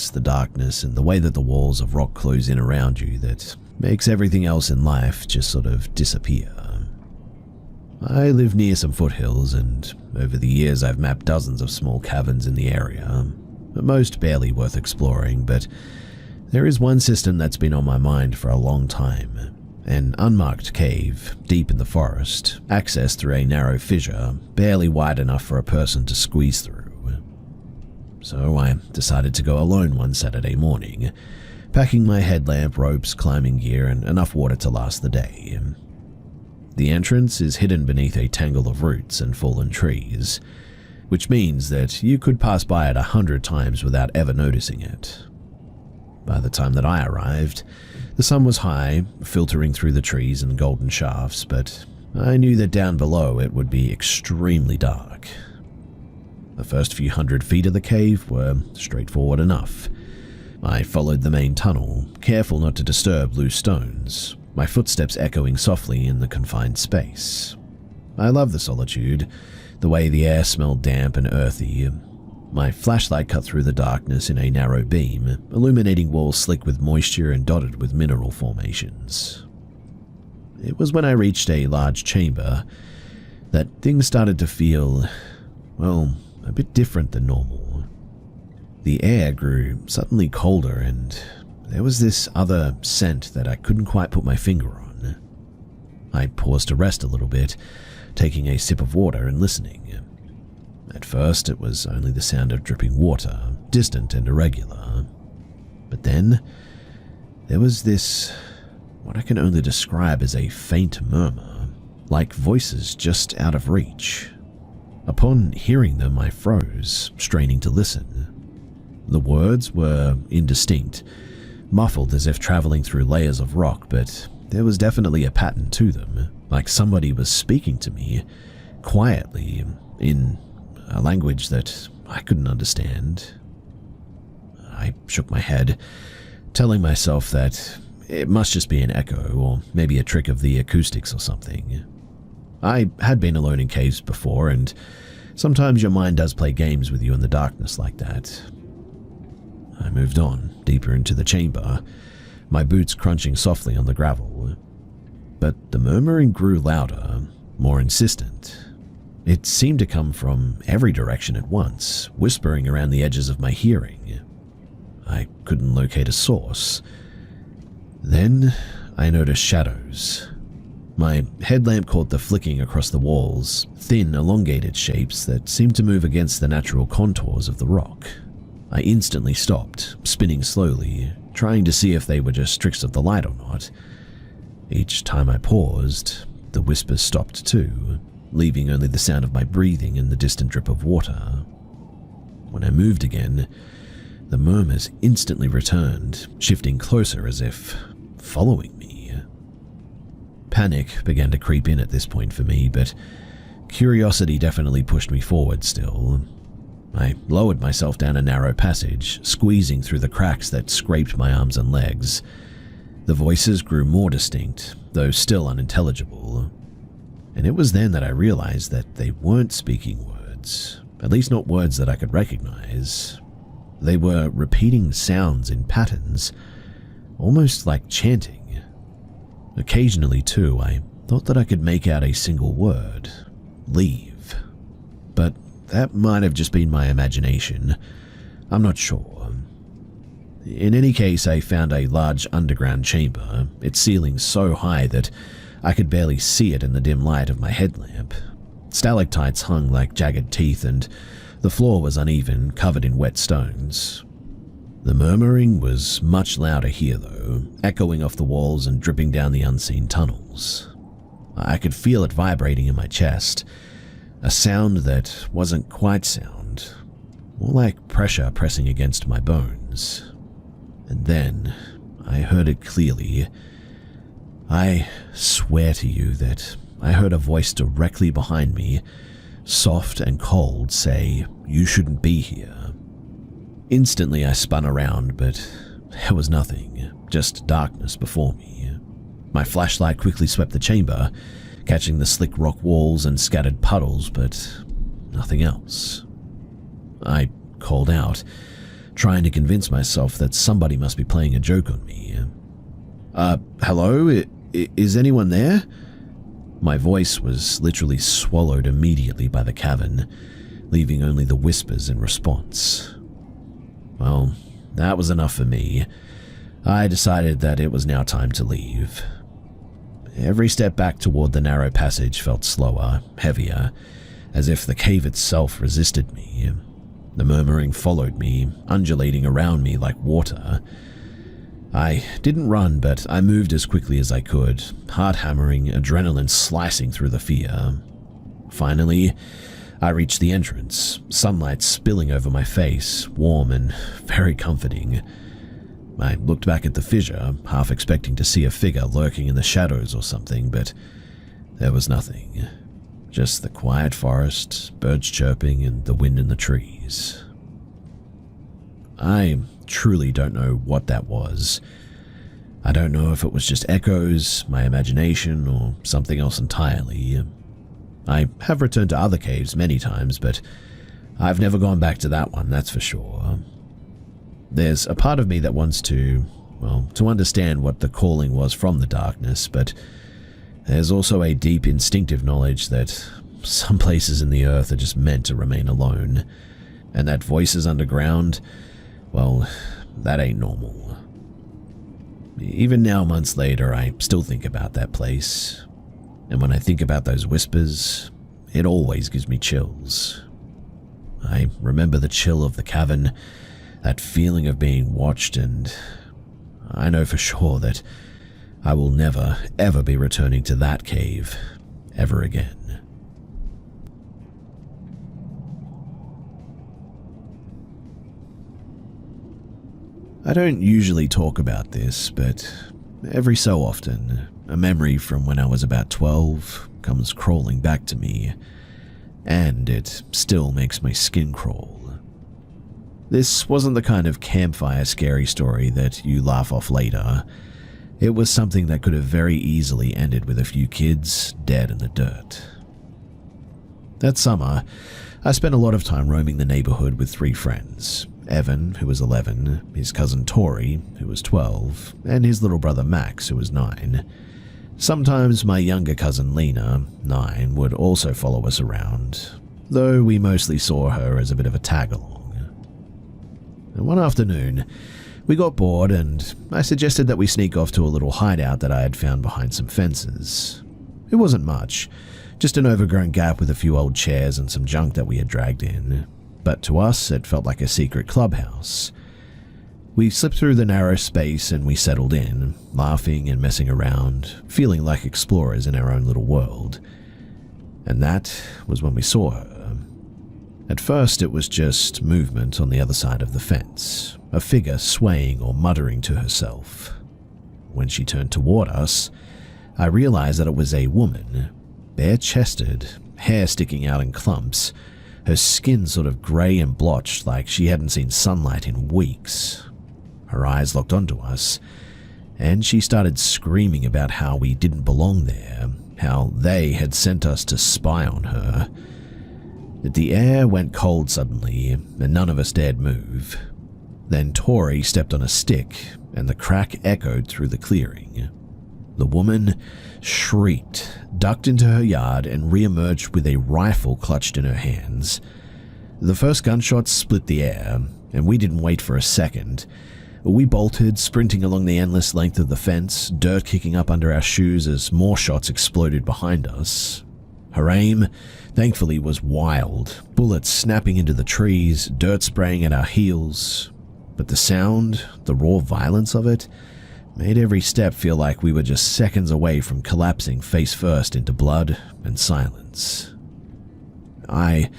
it's the darkness and the way that the walls of rock close in around you that makes everything else in life just sort of disappear. I live near some foothills, and over the years I've mapped dozens of small caverns in the area, most barely worth exploring, but there is one system that's been on my mind for a long time. An unmarked cave, deep in the forest, accessed through a narrow fissure, barely wide enough for a person to squeeze through. So I decided to go alone one Saturday morning, packing my headlamp, ropes, climbing gear, and enough water to last the day. The entrance is hidden beneath a tangle of roots and fallen trees, which means that you could pass by it 100 times without ever noticing it. By the time that I arrived, the sun was high, filtering through the trees and golden shafts, but I knew that down below it would be extremely dark. The first few 100 feet of the cave were straightforward enough. I followed the main tunnel, careful not to disturb loose stones, my footsteps echoing softly in the confined space. I love the solitude, the way the air smelled damp and earthy. My flashlight cut through the darkness in a narrow beam, illuminating walls slick with moisture and dotted with mineral formations. It was when I reached a large chamber that things started to feel, well, a bit different than normal. The air grew suddenly colder, and there was this other scent that I couldn't quite put my finger on. I paused to rest a little bit, taking a sip of water and listening. At first, it was only the sound of dripping water, distant and irregular. But then, there was this, what I can only describe as a faint murmur, like voices just out of reach. Upon hearing them, I froze, straining to listen. The words were indistinct, muffled as if traveling through layers of rock, but there was definitely a pattern to them, like somebody was speaking to me, quietly, in a language that I couldn't understand. I shook my head, telling myself that it must just be an echo, or maybe a trick of the acoustics or something. I had been alone in caves before, and sometimes your mind does play games with you in the darkness like that. I moved on, deeper into the chamber, my boots crunching softly on the gravel. But the murmuring grew louder, more insistent. It seemed to come from every direction at once, whispering around the edges of my hearing. I couldn't locate a source. Then I noticed shadows. My headlamp caught the flicking across the walls, thin, elongated shapes that seemed to move against the natural contours of the rock. I instantly stopped, spinning slowly, trying to see if they were just tricks of the light or not. Each time I paused, the whispers stopped too, leaving only the sound of my breathing and the distant drip of water. When I moved again, the murmurs instantly returned, shifting closer as if following me. Panic began to creep in at this point for me, but curiosity definitely pushed me forward still. I lowered myself down a narrow passage, squeezing through the cracks that scraped my arms and legs. The voices grew more distinct, though still unintelligible. And it was then that I realized that they weren't speaking words, at least not words that I could recognize. They were repeating sounds in patterns, almost like chanting. Occasionally, too, I thought that I could make out a single word, leave. But that might have just been my imagination. I'm not sure. In any case, I found a large underground chamber, its ceiling so high that I could barely see it in the dim light of my headlamp. Stalactites hung like jagged teeth, and the floor was uneven, covered in wet stones. The murmuring was much louder here, though, echoing off the walls and dripping down the unseen tunnels. I could feel it vibrating in my chest, a sound that wasn't quite sound, more like pressure pressing against my bones. And then I heard it clearly. I swear to you that I heard a voice directly behind me, soft and cold, say, "You shouldn't be here." Instantly I spun around, but there was nothing, just darkness before me. My flashlight quickly swept the chamber, catching the slick rock walls and scattered puddles, but nothing else. I called out, trying to convince myself that somebody must be playing a joke on me. Hello? Is anyone there? My voice was literally swallowed immediately by the cavern, leaving only the whispers in response. Well, that was enough for me. I decided that it was now time to leave. Every step back toward the narrow passage felt slower, heavier, as if the cave itself resisted me. The murmuring followed me, undulating around me like water. I didn't run, but I moved as quickly as I could, heart hammering, adrenaline slicing through the fear. Finally, I reached the entrance, sunlight spilling over my face, warm and very comforting. I looked back at the fissure, half expecting to see a figure lurking in the shadows or something, but there was nothing. Just the quiet forest, birds chirping, and the wind in the trees. I truly don't know what that was. I don't know if it was just echoes, my imagination, or something else entirely. I have returned to other caves many times, but I've never gone back to that one, that's for sure. There's a part of me that wants to understand what the calling was from the darkness, but there's also a deep instinctive knowledge that some places in the earth are just meant to remain alone, and that voices underground, well, that ain't normal. Even now, months later, I still think about that place, and when I think about those whispers, it always gives me chills. I remember the chill of the cavern, that feeling of being watched, and I know for sure that I will never, ever be returning to that cave ever again. I don't usually talk about this, but every so often, a memory from when I was about 12 comes crawling back to me, and it still makes my skin crawl. This wasn't the kind of campfire scary story that you laugh off later. It was something that could have very easily ended with a few kids dead in the dirt. That summer, I spent a lot of time roaming the neighborhood with 3 friends. Evan, who was 11, his cousin Tori, who was 12, and his little brother Max, who was 9. Sometimes my younger cousin Lena, 9, would also follow us around, though we mostly saw her as a bit of a tag-along. And one afternoon, we got bored and I suggested that we sneak off to a little hideout that I had found behind some fences. It wasn't much, just an overgrown gap with a few old chairs and some junk that we had dragged in, but to us it felt like a secret clubhouse. We slipped through the narrow space and we settled in, laughing and messing around, feeling like explorers in our own little world. And that was when we saw her. At first, it was just movement on the other side of the fence, a figure swaying or muttering to herself. When she turned toward us, I realized that it was a woman, bare-chested, hair sticking out in clumps, her skin sort of grey and blotched like she hadn't seen sunlight in weeks. Her eyes locked onto us, and she started screaming about how we didn't belong there, how they had sent us to spy on her. The air went cold suddenly, and none of us dared move. Then Tori stepped on a stick, and the crack echoed through the clearing. The woman shrieked, ducked into her yard, and re-emerged with a rifle clutched in her hands. The first gunshot split the air, and we didn't wait for a second. We bolted, sprinting along the endless length of the fence, dirt kicking up under our shoes as more shots exploded behind us. Her aim, thankfully, was wild, bullets snapping into the trees, dirt spraying at our heels. But the sound, the raw violence of it, made every step feel like we were just seconds away from collapsing face first into blood and silence. I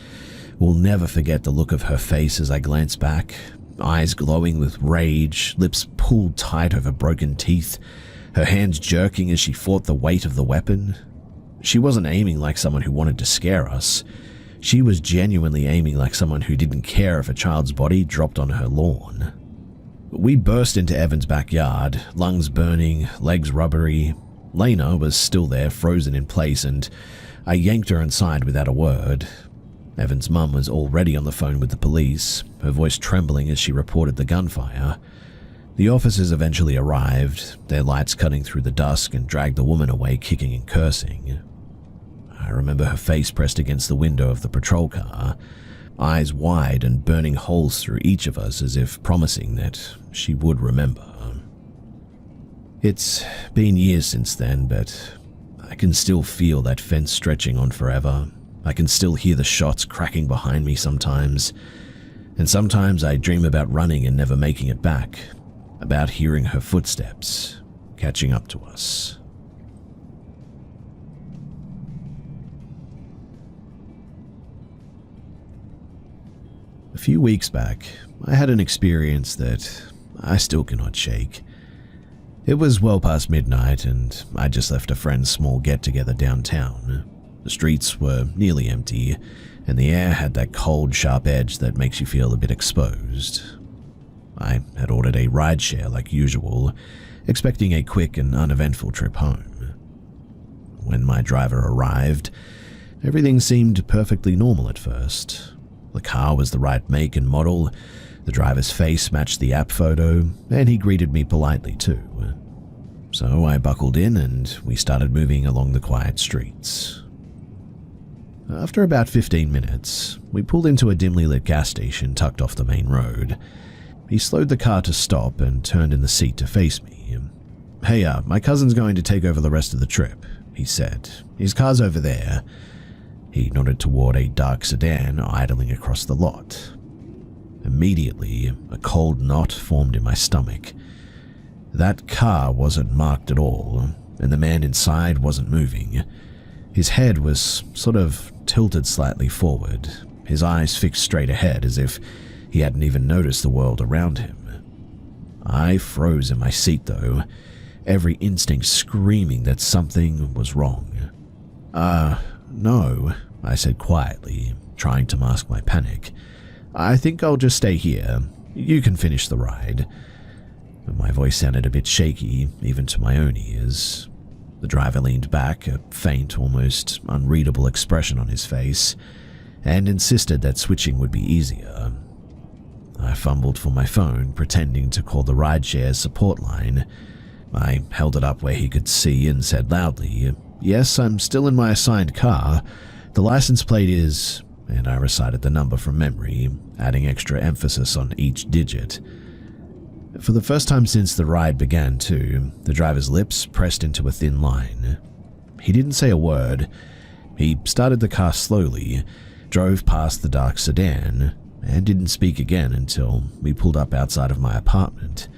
will never forget the look of her face as I glanced back, eyes glowing with rage, lips pulled tight over broken teeth, her hands jerking as she fought the weight of the weapon. She wasn't aiming like someone who wanted to scare us. She was genuinely aiming like someone who didn't care if a child's body dropped on her lawn. We burst into Evan's backyard, lungs burning, legs rubbery. Lena was still there, frozen in place, and I yanked her inside without a word. Evan's mum was already on the phone with the police, her voice trembling as she reported the gunfire. The officers eventually arrived, their lights cutting through the dusk, and dragged the woman away kicking and cursing. I remember her face pressed against the window of the patrol car, eyes wide and burning holes through each of us as if promising that she would remember. It's been years since then, but I can still feel that fence stretching on forever. I can still hear the shots cracking behind me sometimes, and sometimes I dream about running and never making it back, about hearing her footsteps catching up to us. A few weeks back, I had an experience that I still cannot shake. It was well past midnight, and I just left a friend's small get-together downtown. The streets were nearly empty, and the air had that cold, sharp edge that makes you feel a bit exposed. I had ordered a rideshare like usual, expecting a quick and uneventful trip home. When my driver arrived, everything seemed perfectly normal at first. The car was the right make and model, the driver's face matched the app photo, and he greeted me politely too. So I buckled in and we started moving along the quiet streets. After about 15 minutes, we pulled into a dimly lit gas station tucked off the main road. He slowed the car to stop and turned in the seat to face me. "Hey, my cousin's going to take over the rest of the trip," he said. "His car's over there." He nodded toward a dark sedan idling across the lot. Immediately, a cold knot formed in my stomach. That car wasn't marked at all, and the man inside wasn't moving. His head was sort of tilted slightly forward, his eyes fixed straight ahead as if he hadn't even noticed the world around him. I froze in my seat though, every instinct screaming that something was wrong. No, I said quietly, trying to mask my panic. "I think I'll just stay here. You can finish the ride." My voice sounded a bit shaky, even to my own ears. The driver leaned back, a faint, almost unreadable expression on his face, and insisted that switching would be easier. I fumbled for my phone, pretending to call the rideshare support line. I held it up where he could see and said loudly, "Yes, I'm still in my assigned car. The license plate is..." and I recited the number from memory, adding extra emphasis on each digit. For the first time since the ride began too, the driver's lips pressed into a thin line. He didn't say a word. He started the car slowly, drove past the dark sedan, and didn't speak again until we pulled up outside of my apartment.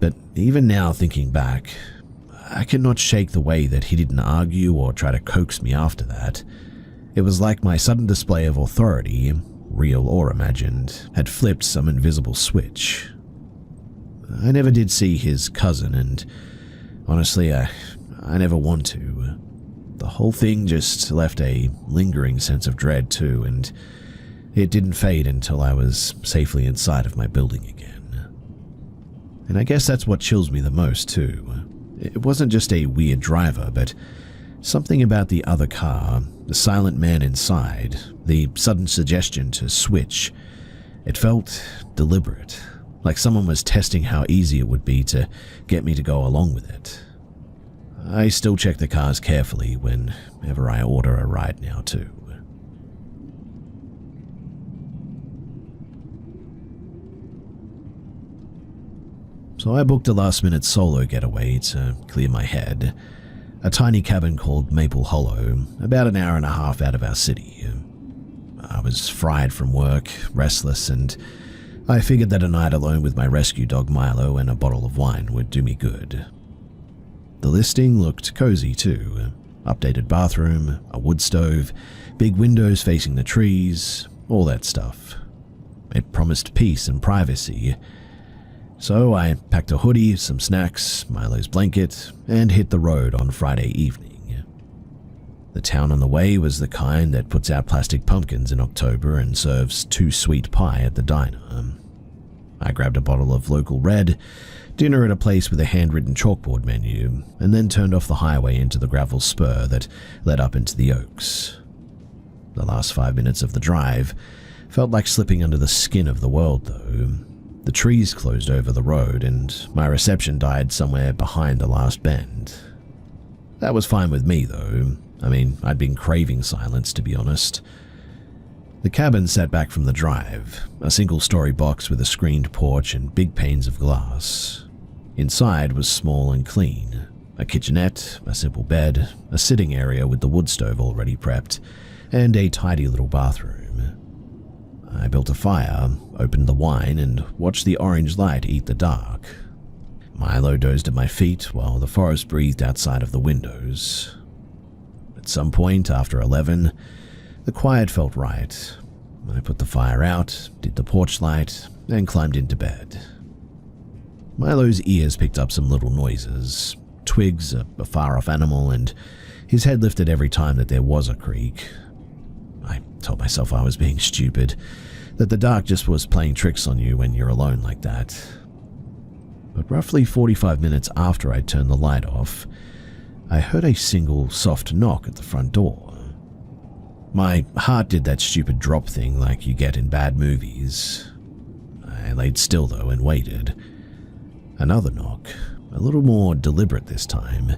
But even now, thinking back, I cannot shake the way that he didn't argue or try to coax me after that. It was like my sudden display of authority, real or imagined, had flipped some invisible switch. I never did see his cousin, and honestly, I never want to. The whole thing just left a lingering sense of dread too, and it didn't fade until I was safely inside of my building again. And I guess that's what chills me the most too. It wasn't just a weird driver, but something about the other car, the silent man inside, the sudden suggestion to switch. It felt deliberate, like someone was testing how easy it would be to get me to go along with it. I still check the cars carefully whenever I order a ride now too. So I booked a last-minute solo getaway to clear my head. A tiny cabin called Maple Hollow, about an hour and a half out of our city. I was fried from work, restless, and I figured that a night alone with my rescue dog Milo and a bottle of wine would do me good. The listing looked cozy too. Updated bathroom, a wood stove, big windows facing the trees, all that stuff. It promised peace and privacy. So I packed a hoodie, some snacks, Milo's blanket, and hit the road on Friday evening. The town on the way was the kind that puts out plastic pumpkins in October and serves 2 sweet pie at the diner. I grabbed a bottle of local red, dinner at a place with a handwritten chalkboard menu, and then turned off the highway into the gravel spur that led up into the Oaks. The last 5 minutes of the drive felt like slipping under the skin of the world, though. The trees closed over the road, and my reception died somewhere behind the last bend. That was fine with me, though. I mean, I'd been craving silence, to be honest. The cabin sat back from the drive, a single-story box with a screened porch and big panes of glass. Inside was small and clean. A kitchenette, a simple bed, a sitting area with the wood stove already prepped, and a tidy little bathroom. I built a fire, opened the wine, and watched the orange light eat the dark. Milo dozed at my feet while the forest breathed outside of the windows. At some point after 11, the quiet felt right. I put the fire out, did the porch light, and climbed into bed. Milo's ears picked up some little noises, twigs, a far-off animal, and his head lifted every time that there was a creak. I told myself I was being stupid, that the dark just was playing tricks on you when you're alone like that. But roughly 45 minutes after I turned the light off, I heard a single soft knock at the front door. My heart did that stupid drop thing like you get in bad movies. I laid still though and waited. Another knock, a little more deliberate this time.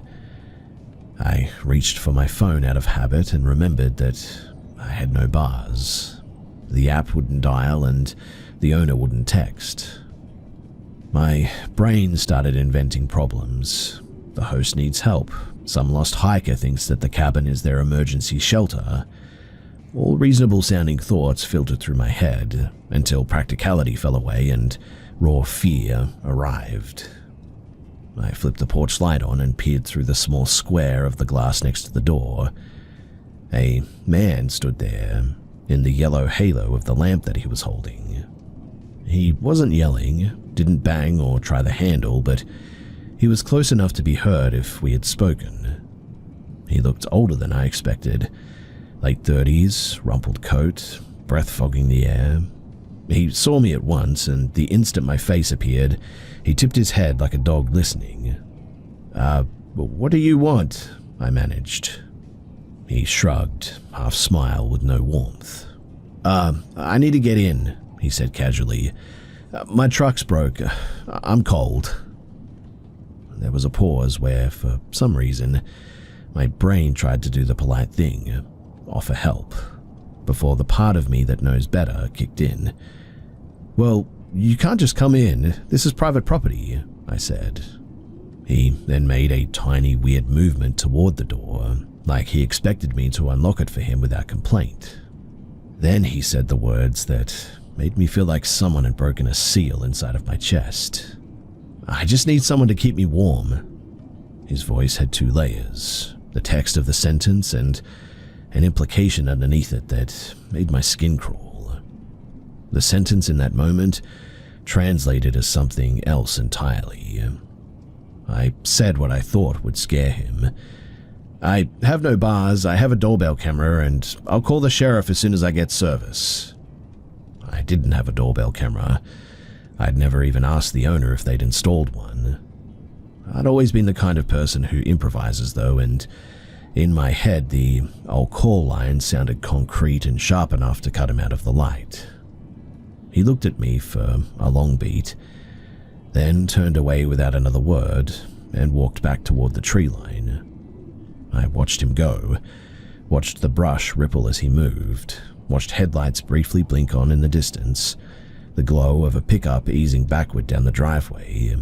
I reached for my phone out of habit and remembered that I had no bars. The app wouldn't dial and the owner wouldn't text. My brain started inventing problems. The host needs help. Some lost hiker thinks that the cabin is their emergency shelter. All reasonable-sounding thoughts filtered through my head until practicality fell away and raw fear arrived. I flipped the porch light on and peered through the small square of the glass next to the door. A man stood there, in the yellow halo of the lamp that he was holding. He wasn't yelling, didn't bang or try the handle, but he was close enough to be heard if we had spoken. He looked older than I expected. Late 30s, rumpled coat, breath fogging the air. He saw me at once, and the instant my face appeared, he tipped his head like a dog listening. What do you want?" I managed. He shrugged, half smile with no warmth. I need to get in," he said casually. "My truck's broke. I'm cold." There was a pause where, for some reason, my brain tried to do the polite thing, offer help, before the part of me that knows better kicked in. "Well, you can't just come in. This is private property," I said. He then made a tiny weird movement toward the door, like he expected me to unlock it for him without complaint. Then he said the words that made me feel like someone had broken a seal inside of my chest. "I just need someone to keep me warm." His voice had two layers, the text of the sentence and an implication underneath it that made my skin crawl. The sentence in that moment translated as something else entirely. I said what I thought would scare him. "I have no bars, I have a doorbell camera, and I'll call the sheriff as soon as I get service." I didn't have a doorbell camera. I'd never even asked the owner if they'd installed one. I'd always been the kind of person who improvises though, and in my head the "I'll call" line sounded concrete and sharp enough to cut him out of the light. He looked at me for a long beat, then turned away without another word and walked back toward the tree line. I watched him go, watched the brush ripple as he moved, watched headlights briefly blink on in the distance, the glow of a pickup easing backward down the driveway,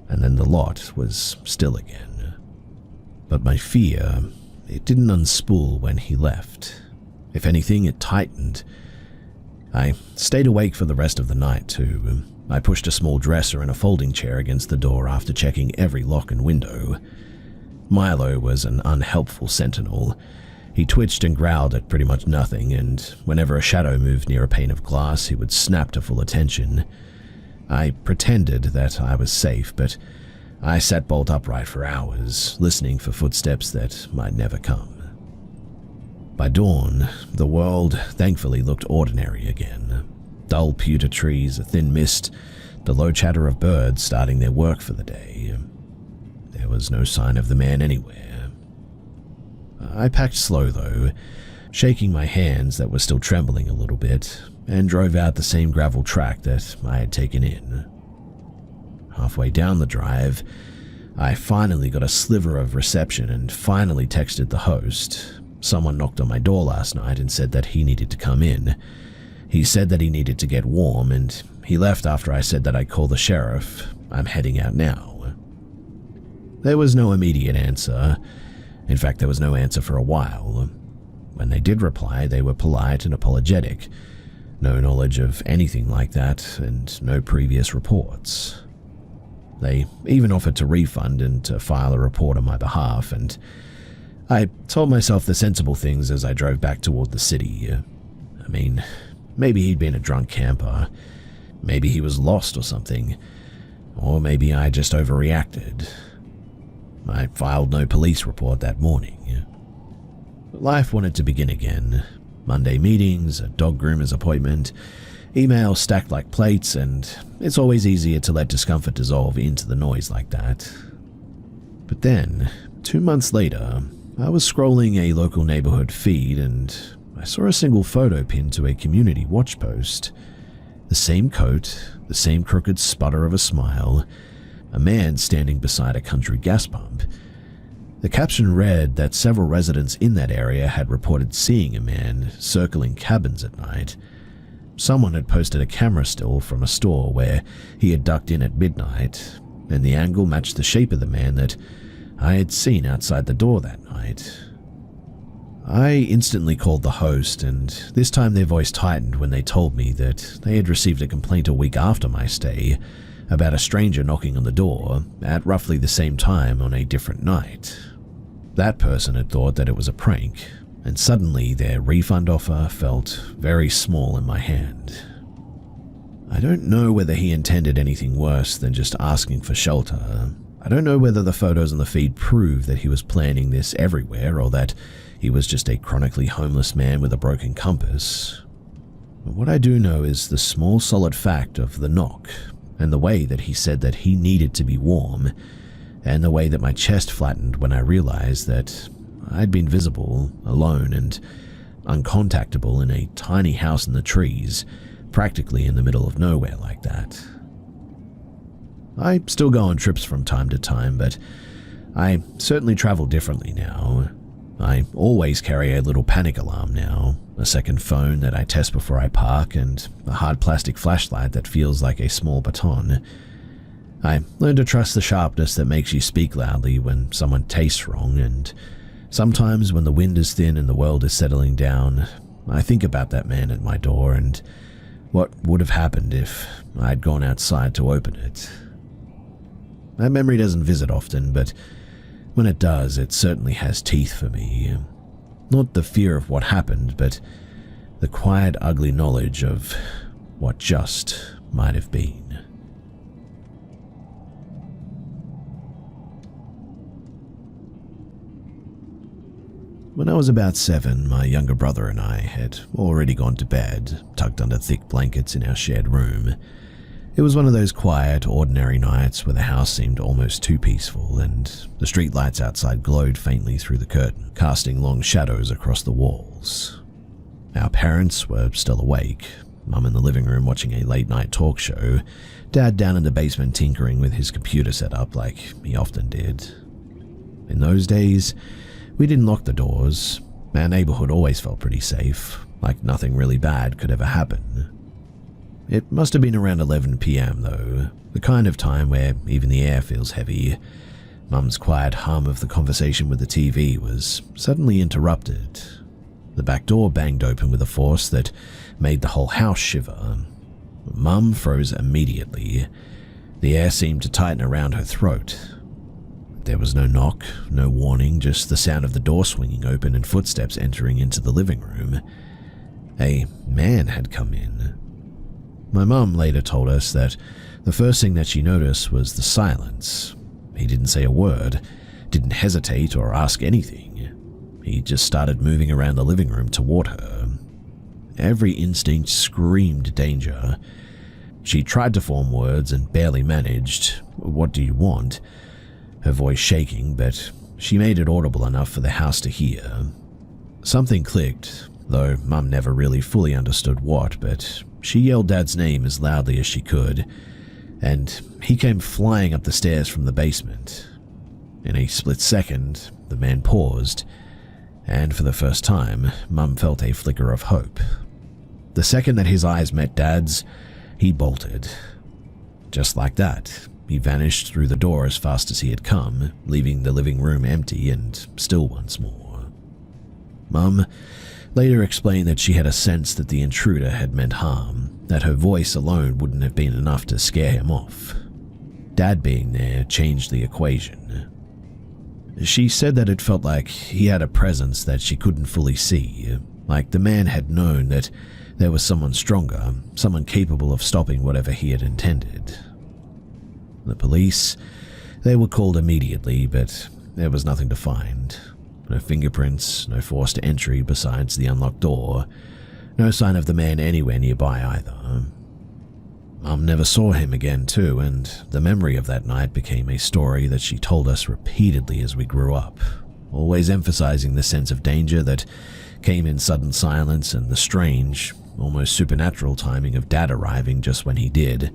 and then the lot was still again. But my fear, it didn't unspool when he left. If anything, it tightened. I stayed awake for the rest of the night too. I pushed a small dresser and a folding chair against the door after checking every lock and window. Milo was an unhelpful sentinel. He twitched and growled at pretty much nothing, and whenever a shadow moved near a pane of glass, he would snap to full attention. I pretended that I was safe, but I sat bolt upright for hours, listening for footsteps that might never come. By dawn, the world thankfully looked ordinary again. Dull pewter trees, a thin mist, the low chatter of birds starting their work for the day. There was no sign of the man anywhere. I packed slow though, shaking my hands that were still trembling a little bit, and drove out the same gravel track that I had taken in. Halfway down the drive, I finally got a sliver of reception and finally texted the host. Someone knocked on my door last night and said that he needed to come in. He said that he needed to get warm, and he left after I said that I'd call the sheriff. I'm heading out now. There was no immediate answer. In fact, there was no answer for a while. When they did reply, they were polite and apologetic. No knowledge of anything like that, and no previous reports. They even offered to refund and to file a report on my behalf, and I told myself the sensible things as I drove back toward the city. I mean, maybe he'd been a drunk camper. Maybe he was lost or something. Or maybe I just overreacted. I filed no police report that morning. Life wanted to begin again. Monday meetings, a dog groomer's appointment, emails stacked like plates, and it's always easier to let discomfort dissolve into the noise like that. But then, 2 months later, I was scrolling a local neighborhood feed and I saw a single photo pinned to a community watch post. The same coat, the same crooked sputter of a smile, a man standing beside a country gas pump. The caption read that several residents in that area had reported seeing a man circling cabins at night. Someone had posted a camera still from a store where he had ducked in at midnight, and the angle matched the shape of the man that I had seen outside the door that night. I instantly called the host, and this time their voice tightened when they told me that they had received a complaint a week after my stay about a stranger knocking on the door at roughly the same time on a different night. That person had thought that it was a prank, and suddenly their refund offer felt very small in my hand. I don't know whether he intended anything worse than just asking for shelter. I don't know whether the photos on the feed prove that he was planning this everywhere or that he was just a chronically homeless man with a broken compass. But what I do know is the small solid fact of the knock and the way that he said that he needed to be warm, and the way that my chest flattened when I realized that I'd been visible, alone, and uncontactable in a tiny house in the trees, practically in the middle of nowhere like that. I still go on trips from time to time, but I certainly travel differently now. I always carry a little panic alarm now, a second phone that I test before I park, and a hard plastic flashlight that feels like a small baton. I learned to trust the sharpness that makes you speak loudly when someone tastes wrong, and sometimes when the wind is thin and the world is settling down, I think about that man at my door and what would have happened if I'd gone outside to open it. That memory doesn't visit often, but when it does, it certainly has teeth for me. Not the fear of what happened, but the quiet, ugly knowledge of what just might have been. When I was about 7, my younger brother and I had already gone to bed, tucked under thick blankets in our shared room. It was one of those quiet, ordinary nights where the house seemed almost too peaceful, and the streetlights outside glowed faintly through the curtain, casting long shadows across the walls. Our parents were still awake, Mum in the living room watching a late-night talk show, Dad down in the basement tinkering with his computer setup like he often did. In those days, we didn't lock the doors. Our neighborhood always felt pretty safe, like nothing really bad could ever happen. It must have been around 11 p.m. though, the kind of time where even the air feels heavy. Mum's quiet hum of the conversation with the TV was suddenly interrupted. The back door banged open with a force that made the whole house shiver. Mum froze immediately. The air seemed to tighten around her throat. There was no knock, no warning, just the sound of the door swinging open and footsteps entering into the living room. A man had come in. My mum later told us that the first thing that she noticed was the silence. He didn't say a word, didn't hesitate or ask anything. He just started moving around the living room toward her. Every instinct screamed danger. She tried to form words and barely managed. "What do you want?" Her voice shaking, but she made it audible enough for the house to hear. Something clicked, though Mum never really fully understood what, but she yelled Dad's name as loudly as she could, and he came flying up the stairs from the basement. In a split second, the man paused, and for the first time, Mum felt a flicker of hope. The second that his eyes met Dad's, he bolted. Just like that, he vanished through the door as fast as he had come, leaving the living room empty and still once more. Mum later explained that she had a sense that the intruder had meant harm, that her voice alone wouldn't have been enough to scare him off. Dad being there changed the equation. She said that it felt like he had a presence that she couldn't fully see, like the man had known that there was someone stronger, someone capable of stopping whatever he had intended. The police, they were called immediately, but there was nothing to find. No fingerprints, no forced entry besides the unlocked door, no sign of the man anywhere nearby either. Mum never saw him again too, and the memory of that night became a story that she told us repeatedly as we grew up, always emphasizing the sense of danger that came in sudden silence and the strange, almost supernatural timing of Dad arriving just when he did,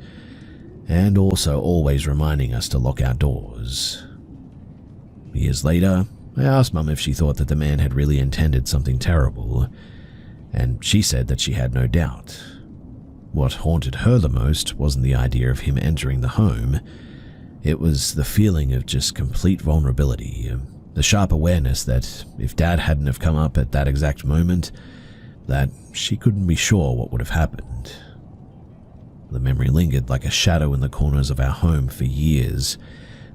and also always reminding us to lock our doors. Years later, I asked Mum if she thought that the man had really intended something terrible, and she said that she had no doubt. What haunted her the most wasn't the idea of him entering the home. It was the feeling of just complete vulnerability, the sharp awareness that if Dad hadn't have come up at that exact moment, that she couldn't be sure what would have happened. The memory lingered like a shadow in the corners of our home for years,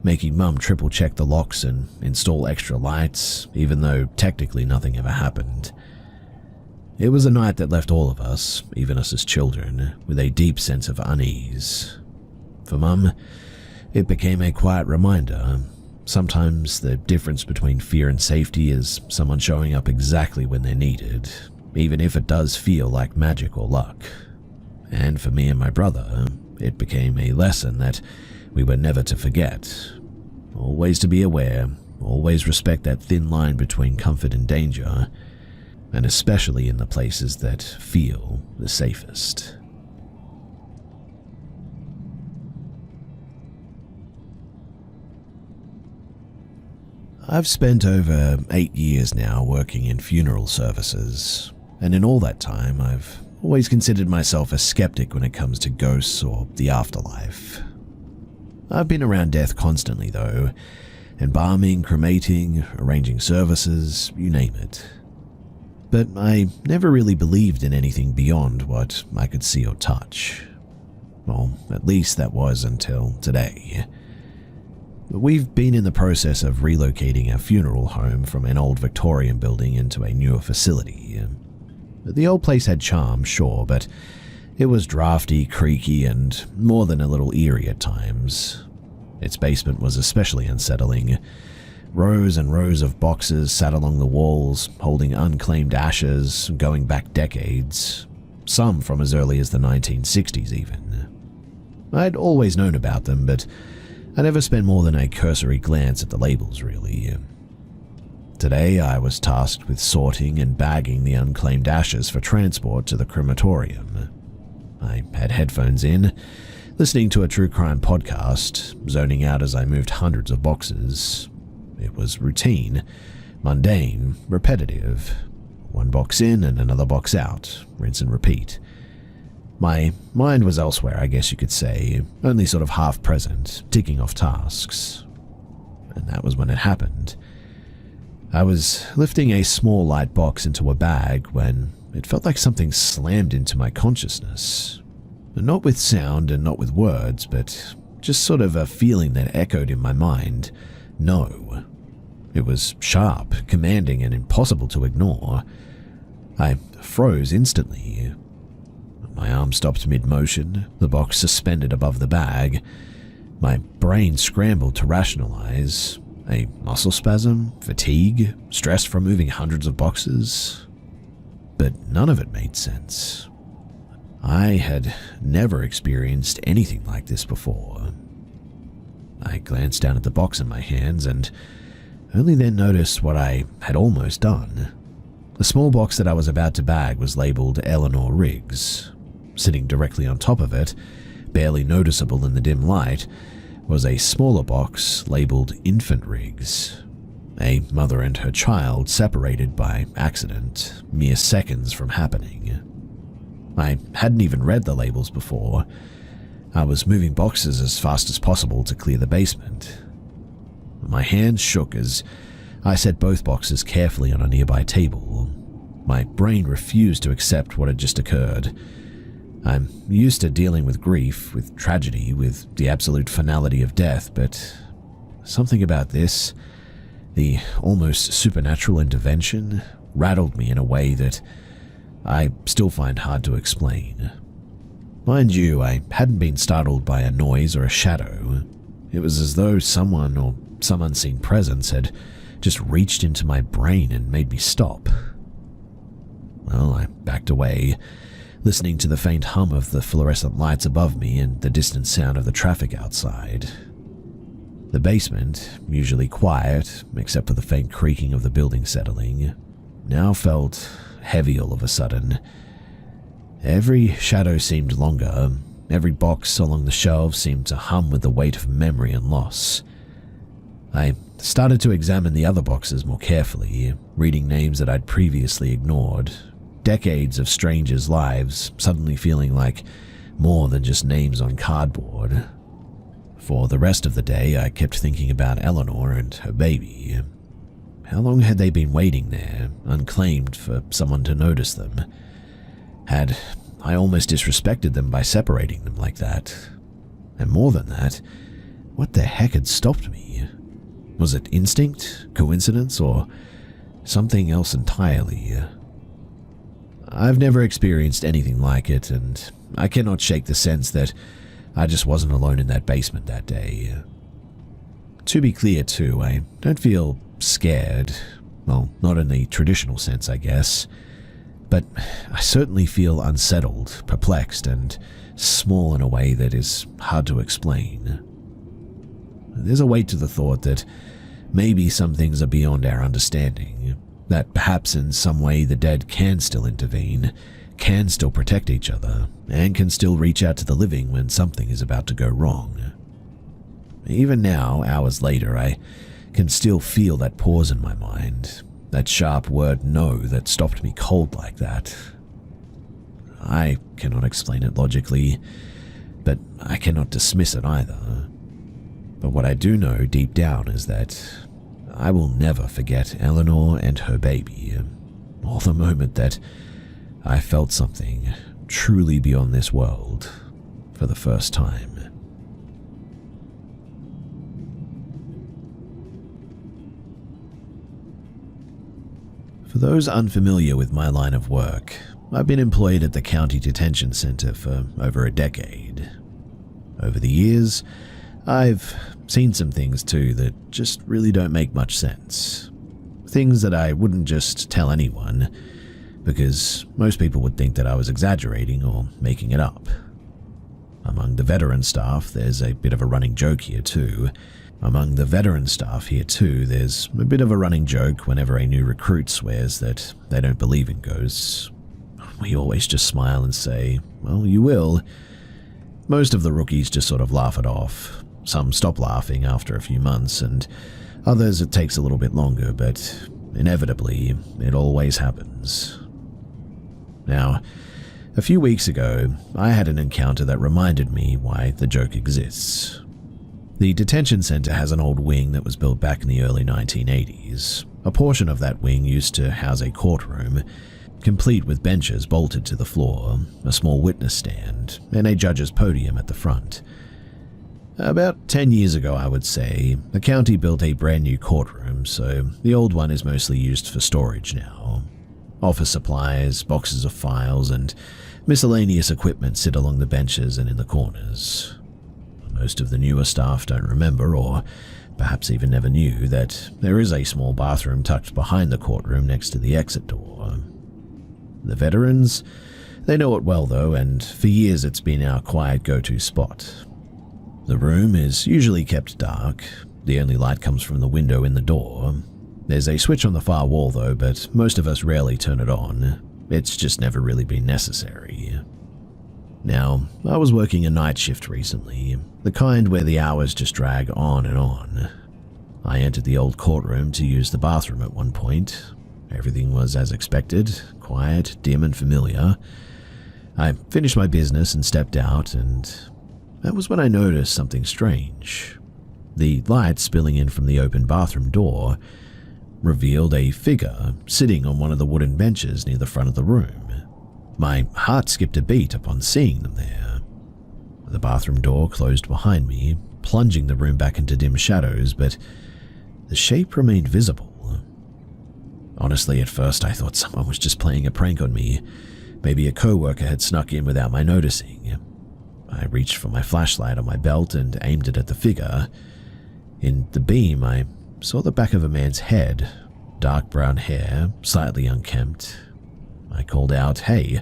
making Mum triple-check the locks and install extra lights, even though technically nothing ever happened. It was a night that left all of us, even us as children, with a deep sense of unease. For Mum, it became a quiet reminder. Sometimes the difference between fear and safety is someone showing up exactly when they're needed, even if it does feel like magic or luck. And for me and my brother, it became a lesson that we were never to forget. Always to be aware, always respect that thin line between comfort and danger, and especially in the places that feel the safest. I've spent over 8 years now working in funeral services, and in all that time I've always considered myself a skeptic when it comes to ghosts or the afterlife. I've been around death constantly though, embalming, cremating, arranging services, you name it. But I never really believed in anything beyond what I could see or touch. Well, at least that was until today. We've been in the process of relocating our funeral home from an old Victorian building into a newer facility. The old place had charm, sure, but it was drafty, creaky, and more than a little eerie at times. Its basement was especially unsettling. Rows and rows of boxes sat along the walls, holding unclaimed ashes going back decades, some from as early as the 1960s even. I'd always known about them, but I never spent more than a cursory glance at the labels, really. Today, I was tasked with sorting and bagging the unclaimed ashes for transport to the crematorium. I had headphones in, listening to a true crime podcast, zoning out as I moved hundreds of boxes. It was routine, mundane, repetitive. One box in and another box out, rinse and repeat. My mind was elsewhere, I guess you could say, only sort of half present, ticking off tasks. And that was when it happened. I was lifting a small light box into a bag when it felt like something slammed into my consciousness. Not with sound and not with words, but just sort of a feeling that echoed in my mind. No. It was sharp, commanding, and impossible to ignore. I froze instantly. My arm stopped mid-motion, the box suspended above the bag. My brain scrambled to rationalize. A muscle spasm? Fatigue? Stress from moving hundreds of boxes? But none of it made sense. I had never experienced anything like this before. I glanced down at the box in my hands and only then noticed what I had almost done. The small box that I was about to bag was labelled Eleanor Riggs. Sitting directly on top of it, barely noticeable in the dim light, was a smaller box labelled Infant Riggs. A mother and her child separated by accident, mere seconds from happening. I hadn't even read the labels before. I was moving boxes as fast as possible to clear the basement. My hands shook as I set both boxes carefully on a nearby table. My brain refused to accept what had just occurred. I'm used to dealing with grief, with tragedy, with the absolute finality of death, but something about this, the almost supernatural intervention, rattled me in a way that I still find hard to explain. Mind you, I hadn't been startled by a noise or a shadow. It was as though someone or some unseen presence had just reached into my brain and made me stop. Well, I backed away, listening to the faint hum of the fluorescent lights above me and the distant sound of the traffic outside. The basement, usually quiet, except for the faint creaking of the building settling, now felt heavy all of a sudden. Every shadow seemed longer, every box along the shelves seemed to hum with the weight of memory and loss. I started to examine the other boxes more carefully, reading names that I'd previously ignored. Decades of strangers' lives suddenly feeling like more than just names on cardboard. For the rest of the day, I kept thinking about Eleanor and her baby. How long had they been waiting there, unclaimed, for someone to notice them? Had I almost disrespected them by separating them like that? And more than that, what the heck had stopped me? Was it instinct, coincidence, or something else entirely? I've never experienced anything like it, and I cannot shake the sense that I just wasn't alone in that basement that day. To be clear, too, I don't feel scared. Well, not in the traditional sense, I guess. But I certainly feel unsettled, perplexed, and small in a way that is hard to explain. There's a weight to the thought that maybe some things are beyond our understanding, that perhaps in some way the dead can still intervene, can still protect each other, and can still reach out to the living when something is about to go wrong. Even now, hours later, I can still feel that pause in my mind, that sharp word no that stopped me cold like that. I cannot explain it logically, but I cannot dismiss it either. But what I do know deep down is that I will never forget Eleanor and her baby, or the moment that I felt something truly beyond this world for the first time. For those unfamiliar with my line of work, I've been employed at the County Detention Center for over a decade. Over the years, I've seen some things too that just really don't make much sense. Things that I wouldn't just tell anyone, because most people would think that I was exaggerating or making it up. Among the veteran staff, there's a bit of a running joke here too. There's a bit of a running joke whenever a new recruit swears that they don't believe in ghosts. We always just smile and say, well, you will. Most of the rookies just sort of laugh it off. Some stop laughing after a few months, and others it takes a little bit longer, but inevitably, it always happens. Now, a few weeks ago, I had an encounter that reminded me why the joke exists. The detention center has an old wing that was built back in the early 1980s. A portion of that wing used to house a courtroom, complete with benches bolted to the floor, a small witness stand, and a judge's podium at the front. About 10 years ago, I would say, the county built a brand new courtroom, so the old one is mostly used for storage now. Office supplies, boxes of files, and miscellaneous equipment sit along the benches and in the corners. Most of the newer staff don't remember, or perhaps even never knew, that there is a small bathroom tucked behind the courtroom next to the exit door. The veterans, they know it well though, and for years it's been our quiet go-to spot. The room is usually kept dark. The only light comes from the window in the door. There's a switch on the far wall though, but most of us rarely turn it on. It's just never really been necessary. Now, I was working a night shift recently, the kind where the hours just drag on and on. I entered the old courtroom to use the bathroom at one point. Everything was as expected, quiet, dim and familiar. I finished my business and stepped out, and that was when I noticed something strange. The light spilling in from the open bathroom door revealed a figure sitting on one of the wooden benches near the front of the room. My heart skipped a beat upon seeing them there. The bathroom door closed behind me, plunging the room back into dim shadows, but the shape remained visible. Honestly, at first I thought someone was just playing a prank on me. Maybe a coworker had snuck in without my noticing. I reached for my flashlight on my belt and aimed it at the figure. In the beam, I saw the back of a man's head, dark brown hair, slightly unkempt. I called out, "Hey,"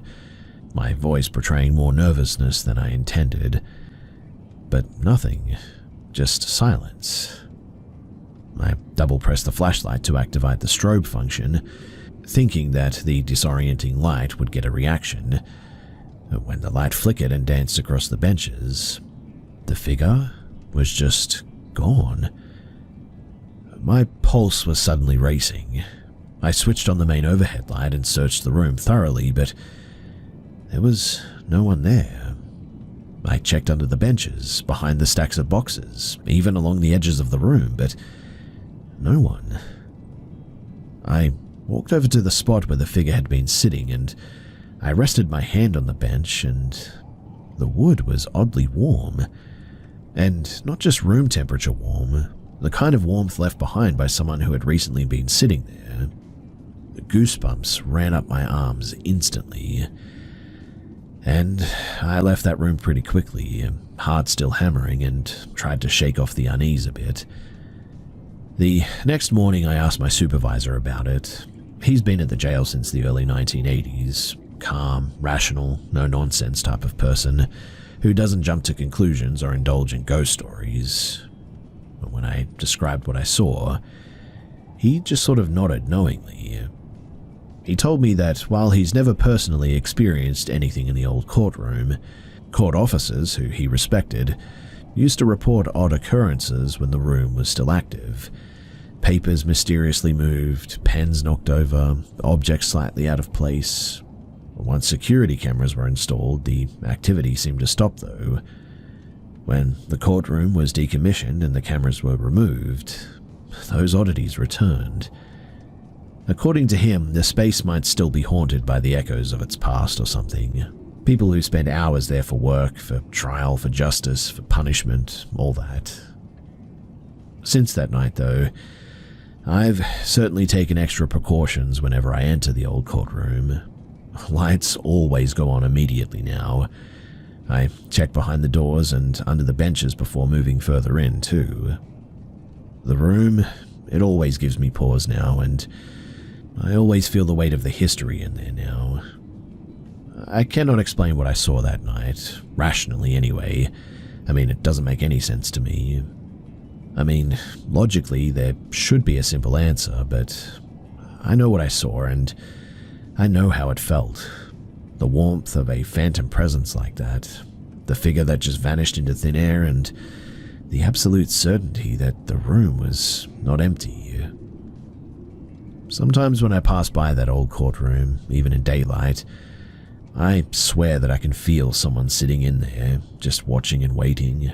my voice portraying more nervousness than I intended. But nothing, just silence. I double-pressed the flashlight to activate the strobe function, thinking that the disorienting light would get a reaction. When the light flickered and danced across the benches, the figure was just gone. My pulse was suddenly racing. I switched on the main overhead light and searched the room thoroughly, but there was no one there. I checked under the benches, behind the stacks of boxes, even along the edges of the room, but no one. I walked over to the spot where the figure had been sitting, and I rested my hand on the bench, and the wood was oddly warm. And not just room temperature warm, the kind of warmth left behind by someone who had recently been sitting there. The goosebumps ran up my arms instantly. And I left that room pretty quickly, heart still hammering, and tried to shake off the unease a bit. The next morning I asked my supervisor about it. He's been at the jail since the early 1980s, calm, rational, no-nonsense type of person who doesn't jump to conclusions or indulge in ghost stories. But when I described what I saw, he just sort of nodded knowingly. He told me that while he's never personally experienced anything in the old courtroom, court officers who he respected used to report odd occurrences when the room was still active. Papers mysteriously moved, pens knocked over, objects slightly out of place. Once security cameras were installed, the activity seemed to stop though. When the courtroom was decommissioned and the cameras were removed, those oddities returned. According to him, the space might still be haunted by the echoes of its past or something. People who spend hours there for work, for trial, for justice, for punishment, all that. Since that night, though, I've certainly taken extra precautions whenever I enter the old courtroom. Lights always go on immediately now. I check behind the doors and under the benches before moving further in, too. The room, it always gives me pause now, and I always feel the weight of the history in there now. I cannot explain what I saw that night, rationally anyway. I mean, it doesn't make any sense to me. I mean, logically, there should be a simple answer, but I know what I saw, and I know how it felt. The warmth of a phantom presence like that, the figure that just vanished into thin air, and the absolute certainty that the room was not empty. Sometimes when I pass by that old courtroom, even in daylight, I swear that I can feel someone sitting in there, just watching and waiting.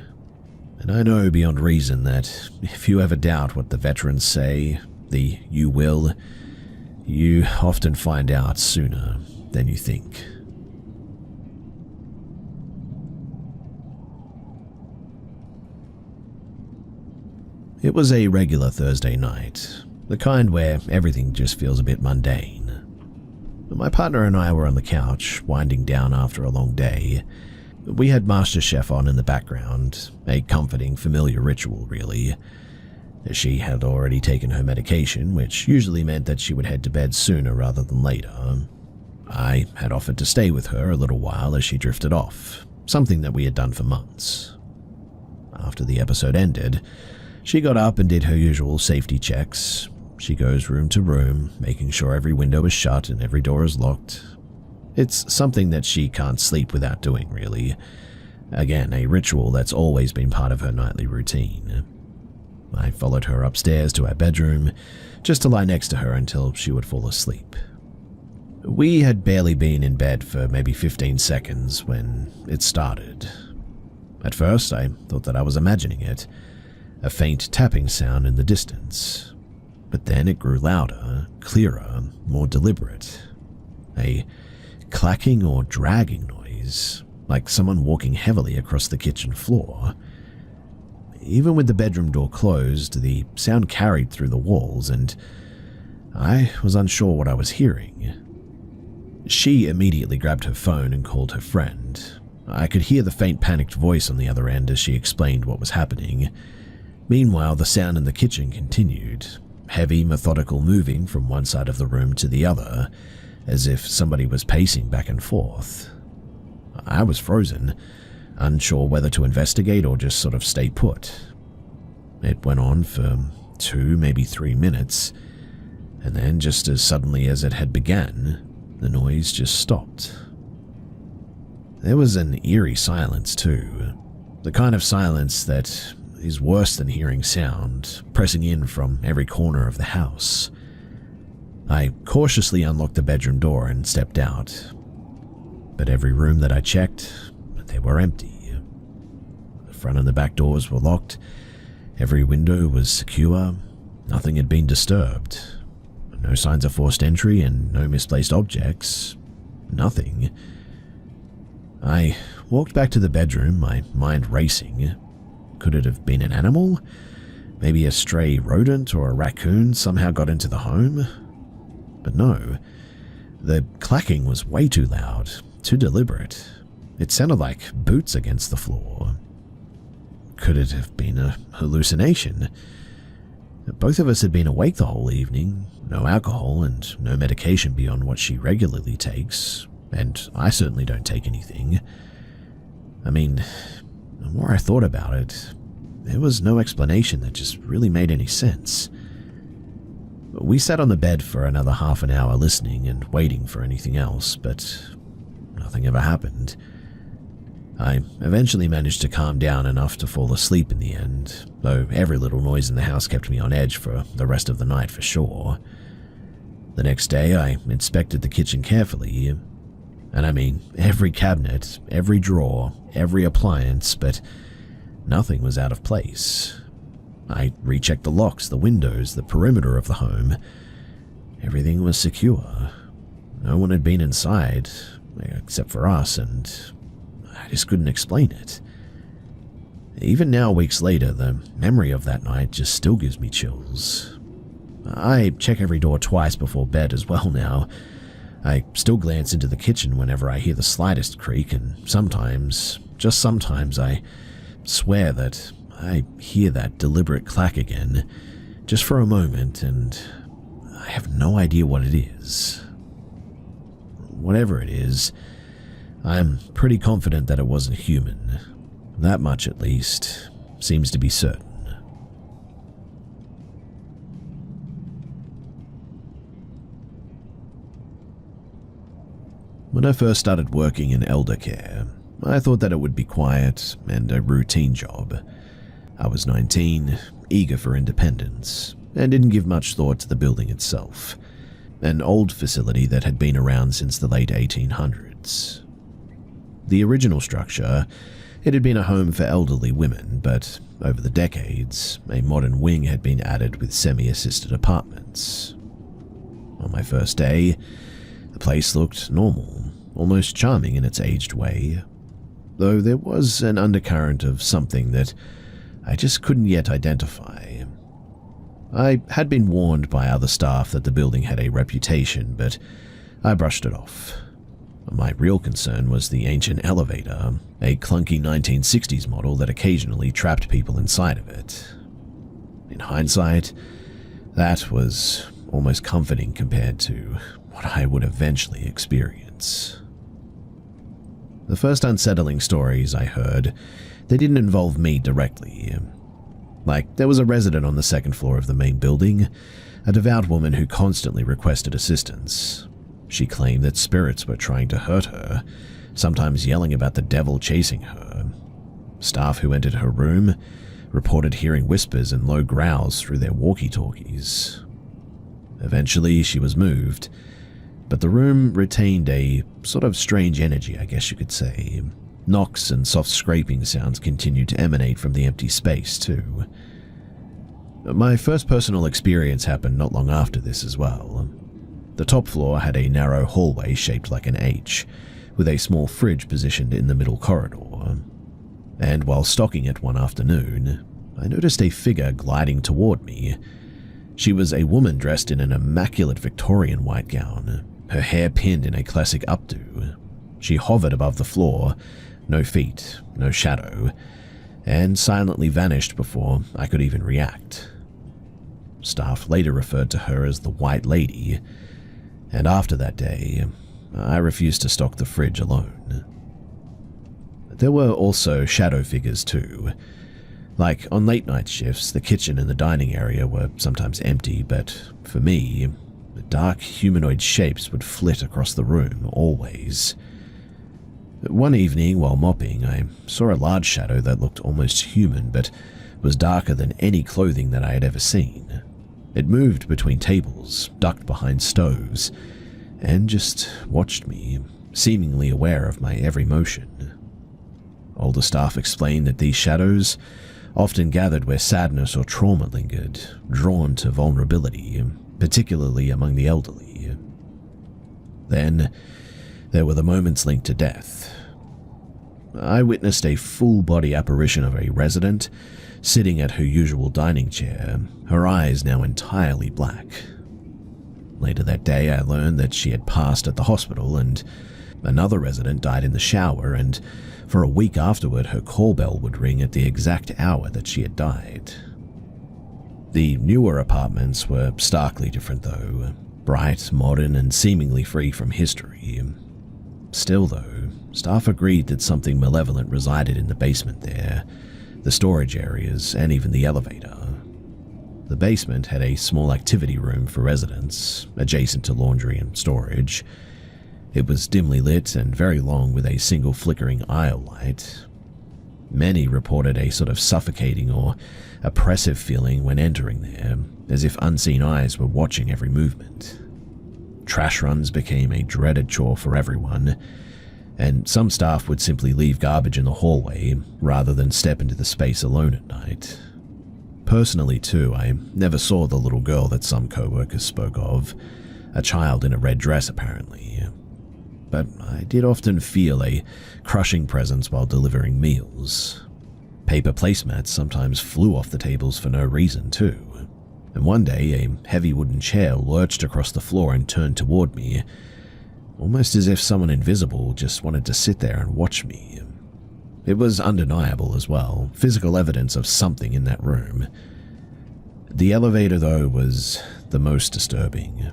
And I know beyond reason that if you ever doubt what the veterans say, the "you will," you often find out sooner than you think. It was a regular Thursday night, the kind where everything just feels a bit mundane. My partner and I were on the couch, winding down after a long day. We had MasterChef on in the background, a comforting, familiar ritual, really. She had already taken her medication, which usually meant that she would head to bed sooner rather than later. I had offered to stay with her a little while as she drifted off, something that we had done for months. After the episode ended, she got up and did her usual safety checks. She goes room to room, making sure every window is shut and every door is locked. It's something that she can't sleep without doing, really. Again, a ritual that's always been part of her nightly routine. I followed her upstairs to her bedroom, just to lie next to her until she would fall asleep. We had barely been in bed for maybe 15 seconds when it started. At first, I thought that I was imagining it, a faint tapping sound in the distance. But then it grew louder, clearer, more deliberate. A clacking or dragging noise, like someone walking heavily across the kitchen floor. Even with the bedroom door closed, the sound carried through the walls, and I was unsure what I was hearing. She immediately grabbed her phone and called her friend. I could hear the faint panicked voice on the other end as she explained what was happening. Meanwhile, the sound in the kitchen continued, heavy, methodical moving from one side of the room to the other, as if somebody was pacing back and forth. I was frozen, unsure whether to investigate or just sort of stay put. It went on for 2, maybe 3 minutes, and then just as suddenly as it had begun, the noise just stopped. There was an eerie silence too, the kind of silence that is worse than hearing sound pressing in from every corner of the house. I cautiously unlocked the bedroom door and stepped out, but every room that I checked, they were empty. The front and the back doors were locked, every window was secure, nothing had been disturbed. No signs of forced entry and no misplaced objects. Nothing. I walked back to the bedroom, my mind racing. Could it have been an animal? Maybe a stray rodent or a raccoon somehow got into the home? But no. The clacking was way too loud, too deliberate. It sounded like boots against the floor. Could it have been a hallucination? Both of us had been awake the whole evening, no alcohol and no medication beyond what she regularly takes, and I certainly don't take anything. I mean, the more I thought about it, there was no explanation that just really made any sense. We sat on the bed for another half an hour listening and waiting for anything else, but nothing ever happened. I eventually managed to calm down enough to fall asleep in the end, though every little noise in the house kept me on edge for the rest of the night for sure. The next day, I inspected the kitchen carefully, and I mean every cabinet, every drawer, every appliance, but nothing was out of place. I rechecked the locks, the windows, the perimeter of the home. Everything was secure. No one had been inside, except for us, and I just couldn't explain it. Even now, weeks later, the memory of that night just still gives me chills. I check every door twice before bed as well now. I still glance into the kitchen whenever I hear the slightest creak, and sometimes, just sometimes, I swear that I hear that deliberate clack again, just for a moment, and I have no idea what it is. Whatever it is, I'm pretty confident that it wasn't human. That much, at least, seems to be certain. When I first started working in elder care, I thought that it would be quiet and a routine job. I was 19, eager for independence, and didn't give much thought to the building itself, an old facility that had been around since the late 1800s. The original structure, it had been a home for elderly women, but over the decades, a modern wing had been added with semi-assisted apartments. On my first day, the place looked normal, almost charming in its aged way, though there was an undercurrent of something that I just couldn't yet identify. I had been warned by other staff that the building had a reputation, but I brushed it off. My real concern was the ancient elevator, a clunky 1960s model that occasionally trapped people inside of it. In hindsight, that was almost comforting compared to what I would eventually experience. The first unsettling stories I heard, they didn't involve me directly. Like, there was a resident on the second floor of the main building, a devout woman who constantly requested assistance. She claimed that spirits were trying to hurt her, sometimes yelling about the devil chasing her. Staff who entered her room reported hearing whispers and low growls through their walkie-talkies. Eventually, she was moved, but the room retained a sort of strange energy, I guess you could say. Knocks and soft scraping sounds continued to emanate from the empty space, too. My first personal experience happened not long after this as well. The top floor had a narrow hallway shaped like an H, with a small fridge positioned in the middle corridor. And while stocking it one afternoon, I noticed a figure gliding toward me. She was a woman dressed in an immaculate Victorian white gown, her hair pinned in a classic updo. She hovered above the floor, no feet, no shadow, and silently vanished before I could even react. Staff later referred to her as the White Lady, and after that day, I refused to stock the fridge alone. There were also shadow figures too. Like, on late night shifts, the kitchen and the dining area were sometimes empty, but for me, the dark humanoid shapes would flit across the room, always. One evening, while mopping, I saw a large shadow that looked almost human, but was darker than any clothing that I had ever seen. It moved between tables, ducked behind stoves, and just watched me, seemingly aware of my every motion. Older staff explained that these shadows often gathered where sadness or trauma lingered, drawn to vulnerability, particularly among the elderly. Then, there were the moments linked to death. I witnessed a full-body apparition of a resident sitting at her usual dining chair, her eyes now entirely black. Later that day, I learned that she had passed at the hospital, and another resident died in the shower, and for a week afterward, her call bell would ring at the exact hour that she had died. The newer apartments were starkly different, though. Bright, modern, and seemingly free from history. Still, though, staff agreed that something malevolent resided in the basement there, the storage areas, and even the elevator. The basement had a small activity room for residents, adjacent to laundry and storage. It was dimly lit and very long with a single flickering aisle light. Many reported a sort of suffocating or oppressive feeling when entering there, as if unseen eyes were watching every movement. Trash runs became a dreaded chore for everyone, and some staff would simply leave garbage in the hallway rather than step into the space alone at night. Personally, too, I never saw the little girl that some co-workers spoke of, a child in a red dress apparently. But I did often feel a crushing presence while delivering meals. Paper placemats sometimes flew off the tables for no reason, too. And one day, a heavy wooden chair lurched across the floor and turned toward me, almost as if someone invisible just wanted to sit there and watch me. It was undeniable as well, physical evidence of something in that room. The elevator, though, was the most disturbing.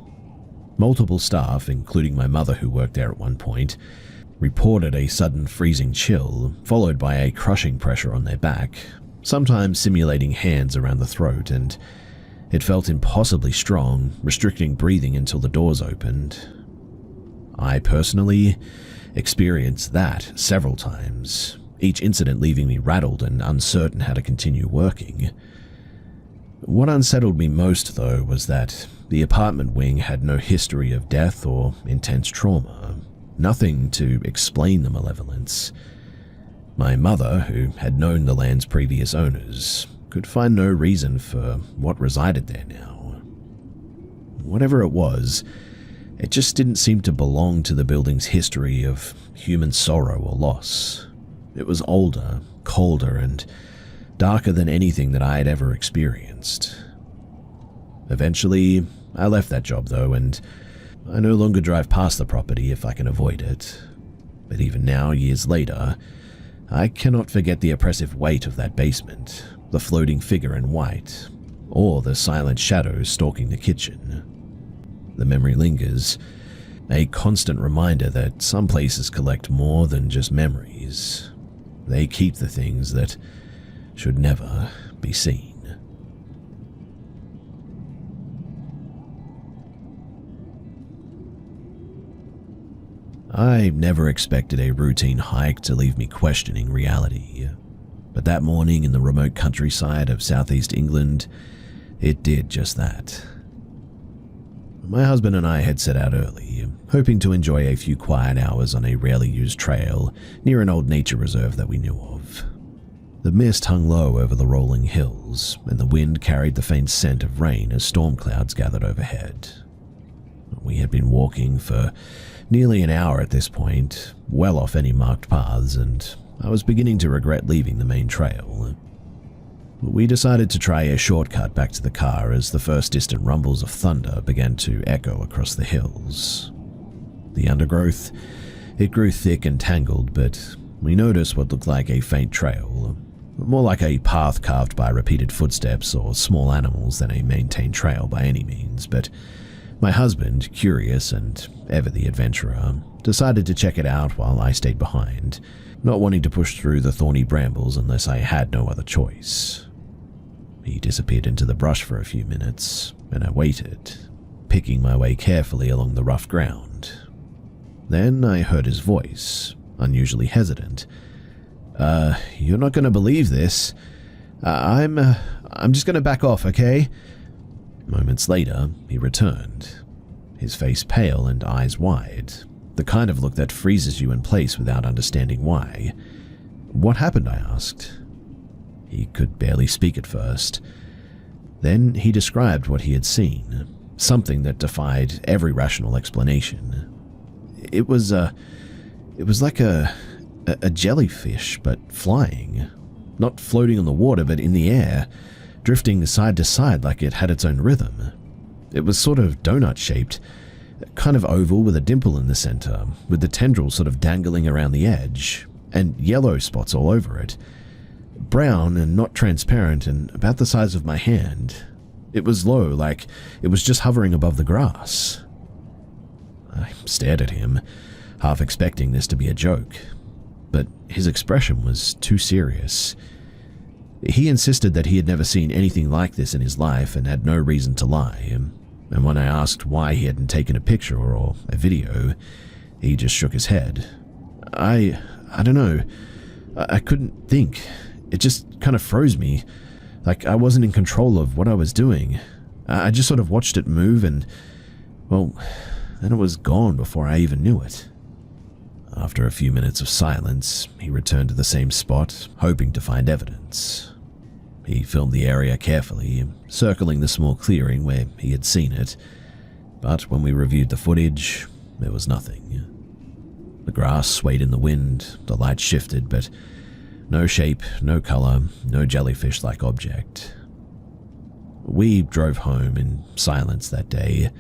Multiple staff, including my mother who worked there at one point, reported a sudden freezing chill, followed by a crushing pressure on their back, sometimes simulating hands around the throat, and it felt impossibly strong, restricting breathing until the doors opened. I personally experienced that several times, each incident leaving me rattled and uncertain how to continue working. What unsettled me most, though, was that the apartment wing had no history of death or intense trauma, nothing to explain the malevolence. My mother, who had known the land's previous owners, could find no reason for what resided there now. Whatever it was, it just didn't seem to belong to the building's history of human sorrow or loss. It was older, colder, and darker than anything that I had ever experienced. Eventually, I left that job though, and I no longer drive past the property if I can avoid it. But even now, years later, I cannot forget the oppressive weight of that basement, the floating figure in white, or the silent shadows stalking the kitchen. The memory lingers, a constant reminder that some places collect more than just memories. They keep the things that should never be seen. I never expected a routine hike to leave me questioning reality, but that morning in the remote countryside of southeast England, it did just that. My husband and I had set out early, hoping to enjoy a few quiet hours on a rarely used trail near an old nature reserve that we knew of. The mist hung low over the rolling hills, and the wind carried the faint scent of rain as storm clouds gathered overhead. We had been walking for nearly an hour at this point, well off any marked paths, and I was beginning to regret leaving the main trail. We decided to try a shortcut back to the car as the first distant rumbles of thunder began to echo across the hills. The undergrowth, it grew thick and tangled, but we noticed what looked like a faint trail, more like a path carved by repeated footsteps or small animals than a maintained trail by any means, but my husband, curious and ever the adventurer, decided to check it out while I stayed behind, not wanting to push through the thorny brambles unless I had no other choice. He disappeared into the brush for a few minutes, and I waited, picking my way carefully along the rough ground. Then I heard his voice, unusually hesitant. You're not going to believe this. I'm just going to back off, okay?" Moments later, he returned, his face pale and eyes wide, the kind of look that freezes you in place without understanding why. "What happened?" I asked. He could barely speak at first. Then he described what he had seen, something that defied every rational explanation. It was like a jellyfish, but flying. Not floating on the water, but in the air, drifting side to side like it had its own rhythm. It was sort of donut-shaped, kind of oval with a dimple in the center, with the tendrils sort of dangling around the edge, and yellow spots all over it. Brown and not transparent and about the size of my hand. It was low, like it was just hovering above the grass. I stared at him, half expecting this to be a joke, but his expression was too serious. He insisted that he had never seen anything like this in his life and had no reason to lie, and when I asked why he hadn't taken a picture or a video, he just shook his head. I don't know. I couldn't think. It just kind of froze me, like I wasn't in control of what I was doing. I just sort of watched it move and, well, then it was gone before I even knew it. After a few minutes of silence, he returned to the same spot, hoping to find evidence. He filmed the area carefully, circling the small clearing where he had seen it, but when we reviewed the footage, there was nothing. The grass swayed in the wind, the light shifted, but no shape, no color, no jellyfish-like object. We drove home in silence that day.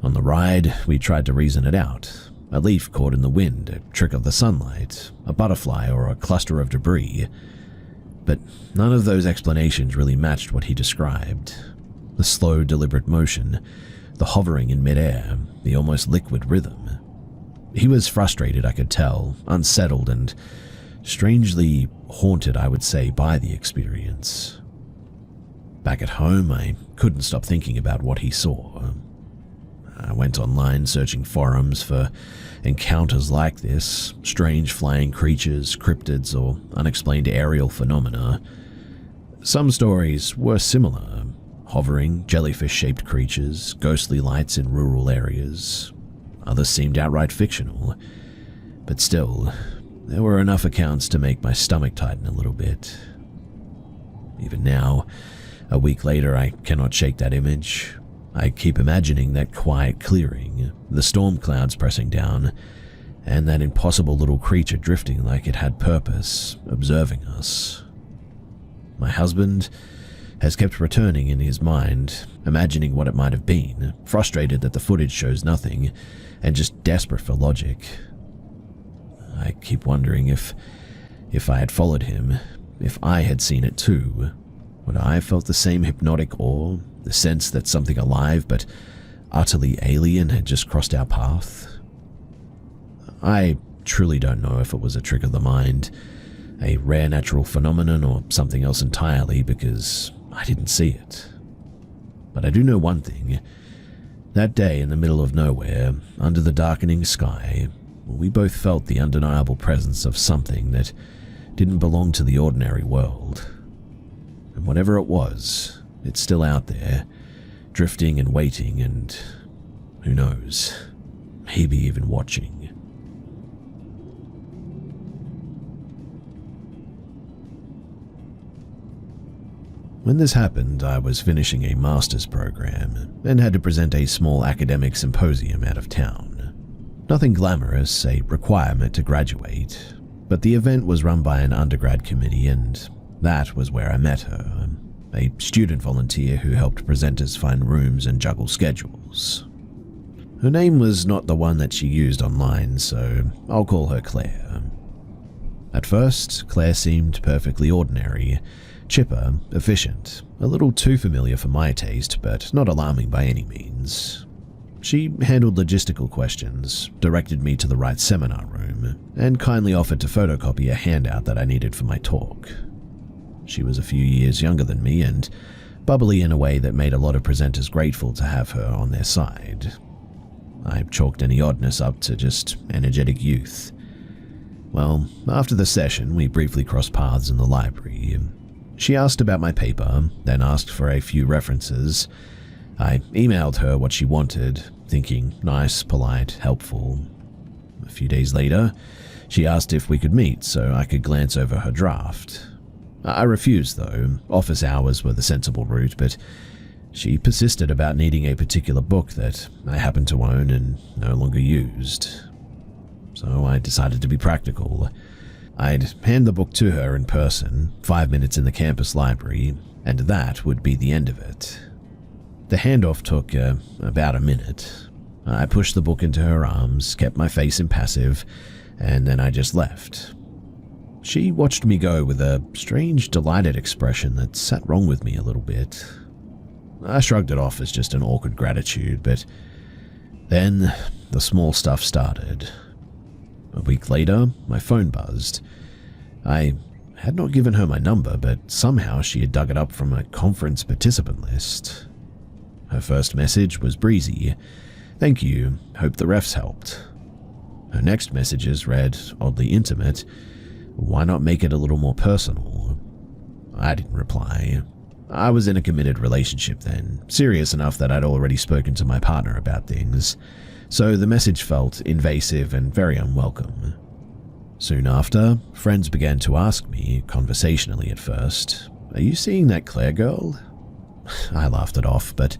On the ride, we tried to reason it out. A leaf caught in the wind, a trick of the sunlight, a butterfly, or a cluster of debris. But none of those explanations really matched what he described. The slow, deliberate motion, the hovering in midair, the almost liquid rhythm. He was frustrated, I could tell, unsettled and strangely haunted, I would say, by the experience. Back at home, I couldn't stop thinking about what he saw. I went online searching forums for encounters like this, strange flying creatures, cryptids, or unexplained aerial phenomena. Some stories were similar, hovering, jellyfish-shaped creatures, ghostly lights in rural areas. Others seemed outright fictional, but still, there were enough accounts to make my stomach tighten a little bit. Even now, a week later, I cannot shake that image. I keep imagining that quiet clearing, the storm clouds pressing down, and that impossible little creature drifting like it had purpose, observing us. My husband has kept returning in his mind, imagining what it might have been, frustrated that the footage shows nothing, and just desperate for logic. I keep wondering if I had followed him, if I had seen it too, would I have felt the same hypnotic awe, the sense that something alive but utterly alien had just crossed our path? I truly don't know if it was a trick of the mind, a rare natural phenomenon, or something else entirely, because I didn't see it. But I do know one thing. That day in the middle of nowhere, under the darkening sky, we both felt the undeniable presence of something that didn't belong to the ordinary world. And whatever it was, it's still out there, drifting and waiting and, who knows, maybe even watching. When this happened, I was finishing a master's program and had to present a small academic symposium out of town. Nothing glamorous, a requirement to graduate, but the event was run by an undergrad committee, and that was where I met her, a student volunteer who helped presenters find rooms and juggle schedules. Her name was not the one that she used online, so I'll call her Claire. At first, Claire seemed perfectly ordinary, chipper, efficient, a little too familiar for my taste, but not alarming by any means. She handled logistical questions, directed me to the right seminar room, and kindly offered to photocopy a handout that I needed for my talk. She was a few years younger than me and bubbly in a way that made a lot of presenters grateful to have her on their side. I chalked any oddness up to just energetic youth. Well, after the session, we briefly crossed paths in the library. She asked about my paper, then asked for a few references. I emailed her what she wanted, thinking nice, polite, helpful. A few days later, she asked if we could meet so I could glance over her draft. I refused though. Office hours were the sensible route, but she persisted about needing a particular book that I happened to own and no longer used. So I decided to be practical. I'd hand the book to her in person, 5 minutes in the campus library, and that would be the end of it. The handoff took about a minute. I pushed the book into her arms, kept my face impassive, and then I just left. She watched me go with a strange, delighted expression that sat wrong with me a little bit. I shrugged it off as just an awkward gratitude, but then the small stuff started. A week later, my phone buzzed. I had not given her my number, but somehow she had dug it up from a conference participant list. Her first message was breezy. "Thank you. Hope the refs helped." Her next messages read, oddly intimate. "Why not make it a little more personal?" I didn't reply. I was in a committed relationship then, serious enough that I'd already spoken to my partner about things, so the message felt invasive and very unwelcome. Soon after, friends began to ask me, conversationally at first, "Are you seeing that Claire girl?" I laughed it off, but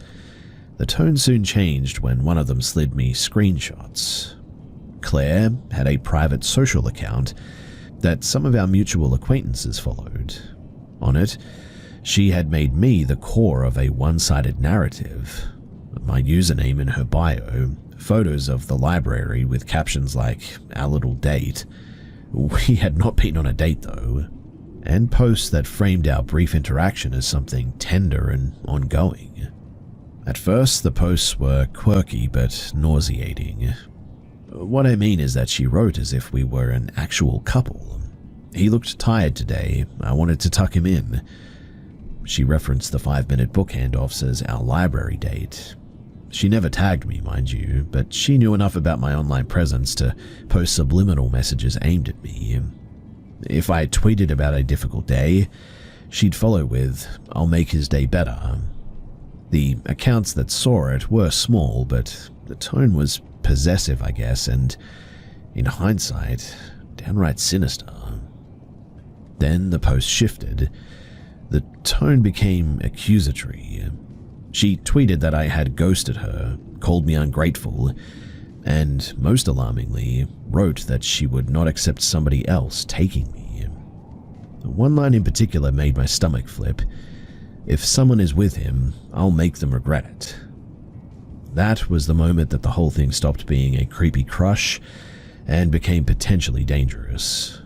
the tone soon changed when one of them slid me screenshots. Claire had a private social account that some of our mutual acquaintances followed. On it, she had made me the core of a one-sided narrative. My username in her bio, photos of the library with captions like, "Our little date." We had not been on a date though. And posts that framed our brief interaction as something tender and ongoing. At first, the posts were quirky but nauseating. What I mean is that she wrote as if we were an actual couple. "He looked tired today. I wanted to tuck him in." She referenced the 5-minute book handoffs as our library date. She never tagged me, mind you, but she knew enough about my online presence to post subliminal messages aimed at me. If I tweeted about a difficult day, she'd follow with, "I'll make his day better." The accounts that saw it were small, but the tone was possessive, I guess, and in hindsight, downright sinister. Then the post shifted. The tone became accusatory. She tweeted that I had ghosted her, called me ungrateful, and, most alarmingly, wrote that she would not accept somebody else taking me. One line in particular made my stomach flip. "If someone is with him, I'll make them regret it." That was the moment that the whole thing stopped being a creepy crush and became potentially dangerous.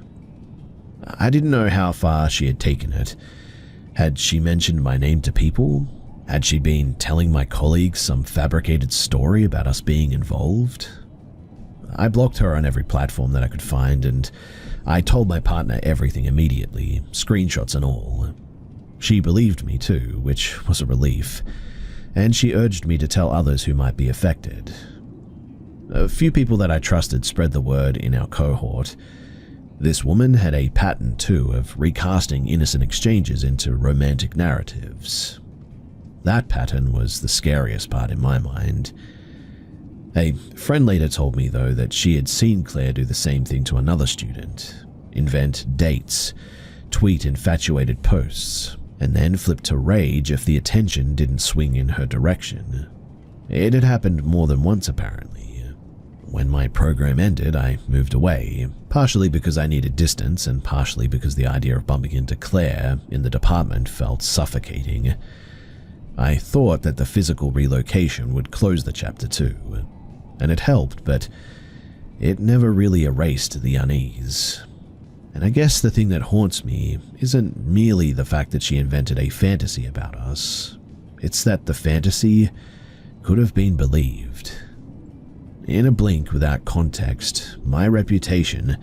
I didn't know how far she had taken it. Had she mentioned my name to people? Had she been telling my colleagues some fabricated story about us being involved? I blocked her on every platform that I could find, and I told my partner everything immediately, screenshots and all. She believed me too, which was a relief, and she urged me to tell others who might be affected. A few people that I trusted spread the word in our cohort. This woman had a pattern too of recasting innocent exchanges into romantic narratives. That pattern was the scariest part in my mind. A friend later told me though that she had seen Claire do the same thing to another student, invent dates, tweet infatuated posts, and then flip to rage if the attention didn't swing in her direction. It had happened more than once apparently. When my program ended, I moved away, partially because I needed distance and partially because the idea of bumping into Claire in the department felt suffocating. I thought that the physical relocation would close the chapter too, and it helped, but it never really erased the unease. And I guess the thing that haunts me isn't merely the fact that she invented a fantasy about us. It's that the fantasy could have been believed. In a blink without context, my reputation,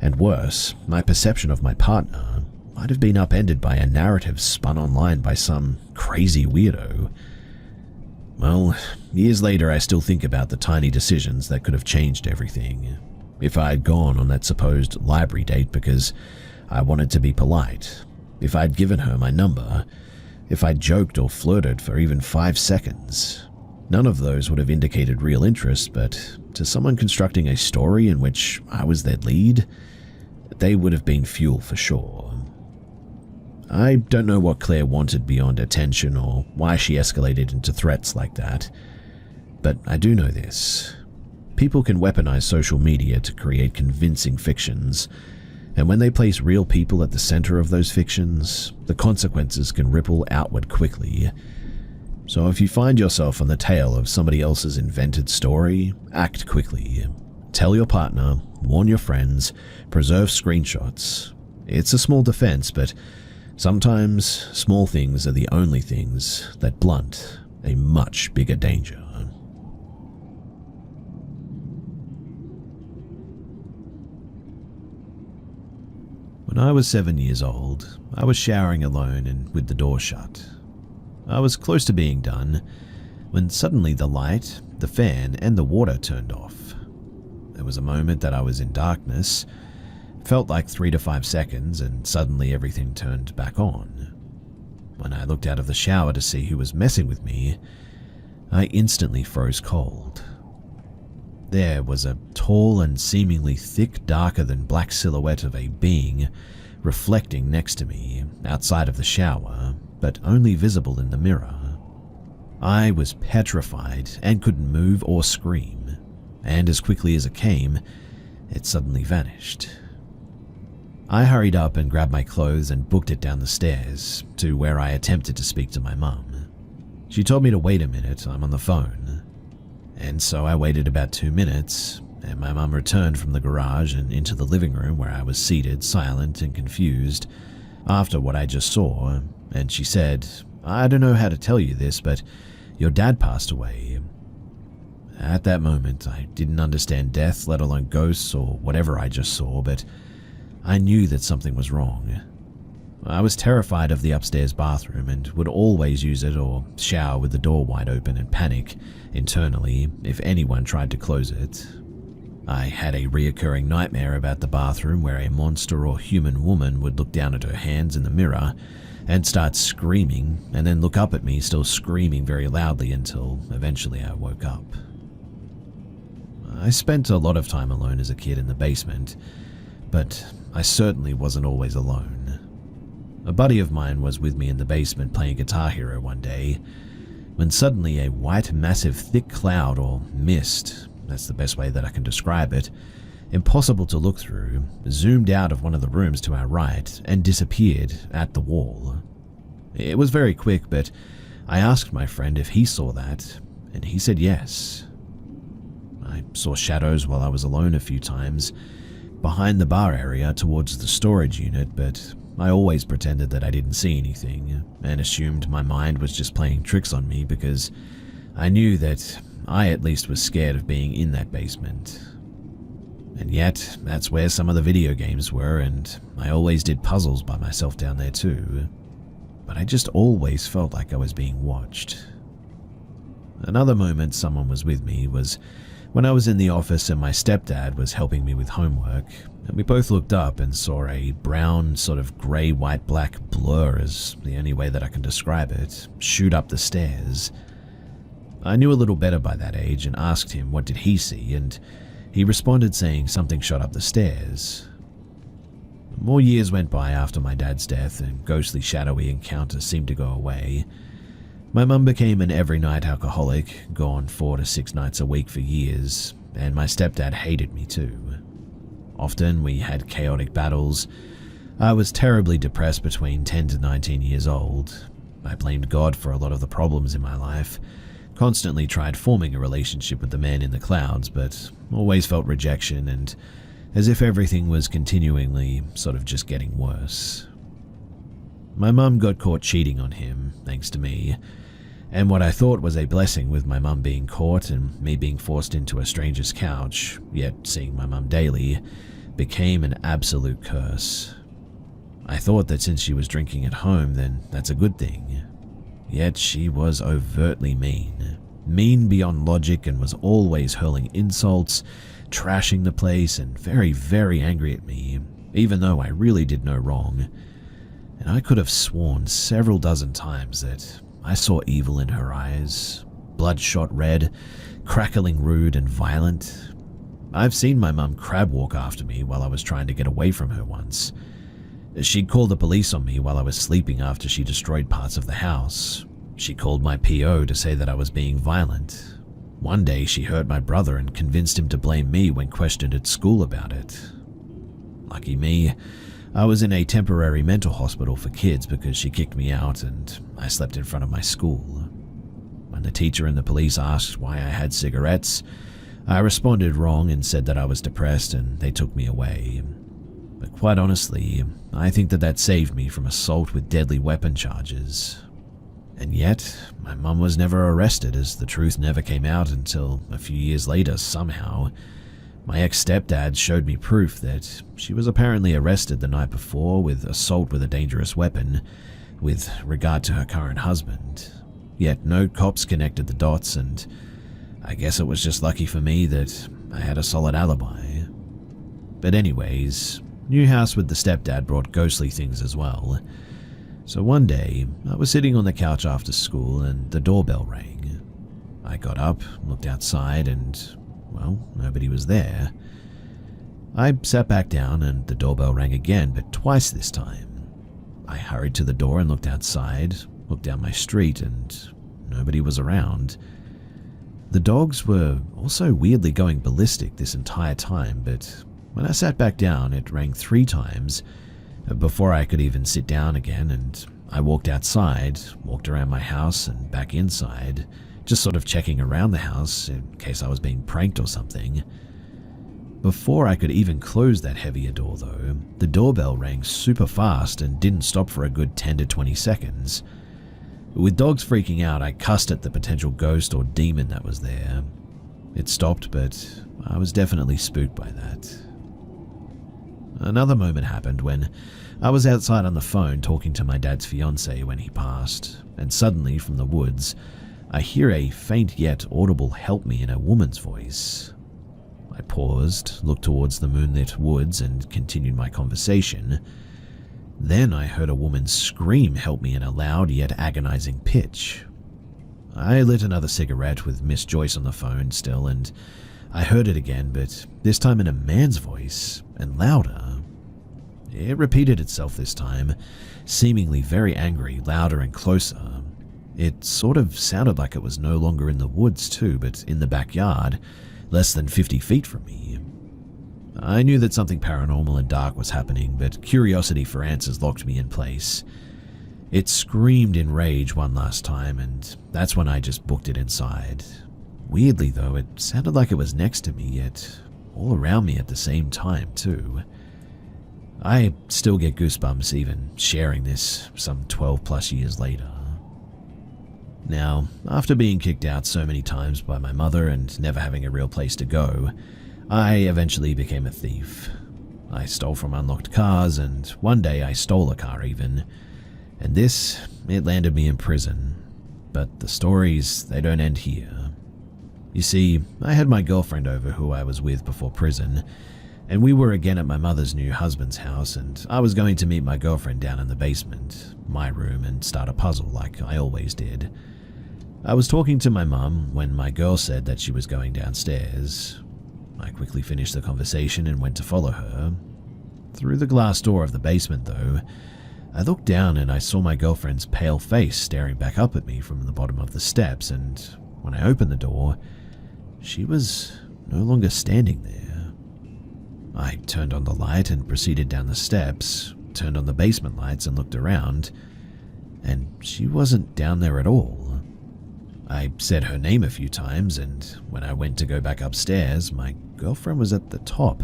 and worse, my perception of my partner, might have been upended by a narrative spun online by some crazy weirdo. Well, years later I still think about the tiny decisions that could have changed everything. If I had gone on that supposed library date because I wanted to be polite, if I'd given her my number, if I'd joked or flirted for even 5 seconds. None of those would have indicated real interest, but to someone constructing a story in which I was their lead, they would have been fuel for sure. I don't know what Claire wanted beyond attention or why she escalated into threats like that, but I do know this. People can weaponize social media to create convincing fictions, and when they place real people at the center of those fictions, the consequences can ripple outward quickly. So if you find yourself on the tail of somebody else's invented story, act quickly. Tell your partner, warn your friends, preserve screenshots. It's a small defense, but sometimes small things are the only things that blunt a much bigger danger. When I was 7 years old, I was showering alone and with the door shut. I was close to being done when suddenly the light, the fan, and the water turned off. There was a moment that I was in darkness. It felt like 3 to 5 seconds, and suddenly everything turned back on. When I looked out of the shower to see who was messing with me, I instantly froze cold. There was a tall and seemingly thick, darker than black silhouette of a being reflecting next to me outside of the shower, but only visible in the mirror. I was petrified and couldn't move or scream, and as quickly as it came, it suddenly vanished. I hurried up and grabbed my clothes and booked it down the stairs to where I attempted to speak to my mum. She told me to wait a minute, I'm on the phone. And so I waited about 2 minutes, and my mum returned from the garage and into the living room where I was seated, silent and confused, after what I just saw, and she said, "I don't know how to tell you this, but your dad passed away." At that moment, I didn't understand death, let alone ghosts or whatever I just saw, but I knew that something was wrong. I was terrified of the upstairs bathroom and would always use it or shower with the door wide open and panic internally if anyone tried to close it. I had a reoccurring nightmare about the bathroom where a monster or human woman would look down at her hands in the mirror and start screaming, and then look up at me still screaming very loudly until eventually I woke up. I spent a lot of time alone as a kid in the basement, but I certainly wasn't always alone. A buddy of mine was with me in the basement playing Guitar Hero one day, when suddenly a white, massive, thick cloud or mist, that's the best way that I can describe it, impossible to look through, zoomed out of one of the rooms to our right and disappeared at the wall. It was very quick, but I asked my friend if he saw that, and he said yes. I saw shadows while I was alone a few times, behind the bar area towards the storage unit, but I always pretended that I didn't see anything, and assumed my mind was just playing tricks on me because I knew that I at least was scared of being in that basement. And yet, that's where some of the video games were, and I always did puzzles by myself down there too. But I just always felt like I was being watched. Another moment someone was with me was when I was in the office and my stepdad was helping me with homework, and we both looked up and saw a brown, sort of grey, white, black blur, is the only way that I can describe it, shoot up the stairs. I knew a little better by that age and asked him what did he see, and he responded saying something shot up the stairs. More years went by after my dad's death and ghostly shadowy encounters seemed to go away. My mum became an every-night alcoholic, gone 4 to 6 nights a week for years, and my stepdad hated me too. Often we had chaotic battles. I was terribly depressed between 10 to 19 years old. I blamed God for a lot of the problems in my life, constantly tried forming a relationship with the man in the clouds, but always felt rejection and as if everything was continually sort of just getting worse. My mum got caught cheating on him, thanks to me, and what I thought was a blessing with my mum being caught and me being forced into a stranger's couch, yet seeing my mum daily, became an absolute curse. I thought that since she was drinking at home, then that's a good thing. Yet she was overtly mean. Mean beyond logic and was always hurling insults, trashing the place, and very, very angry at me, even though I really did no wrong. And I could have sworn several dozen times that I saw evil in her eyes, bloodshot red, crackling rude and violent. I've seen my mum crab walk after me while I was trying to get away from her once. She'd called the police on me while I was sleeping after she destroyed parts of the house. She called my PO to say that I was being violent. One day she hurt my brother and convinced him to blame me when questioned at school about it. Lucky me, I was in a temporary mental hospital for kids because she kicked me out and I slept in front of my school. When the teacher and the police asked why I had cigarettes, I responded wrong and said that I was depressed and they took me away. But quite honestly, I think that saved me from assault with deadly weapon charges. And yet, my mum was never arrested as the truth never came out until a few years later somehow. My ex-stepdad showed me proof that she was apparently arrested the night before with assault with a dangerous weapon with regard to her current husband. Yet no cops connected the dots, and I guess it was just lucky for me that I had a solid alibi. But anyways, new house with the stepdad brought ghostly things as well. So one day, I was sitting on the couch after school and the doorbell rang. I got up, looked outside, and, well, nobody was there. I sat back down and the doorbell rang again, but twice this time. I hurried to the door and looked outside, looked down my street, and nobody was around. The dogs were also weirdly going ballistic this entire time, but when I sat back down, it rang 3 times before I could even sit down again, and I walked outside, walked around my house and back inside, just sort of checking around the house in case I was being pranked or something. Before I could even close that heavier door though, the doorbell rang super fast and didn't stop for a good 10 to 20 seconds. With dogs freaking out, I cussed at the potential ghost or demon that was there. It stopped, but I was definitely spooked by that. Another moment happened when I was outside on the phone talking to my dad's fiancée when he passed, and suddenly from the woods, I hear a faint yet audible help me in a woman's voice. I paused, looked towards the moonlit woods and continued my conversation. Then I heard a woman scream help me in a loud yet agonizing pitch. I lit another cigarette with Miss Joyce on the phone still, and I heard it again, but this time in a man's voice, and louder. It repeated itself this time, seemingly very angry, louder and closer. It sort of sounded like it was no longer in the woods too, but in the backyard, less than 50 feet from me. I knew that something paranormal and dark was happening, but curiosity for answers locked me in place. It screamed in rage one last time, and that's when I just booked it inside. Weirdly though, it sounded like it was next to me, yet all around me at the same time too. I still get goosebumps even sharing this some 12 plus years later. Now, after being kicked out so many times by my mother and never having a real place to go, I eventually became a thief. I stole from unlocked cars, and one day I stole a car even. And it landed me in prison. But the stories, they don't end here. You see, I had my girlfriend over who I was with before prison, and we were again at my mother's new husband's house, and I was going to meet my girlfriend down in the basement, my room, and start a puzzle like I always did. I was talking to my mum when my girl said that she was going downstairs. I quickly finished the conversation and went to follow her. Through the glass door of the basement, though, I looked down and I saw my girlfriend's pale face staring back up at me from the bottom of the steps, and when I opened the door, she was no longer standing there. I turned on the light and proceeded down the steps, turned on the basement lights and looked around, and she wasn't down there at all. I said her name a few times, and when I went to go back upstairs, my girlfriend was at the top,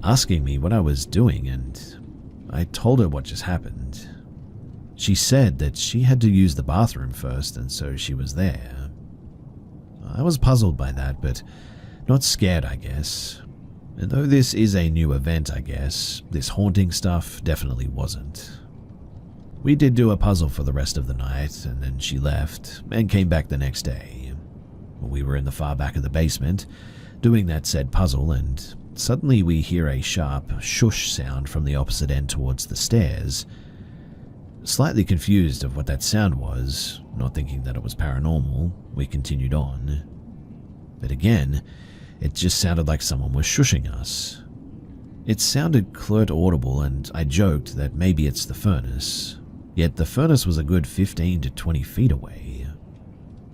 asking me what I was doing, and I told her what just happened. She said that she had to use the bathroom first, and so she was there. I was puzzled by that, but not scared, I guess. And though this is a new event, I guess, this haunting stuff definitely wasn't. We did do a puzzle for the rest of the night, and then she left and came back the next day. We were in the far back of the basement, doing that said puzzle, and suddenly we hear a sharp shush sound from the opposite end towards the stairs. Slightly confused of what that sound was, not thinking that it was paranormal, we continued on. But again, it just sounded like someone was shushing us. It sounded clear audible, and I joked that maybe it's the furnace, yet the furnace was a good 15 to 20 feet away.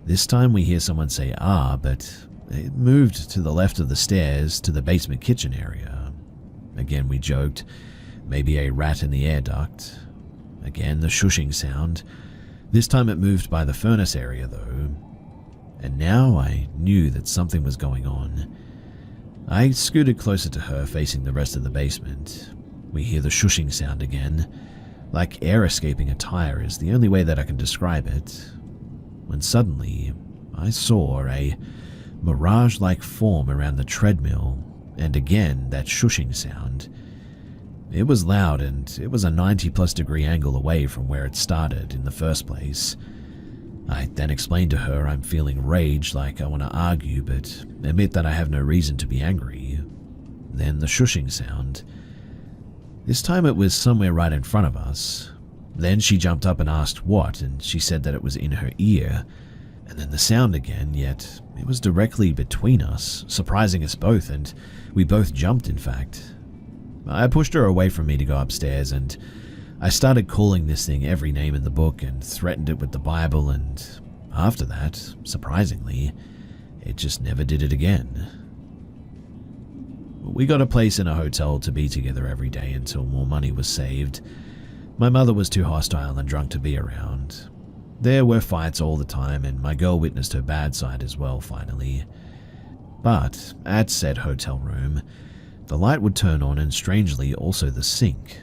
This time we hear someone say "ah," but it moved to the left of the stairs to the basement kitchen area. Again we joked, maybe a rat in the air duct. Again the shushing sound. This time it moved by the furnace area though. And now I knew that something was going on. I scooted closer to her, facing the rest of the basement. We hear the shushing sound again. Like air escaping a tire is the only way that I can describe it. When suddenly, I saw a mirage-like form around the treadmill, and again that shushing sound. It was loud, and it was a 90+ degree angle away from where it started in the first place. I then explained to her I'm feeling rage, like I want to argue, but admit that I have no reason to be angry. Then the shushing sound. This time it was somewhere right in front of us. Then she jumped up and asked what, and she said that it was in her ear. And then the sound again, yet it was directly between us, surprising us both, and we both jumped in fact. I pushed her away from me to go upstairs, and I started calling this thing every name in the book and threatened it with the Bible, and after that, surprisingly, it just never did it again. We got a place in a hotel to be together every day until more money was saved. My mother was too hostile and drunk to be around. There were fights all the time, and my girl witnessed her bad side as well finally. But at said hotel room, the light would turn on, and strangely also the sink.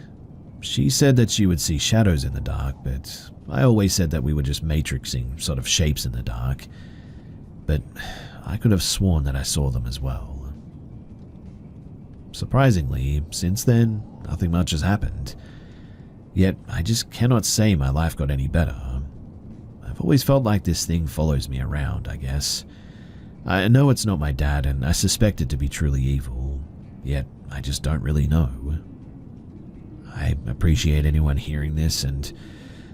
She said that she would see shadows in the dark, but I always said that we were just matrixing sort of shapes in the dark. But I could have sworn that I saw them as well. Surprisingly, since then, nothing much has happened. Yet I just cannot say my life got any better. I've always felt like this thing follows me around, I guess. I know it's not my dad, and I suspect it to be truly evil, yet I just don't really know. I appreciate anyone hearing this, and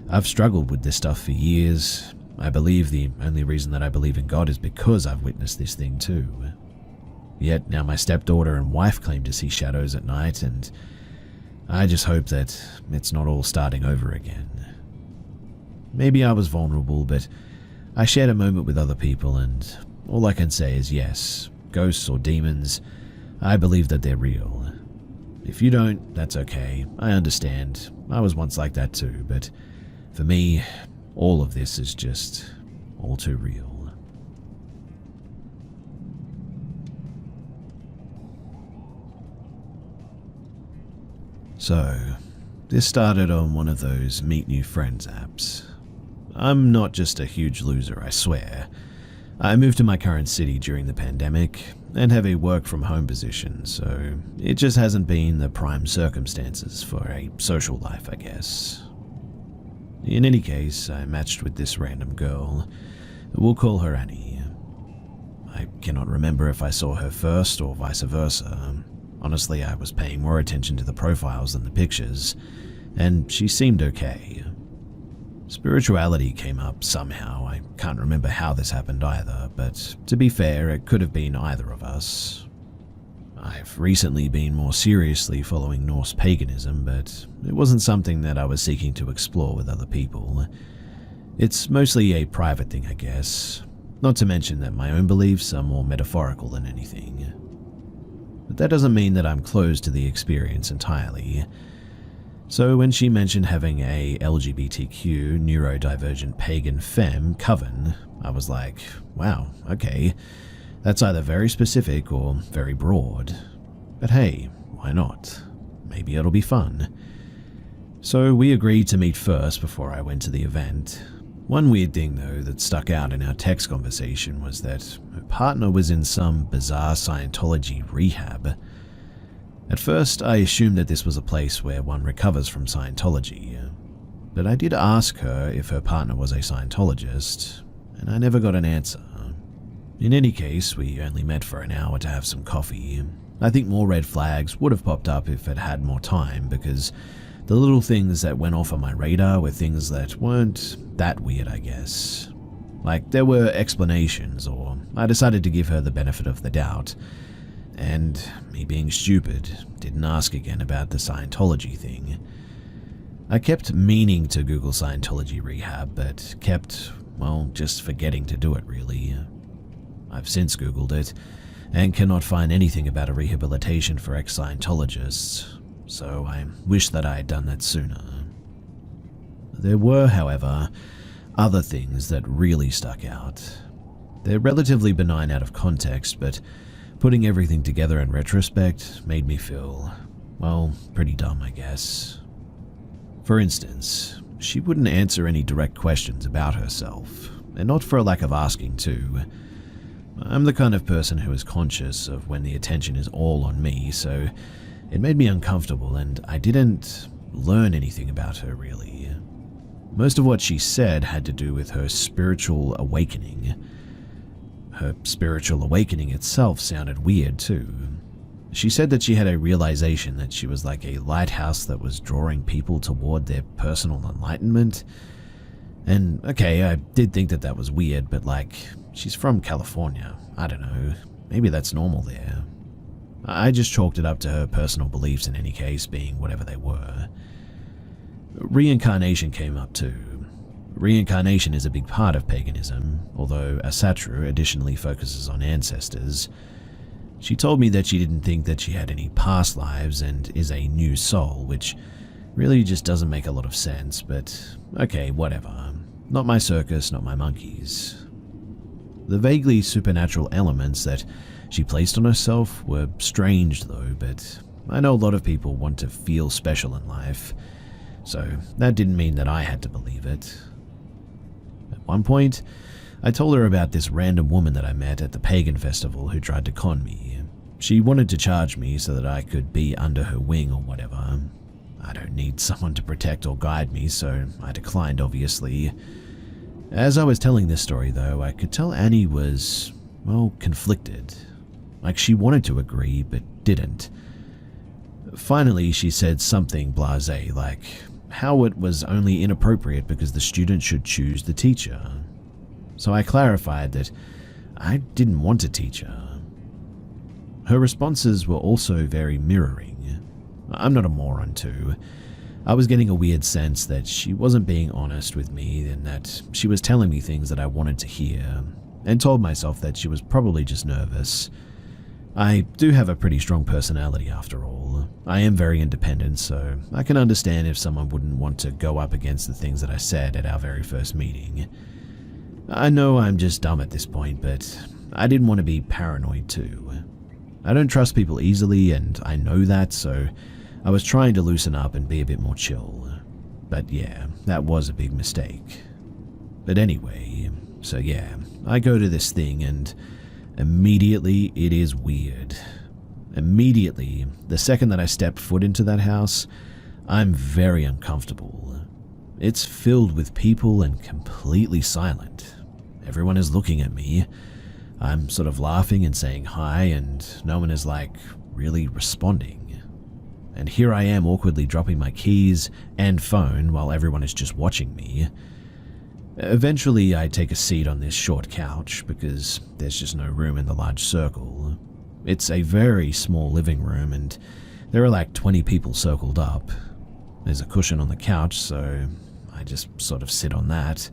I've struggled with this stuff for years. I believe the only reason that I believe in God is because I've witnessed this thing too. Yet now my stepdaughter and wife claim to see shadows at night, and I just hope that it's not all starting over again. Maybe I was vulnerable, but I shared a moment with other people, and all I can say is yes, ghosts or demons, I believe that they're real. If you don't, that's okay. I understand. I was once like that too, but for me, all of this is just all too real. So, this started on one of those meet new friends apps. I'm not just a huge loser, I swear. I moved to my current city during the pandemic and have a work from home position, so it just hasn't been the prime circumstances for a social life, I guess. In any case, I matched with this random girl. We'll call her Annie. I cannot remember if I saw her first or vice versa. Honestly, I was paying more attention to the profiles than the pictures, and she seemed okay. Spirituality came up somehow. I can't remember how this happened either, but to be fair, it could have been either of us. I've recently been more seriously following Norse paganism, but it wasn't something that I was seeking to explore with other people. It's mostly a private thing, I guess. Not to mention that my own beliefs are more metaphorical than anything. But that doesn't mean that I'm closed to the experience entirely. So when she mentioned having a LGBTQ neurodivergent pagan femme coven, I was like, wow, okay. That's either very specific or very broad. But hey, why not? Maybe it'll be fun. So we agreed to meet first before I went to the event. One weird thing though that stuck out in our text conversation was that her partner was in some bizarre Scientology rehab. At first I assumed that this was a place where one recovers from Scientology, but I did ask her if her partner was a Scientologist, and I never got an answer. In any case, we only met for an hour to have some coffee. I think more red flags would have popped up if I'd had more time, because the little things that went off on my radar were things that weren't that weird, I guess. Like, there were explanations, or I decided to give her the benefit of the doubt. And me being stupid, didn't ask again about the Scientology thing. I kept meaning to Google Scientology rehab, but kept, well, just forgetting to do it really. I've since Googled it, and cannot find anything about a rehabilitation for ex-Scientologists, so I wish that I had done that sooner. There were, however, other things that really stuck out. They're relatively benign out of context, but putting everything together in retrospect made me feel, well, pretty dumb, I guess. For instance, she wouldn't answer any direct questions about herself, and not for a lack of asking too. I'm the kind of person who is conscious of when the attention is all on me, so it made me uncomfortable and I didn't learn anything about her really. Most of what she said had to do with her spiritual awakening. Her spiritual awakening itself sounded weird too. She said that she had a realization that she was like a lighthouse that was drawing people toward their personal enlightenment. And okay, I did think that was weird, but like, she's from California. I don't know, maybe that's normal there. I just chalked it up to her personal beliefs in any case, being whatever they were. Reincarnation came up too. Reincarnation is a big part of paganism, although Asatru additionally focuses on ancestors. She told me that she didn't think that she had any past lives and is a new soul, which really just doesn't make a lot of sense, but okay, whatever. Not my circus, not my monkeys. The vaguely supernatural elements that she placed on herself were strange though, but I know a lot of people want to feel special in life, so that didn't mean that I had to believe it. At one point, I told her about this random woman that I met at the pagan festival who tried to con me. She wanted to charge me so that I could be under her wing or whatever. I don't need someone to protect or guide me, so I declined obviously. As I was telling this story though, I could tell Annie was, well, conflicted. Like she wanted to agree, but didn't. Finally, she said something blasé, like how it was only inappropriate because the student should choose the teacher. So I clarified that I didn't want a teacher. Her responses were also very mirroring. I'm not a moron too. I was getting a weird sense that she wasn't being honest with me and that she was telling me things that I wanted to hear, and told myself that she was probably just nervous. I do have a pretty strong personality after all. I am very independent, so I can understand if someone wouldn't want to go up against the things that I said at our very first meeting. I know I'm just dumb at this point, but I didn't want to be paranoid too. I don't trust people easily, and I know that, so I was trying to loosen up and be a bit more chill. But yeah, that was a big mistake. But anyway, so yeah, I go to this thing and immediately it is weird. Immediately, the second that I step foot into that house, I'm very uncomfortable. It's filled with people and completely silent. Everyone is looking at me. I'm sort of laughing and saying hi, and no one is really responding. And here I am awkwardly dropping my keys and phone while everyone is just watching me. Eventually, I take a seat on this short couch because there's just no room in the large circle. It's a very small living room, and there are 20 people circled up. There's a cushion on the couch, so I just sort of sit on that.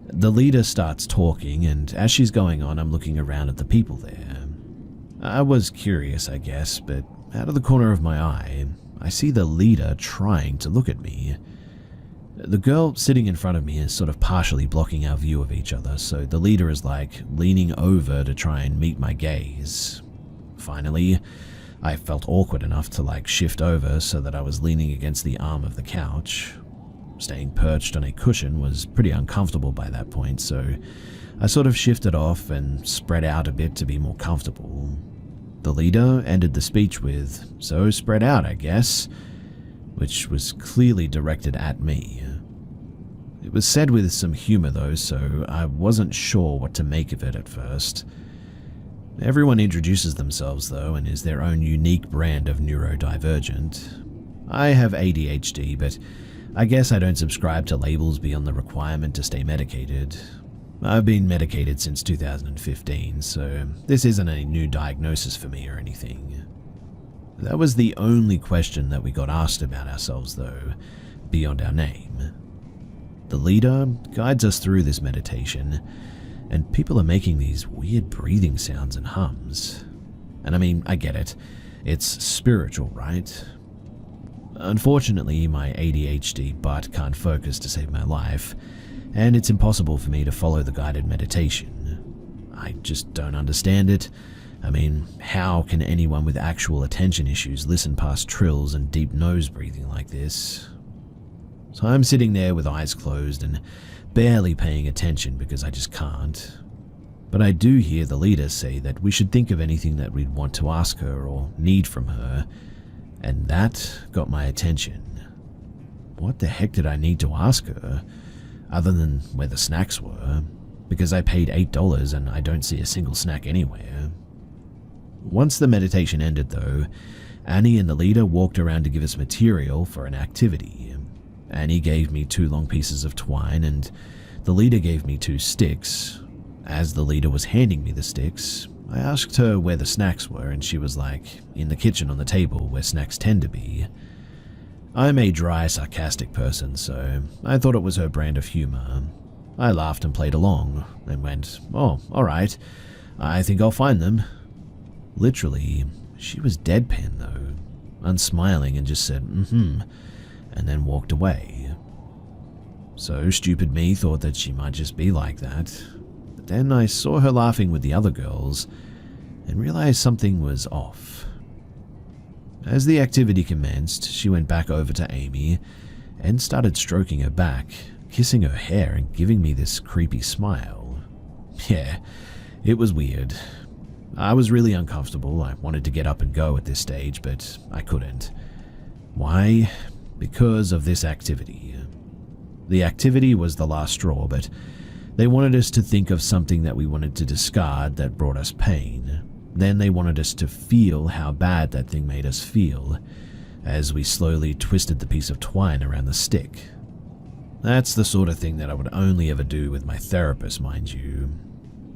The leader starts talking, and as she's going on, I'm looking around at the people there. I was curious, I guess, but out of the corner of my eye, I see the leader trying to look at me. The girl sitting in front of me is sort of partially blocking our view of each other, so the leader is leaning over to try and meet my gaze. Finally, I felt awkward enough to shift over so that I was leaning against the arm of the couch. Staying perched on a cushion was pretty uncomfortable by that point, so I sort of shifted off and spread out a bit to be more comfortable. The leader ended the speech with, "So spread out, I guess," which was clearly directed at me. It was said with some humor though, so I wasn't sure what to make of it at first. Everyone introduces themselves though and is their own unique brand of neurodivergent. I have ADHD, but I guess I don't subscribe to labels beyond the requirement to stay medicated. I've been medicated since 2015, so this isn't a new diagnosis for me or anything. That was the only question that we got asked about ourselves though, beyond our name. The leader guides us through this meditation, and people are making these weird breathing sounds and hums. And I mean, I get it. It's spiritual, right? Unfortunately, my ADHD butt can't focus to save my life, and it's impossible for me to follow the guided meditation. I just don't understand it. I mean, how can anyone with actual attention issues listen past trills and deep nose breathing like this? So I'm sitting there with eyes closed and barely paying attention because I just can't. But I do hear the leader say that we should think of anything that we'd want to ask her or need from her, and that got my attention. What the heck did I need to ask her, other than where the snacks were, because I paid $8 and I don't see a single snack anywhere. Once the meditation ended though, Annie and the leader walked around to give us material for an activity. Annie gave me 2 long pieces of twine and the leader gave me 2 sticks. As the leader was handing me the sticks, I asked her where the snacks were and she was in the kitchen on the table where snacks tend to be. I'm a dry, sarcastic person, so I thought it was her brand of humor. I laughed and played along and went, "Oh, alright, I think I'll find them." Literally, she was deadpan though, unsmiling, and just said, and then walked away. So stupid me thought that she might just be like that. But then I saw her laughing with the other girls and realized something was off. As the activity commenced, she went back over to Amy and started stroking her back, kissing her hair and giving me this creepy smile. Yeah, it was weird. I was really uncomfortable. I wanted to get up and go at this stage, but I couldn't. Why? Because of this activity. The activity was the last straw, but they wanted us to think of something that we wanted to discard that brought us pain. Then they wanted us to feel how bad that thing made us feel, as we slowly twisted the piece of twine around the stick. That's the sort of thing that I would only ever do with my therapist, mind you.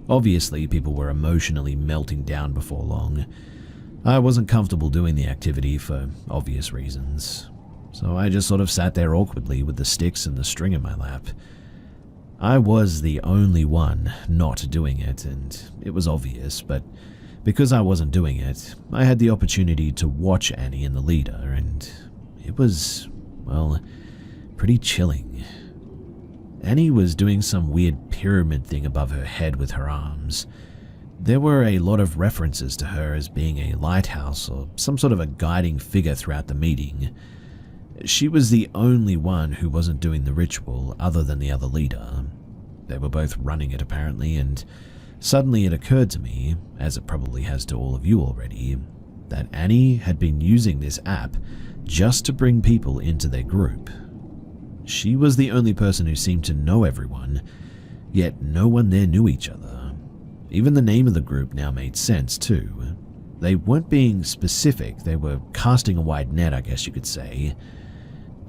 Obviously, people were emotionally melting down before long. I wasn't comfortable doing the activity for obvious reasons, so I just sort of sat there awkwardly with the sticks and the string in my lap. I was the only one not doing it, and it was obvious, but because I wasn't doing it, I had the opportunity to watch Annie and the leader, and it was, well, pretty chilling. Annie was doing some weird pyramid thing above her head with her arms. There were a lot of references to her as being a lighthouse or some sort of a guiding figure throughout the meeting. She was the only one who wasn't doing the ritual other than the other leader. They were both running it apparently, and suddenly it occurred to me, as it probably has to all of you already, that Annie had been using this app just to bring people into their group. She was the only person who seemed to know everyone, yet no one there knew each other. Even the name of the group now made sense too. They weren't being specific, they were casting a wide net, I guess you could say.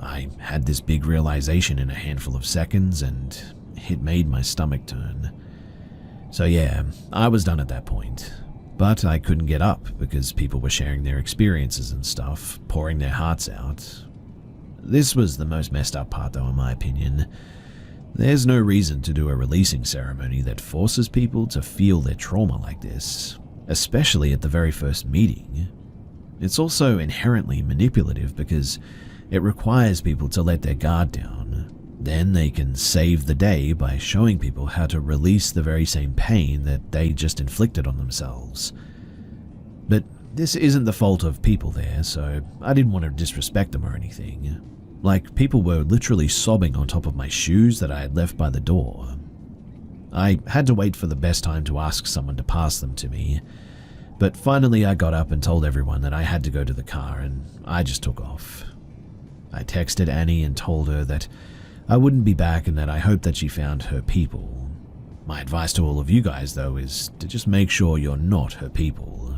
I had this big realization in a handful of seconds, and it made my stomach turn. So yeah, I was done at that point. But I couldn't get up because people were sharing their experiences and stuff, pouring their hearts out. This was the most messed up part though, in my opinion. There's no reason to do a releasing ceremony that forces people to feel their trauma like this, especially at the very first meeting. It's also inherently manipulative because it requires people to let their guard down. Then they can save the day by showing people how to release the very same pain that they just inflicted on themselves. But this isn't the fault of people there, so I didn't want to disrespect them or anything. Like, people were literally sobbing on top of my shoes that I had left by the door. I had to wait for the best time to ask someone to pass them to me, but finally I got up and told everyone that I had to go to the car, and I just took off. I texted Annie and told her that I wouldn't be back and that I hoped that she found her people. My advice to all of you guys, though, is to just make sure you're not her people.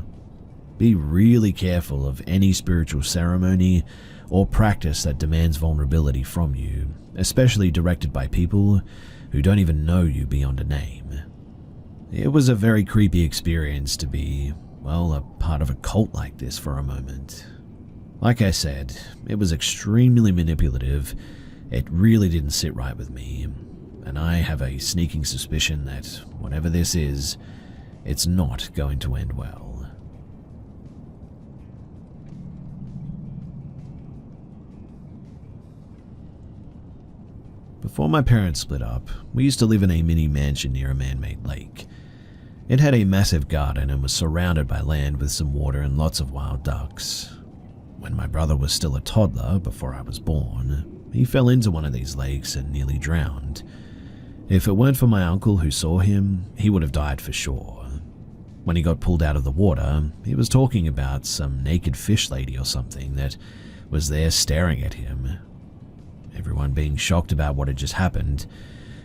Be really careful of any spiritual ceremony or practice that demands vulnerability from you, especially directed by people who don't even know you beyond a name. It was a very creepy experience to be, well, a part of a cult like this for a moment. Like I said, it was extremely manipulative. It really didn't sit right with me, and I have a sneaking suspicion that whatever this is, it's not going to end well. Before my parents split up, we used to live in a mini mansion near a man-made lake. It had a massive garden and was surrounded by land with some water and lots of wild ducks. When my brother was still a toddler, before I was born, he fell into one of these lakes and nearly drowned. If it weren't for my uncle who saw him, he would have died for sure. When he got pulled out of the water, he was talking about some naked fish lady or something that was there staring at him. Everyone being shocked about what had just happened,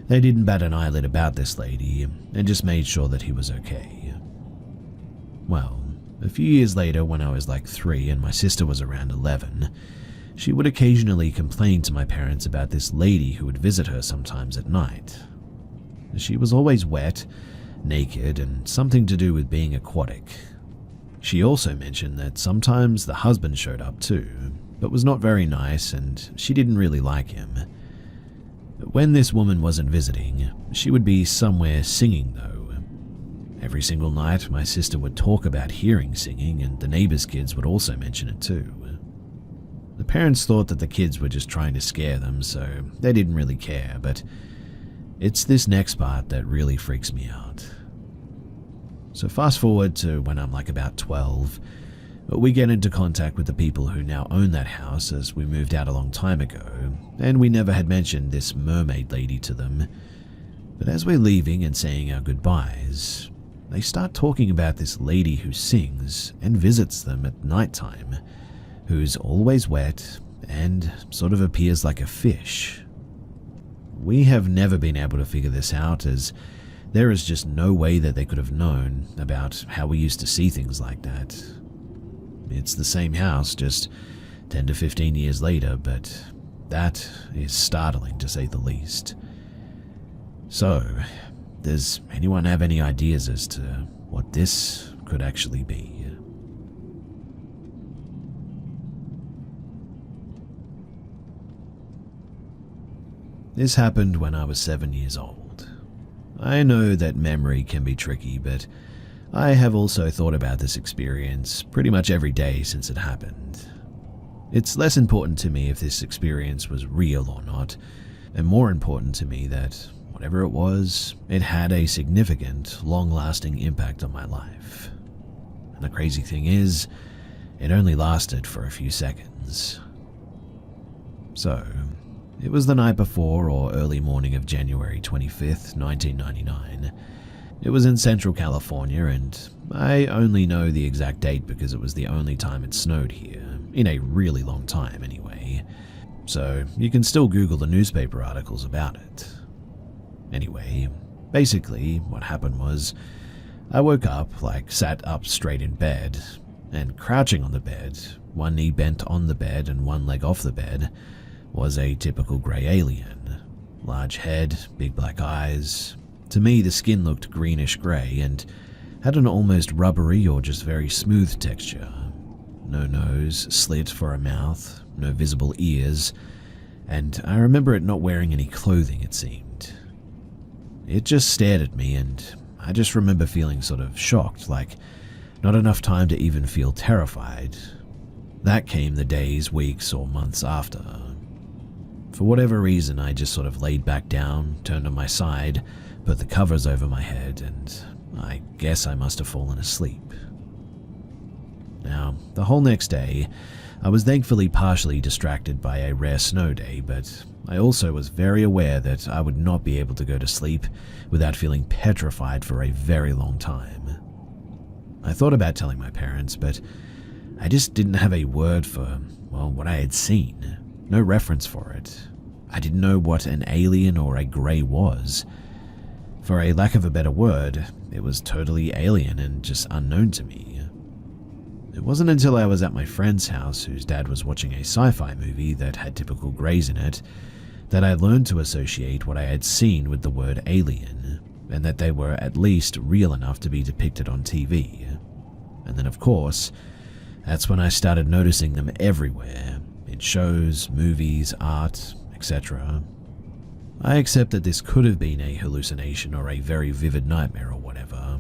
they didn't bat an eyelid about this lady and just made sure that he was okay. Well, a few years later, when I was like 3 and my sister was around 11, she would occasionally complain to my parents about this lady who would visit her sometimes at night. She was always wet, naked, and something to do with being aquatic. She also mentioned that sometimes the husband showed up too, but was not very nice and she didn't really like him. When this woman wasn't visiting, she would be somewhere singing though. Every single night my sister would talk about hearing singing, and the neighbors' kids would also mention it too. The parents thought that the kids were just trying to scare them, so they didn't really care, but it's this next part that really freaks me out. So fast forward to when I'm like about 12, we get into contact with the people who now own that house, as we moved out a long time ago, and we never had mentioned this mermaid lady to them. But as we're leaving and saying our goodbyes, they start talking about this lady who sings and visits them at nighttime, who's always wet and sort of appears like a fish. We have never been able to figure this out, as there is just no way that they could have known about how we used to see things like that. It's the same house, just 10 to 15 years later, but that is startling to say the least. So, does anyone have any ideas as to what this could actually be? This happened when I was 7 years old. I know that memory can be tricky, but I have also thought about this experience pretty much every day since it happened. It's less important to me if this experience was real or not, and more important to me that whatever it was, it had a significant, long-lasting impact on my life. And the crazy thing is, it only lasted for a few seconds. So, it was the night before or early morning of January 25th, 1999. It was in Central California, and I only know the exact date because it was the only time it snowed here, in a really long time anyway. So you can still Google the newspaper articles about it. Anyway, basically what happened was, I woke up, sat up straight in bed, and crouching on the bed, one knee bent on the bed and one leg off the bed, was a typical grey alien. Large head, big black eyes. To me, the skin looked greenish grey and had an almost rubbery or just very smooth texture. No nose, slit for a mouth, no visible ears, and I remember it not wearing any clothing, it seemed. It just stared at me, and I just remember feeling sort of shocked, not enough time to even feel terrified. That came the days, weeks, or months after. For whatever reason, I just sort of laid back down, turned on my side, put the covers over my head, and I guess I must have fallen asleep. Now, the whole next day, I was thankfully partially distracted by a rare snow day, but I also was very aware that I would not be able to go to sleep without feeling petrified for a very long time. I thought about telling my parents, but I just didn't have a word for, what I had seen. No reference for it. I didn't know what an alien or a grey was. For a lack of a better word, it was totally alien and just unknown to me. It wasn't until I was at my friend's house, whose dad was watching a sci-fi movie that had typical greys in it, that I learned to associate what I had seen with the word alien, and that they were at least real enough to be depicted on TV. And then, of course, that's when I started noticing them everywhere, in shows, movies, art, etc. I accept that this could have been a hallucination or a very vivid nightmare or whatever.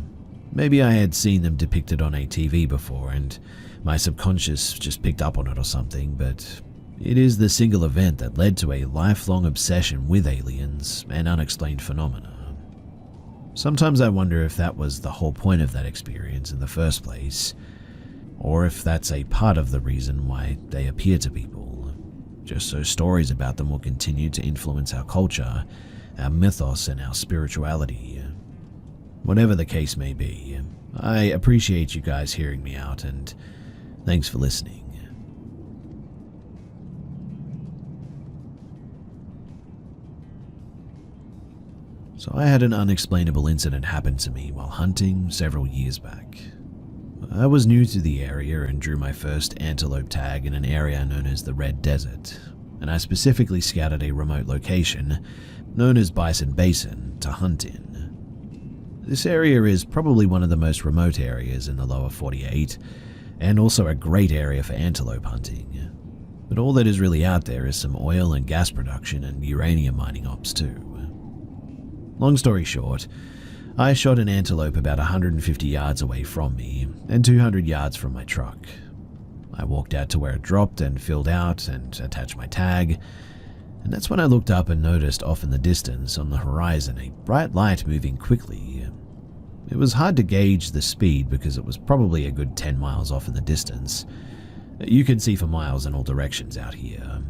Maybe I had seen them depicted on a TV before and my subconscious just picked up on it or something, but it is the single event that led to a lifelong obsession with aliens and unexplained phenomena. Sometimes I wonder if that was the whole point of that experience in the first place, or if that's a part of the reason why they appear to people, just so stories about them will continue to influence our culture, our mythos, and our spirituality. Whatever the case may be, I appreciate you guys hearing me out, and thanks for listening. So I had an unexplainable incident happen to me while hunting several years back. I was new to the area and drew my first antelope tag in an area known as the Red Desert, and I specifically scouted a remote location known as Bison Basin to hunt in. This area is probably one of the most remote areas in the lower 48, and also a great area for antelope hunting. But all that is really out there is some oil and gas production and uranium mining ops too. Long story short, I shot an antelope about 150 yards away from me and 200 yards from my truck. I walked out to where it dropped and filled out and attached my tag, and that's when I looked up and noticed off in the distance on the horizon a bright light moving quickly. It was hard to gauge the speed because it was probably a good 10 miles off in the distance. You can see for miles in all directions out here.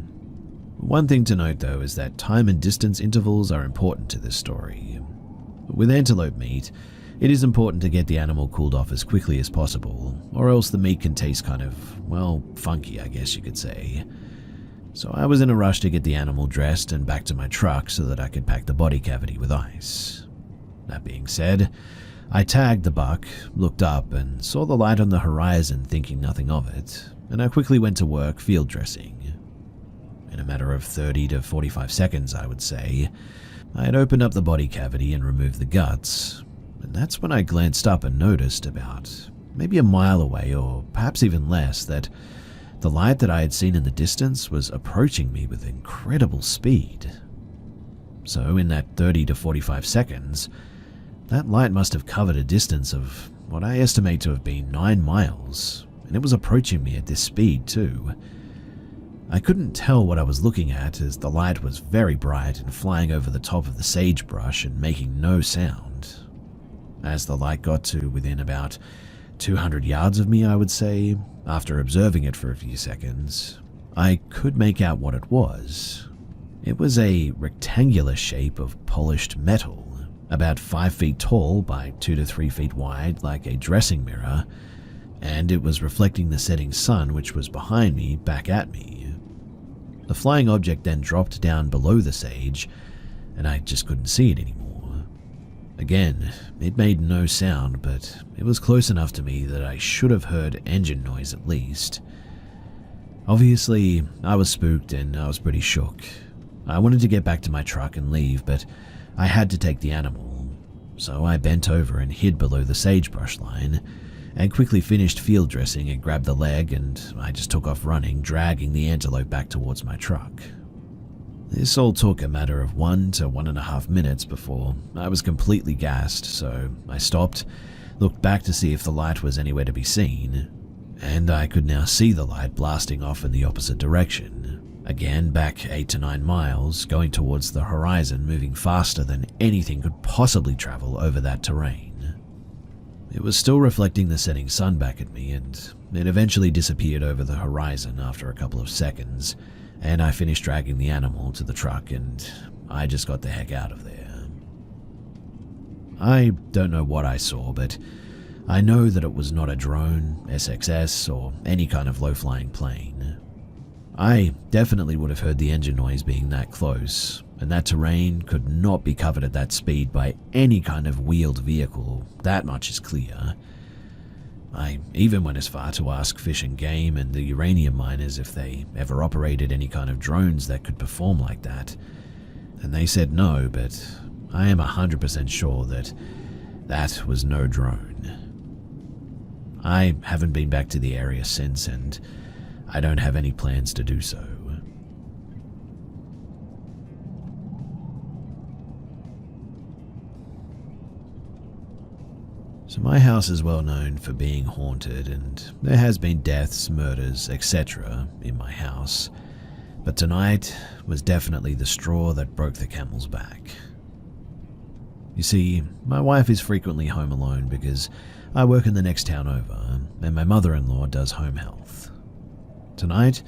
One thing to note though is that time and distance intervals are important to this story. With antelope meat, it is important to get the animal cooled off as quickly as possible, or else the meat can taste kind of, funky, I guess you could say. So I was in a rush to get the animal dressed and back to my truck so that I could pack the body cavity with ice. That being said, I tagged the buck, looked up, and saw the light on the horizon thinking nothing of it, and I quickly went to work field dressing. In a matter of 30 to 45 seconds, I would say, I had opened up the body cavity and removed the guts, and that's when I glanced up and noticed about maybe a mile away, or perhaps even less, that the light that I had seen in the distance was approaching me with incredible speed. So in that 30 to 45 seconds, that light must have covered a distance of what I estimate to have been 9 miles, and it was approaching me at this speed too. I couldn't tell what I was looking at as the light was very bright and flying over the top of the sagebrush and making no sound. As the light got to within about 200 yards of me, I would say, after observing it for a few seconds, I could make out what it was. It was a rectangular shape of polished metal, about 5 feet tall by 2 to 3 feet wide, like a dressing mirror, and it was reflecting the setting sun, which was behind me, back at me. The flying object then dropped down below the sage, and I just couldn't see it anymore. Again, it made no sound, but it was close enough to me that I should have heard engine noise at least. Obviously, I was spooked and I was pretty shook. I wanted to get back to my truck and leave, but I had to take the animal. So I bent over and hid below the sagebrush line, and quickly finished field dressing and grabbed the leg, and I just took off running, dragging the antelope back towards my truck. This all took a matter of 1 to 1.5 minutes before I was completely gassed, so I stopped, looked back to see if the light was anywhere to be seen, and I could now see the light blasting off in the opposite direction. Again, back 8 to 9 miles, going towards the horizon, moving faster than anything could possibly travel over that terrain. It was still reflecting the setting sun back at me, and it eventually disappeared over the horizon after a couple of seconds, and I finished dragging the animal to the truck, and I just got the heck out of there. I don't know what I saw, but I know that it was not a drone, SXS, or any kind of low-flying plane. I definitely would have heard the engine noise being that close, and that terrain could not be covered at that speed by any kind of wheeled vehicle, that much is clear. I even went as far to ask Fish and Game and the uranium miners if they ever operated any kind of drones that could perform like that, and they said no, but I am 100% sure that that was no drone. I haven't been back to the area since, and I don't have any plans to do so. So my house is well known for being haunted, and there has been deaths, murders, etc. in my house. But tonight was definitely the straw that broke the camel's back. You see, my wife is frequently home alone because I work in the next town over, and my mother-in-law does home health. Tonight,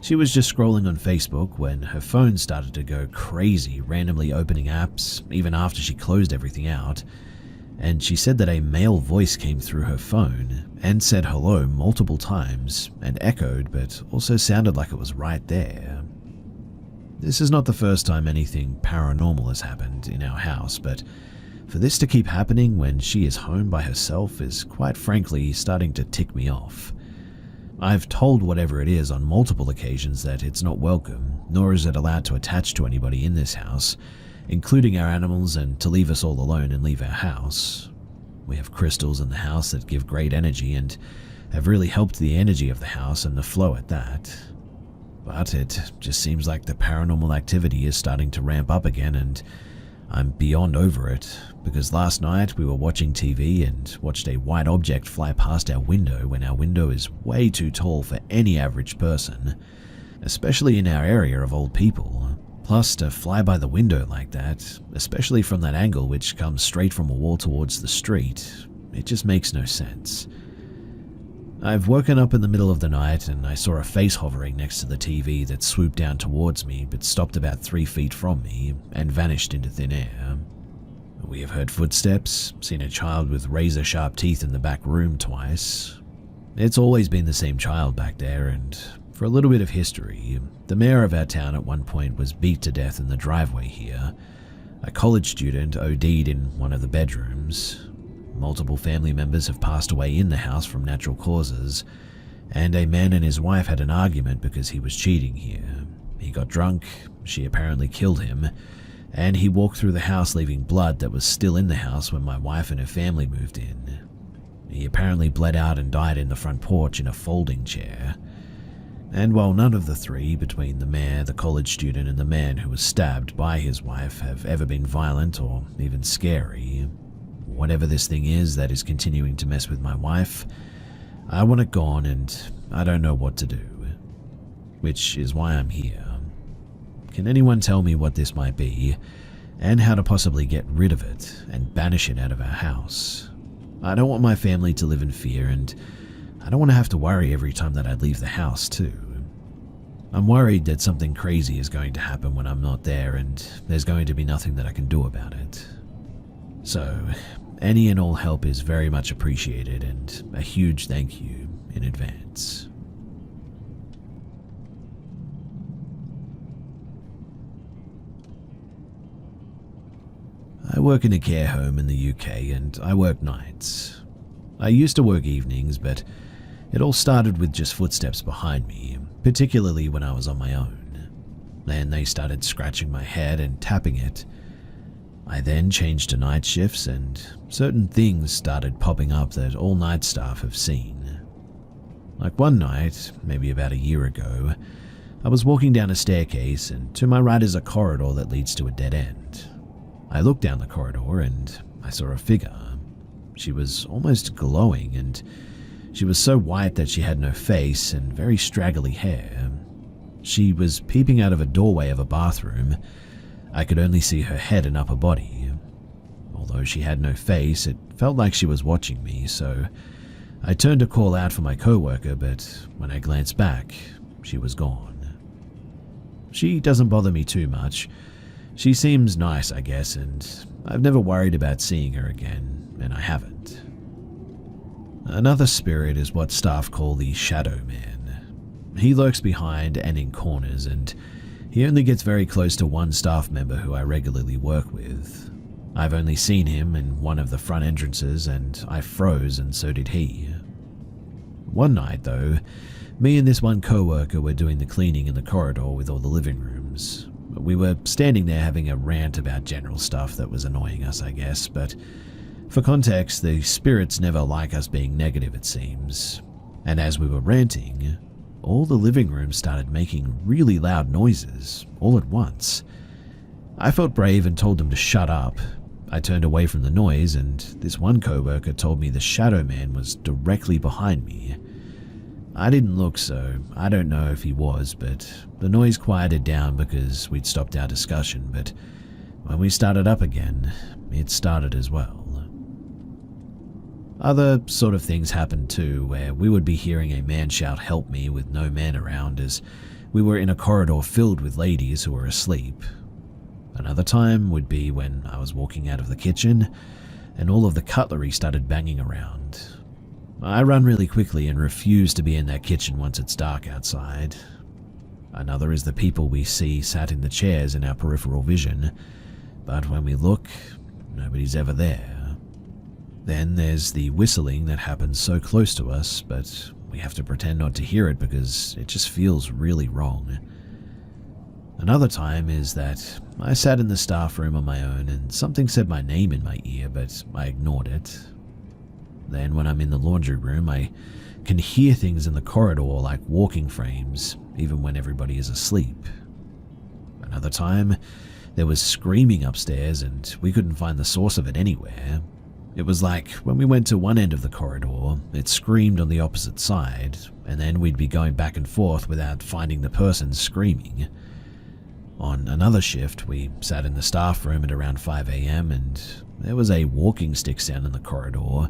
she was just scrolling on Facebook when her phone started to go crazy, randomly opening apps, even after she closed everything out, and she said that a male voice came through her phone and said hello multiple times and echoed, but also sounded like it was right there. This is not the first time anything paranormal has happened in our house, but for this to keep happening when she is home by herself is quite frankly starting to tick me off. I've told whatever it is on multiple occasions that it's not welcome, nor is it allowed to attach to anybody in this house, including our animals, and to leave us all alone and leave our house. We have crystals in the house that give great energy and have really helped the energy of the house and the flow at that. But it just seems like the paranormal activity is starting to ramp up again, and I'm beyond over it, because last night we were watching TV and watched a white object fly past our window when our window is way too tall for any average person, especially in our area of old people. Plus, to fly by the window like that, especially from that angle which comes straight from a wall towards the street, it just makes no sense. I've woken up in the middle of the night and I saw a face hovering next to the TV that swooped down towards me but stopped about 3 feet from me and vanished into thin air. We have heard footsteps, seen a child with razor-sharp teeth in the back room twice. It's always been the same child back there, and for a little bit of history, the mayor of our town at one point was beat to death in the driveway here. A college student OD'd in one of the bedrooms. Multiple family members have passed away in the house from natural causes, and a man and his wife had an argument because he was cheating here. He got drunk, she apparently killed him, and he walked through the house leaving blood that was still in the house when my wife and her family moved in. He apparently bled out and died in the front porch in a folding chair. And while none of the three, between the mayor, the college student, and the man who was stabbed by his wife, have ever been violent or even scary, whatever this thing is that is continuing to mess with my wife, I want it gone and I don't know what to do. Which is why I'm here. Can anyone tell me what this might be, and how to possibly get rid of it and banish it out of our house? I don't want my family to live in fear, and I don't want to have to worry every time that I leave the house too. I'm worried that something crazy is going to happen when I'm not there, and there's going to be nothing that I can do about it. So, any and all help is very much appreciated, and a huge thank you in advance. I work in a care home in the UK and I work nights. I used to work evenings, but it all started with just footsteps behind me, particularly when I was on my own. Then they started scratching my head and tapping it. I then changed to night shifts and certain things started popping up that all night staff have seen. Like one night, maybe about a year ago, I was walking down a staircase and to my right is a corridor that leads to a dead end. I looked down the corridor and I saw a figure. She was almost glowing and she was so white that she had no face and very straggly hair. She was peeping out of a doorway of a bathroom. I could only see her head and upper body. Although she had no face, it felt like she was watching me, so I turned to call out for my coworker, but when I glanced back, she was gone. She doesn't bother me too much. She seems nice, I guess, and I've never worried about seeing her again, and I haven't. Another spirit is what staff call the Shadow Man. He lurks behind and in corners, and he only gets very close to one staff member who I regularly work with. I've only seen him in one of the front entrances, and I froze, and so did he. One night, though, me and this one coworker were doing the cleaning in the corridor with all the living rooms. We were standing there having a rant about general stuff that was annoying us, I guess, but for context, the spirits never like us being negative, it seems. And as we were ranting, all the living rooms started making really loud noises, all at once. I felt brave and told them to shut up. I turned away from the noise, and this one coworker told me the Shadow Man was directly behind me. I didn't look, so I don't know if he was, but the noise quieted down because we'd stopped our discussion, but when we started up again, it started as well. Other sort of things happened too, where we would be hearing a man shout "help me" with no man around as we were in a corridor filled with ladies who were asleep. Another time would be when I was walking out of the kitchen and all of the cutlery started banging around. I run really quickly and refuse to be in that kitchen once it's dark outside. Another is the people we see sat in the chairs in our peripheral vision, but when we look, nobody's ever there. Then there's the whistling that happens so close to us, but we have to pretend not to hear it because it just feels really wrong. Another time is that I sat in the staff room on my own and something said my name in my ear, but I ignored it. Then when I'm in the laundry room, I can hear things in the corridor like walking frames, even when everybody is asleep. Another time, there was screaming upstairs and we couldn't find the source of it anywhere. It was like when we went to one end of the corridor, it screamed on the opposite side, and then we'd be going back and forth without finding the person screaming. On another shift, we sat in the staff room at around 5 a.m. and there was a walking stick sound in the corridor.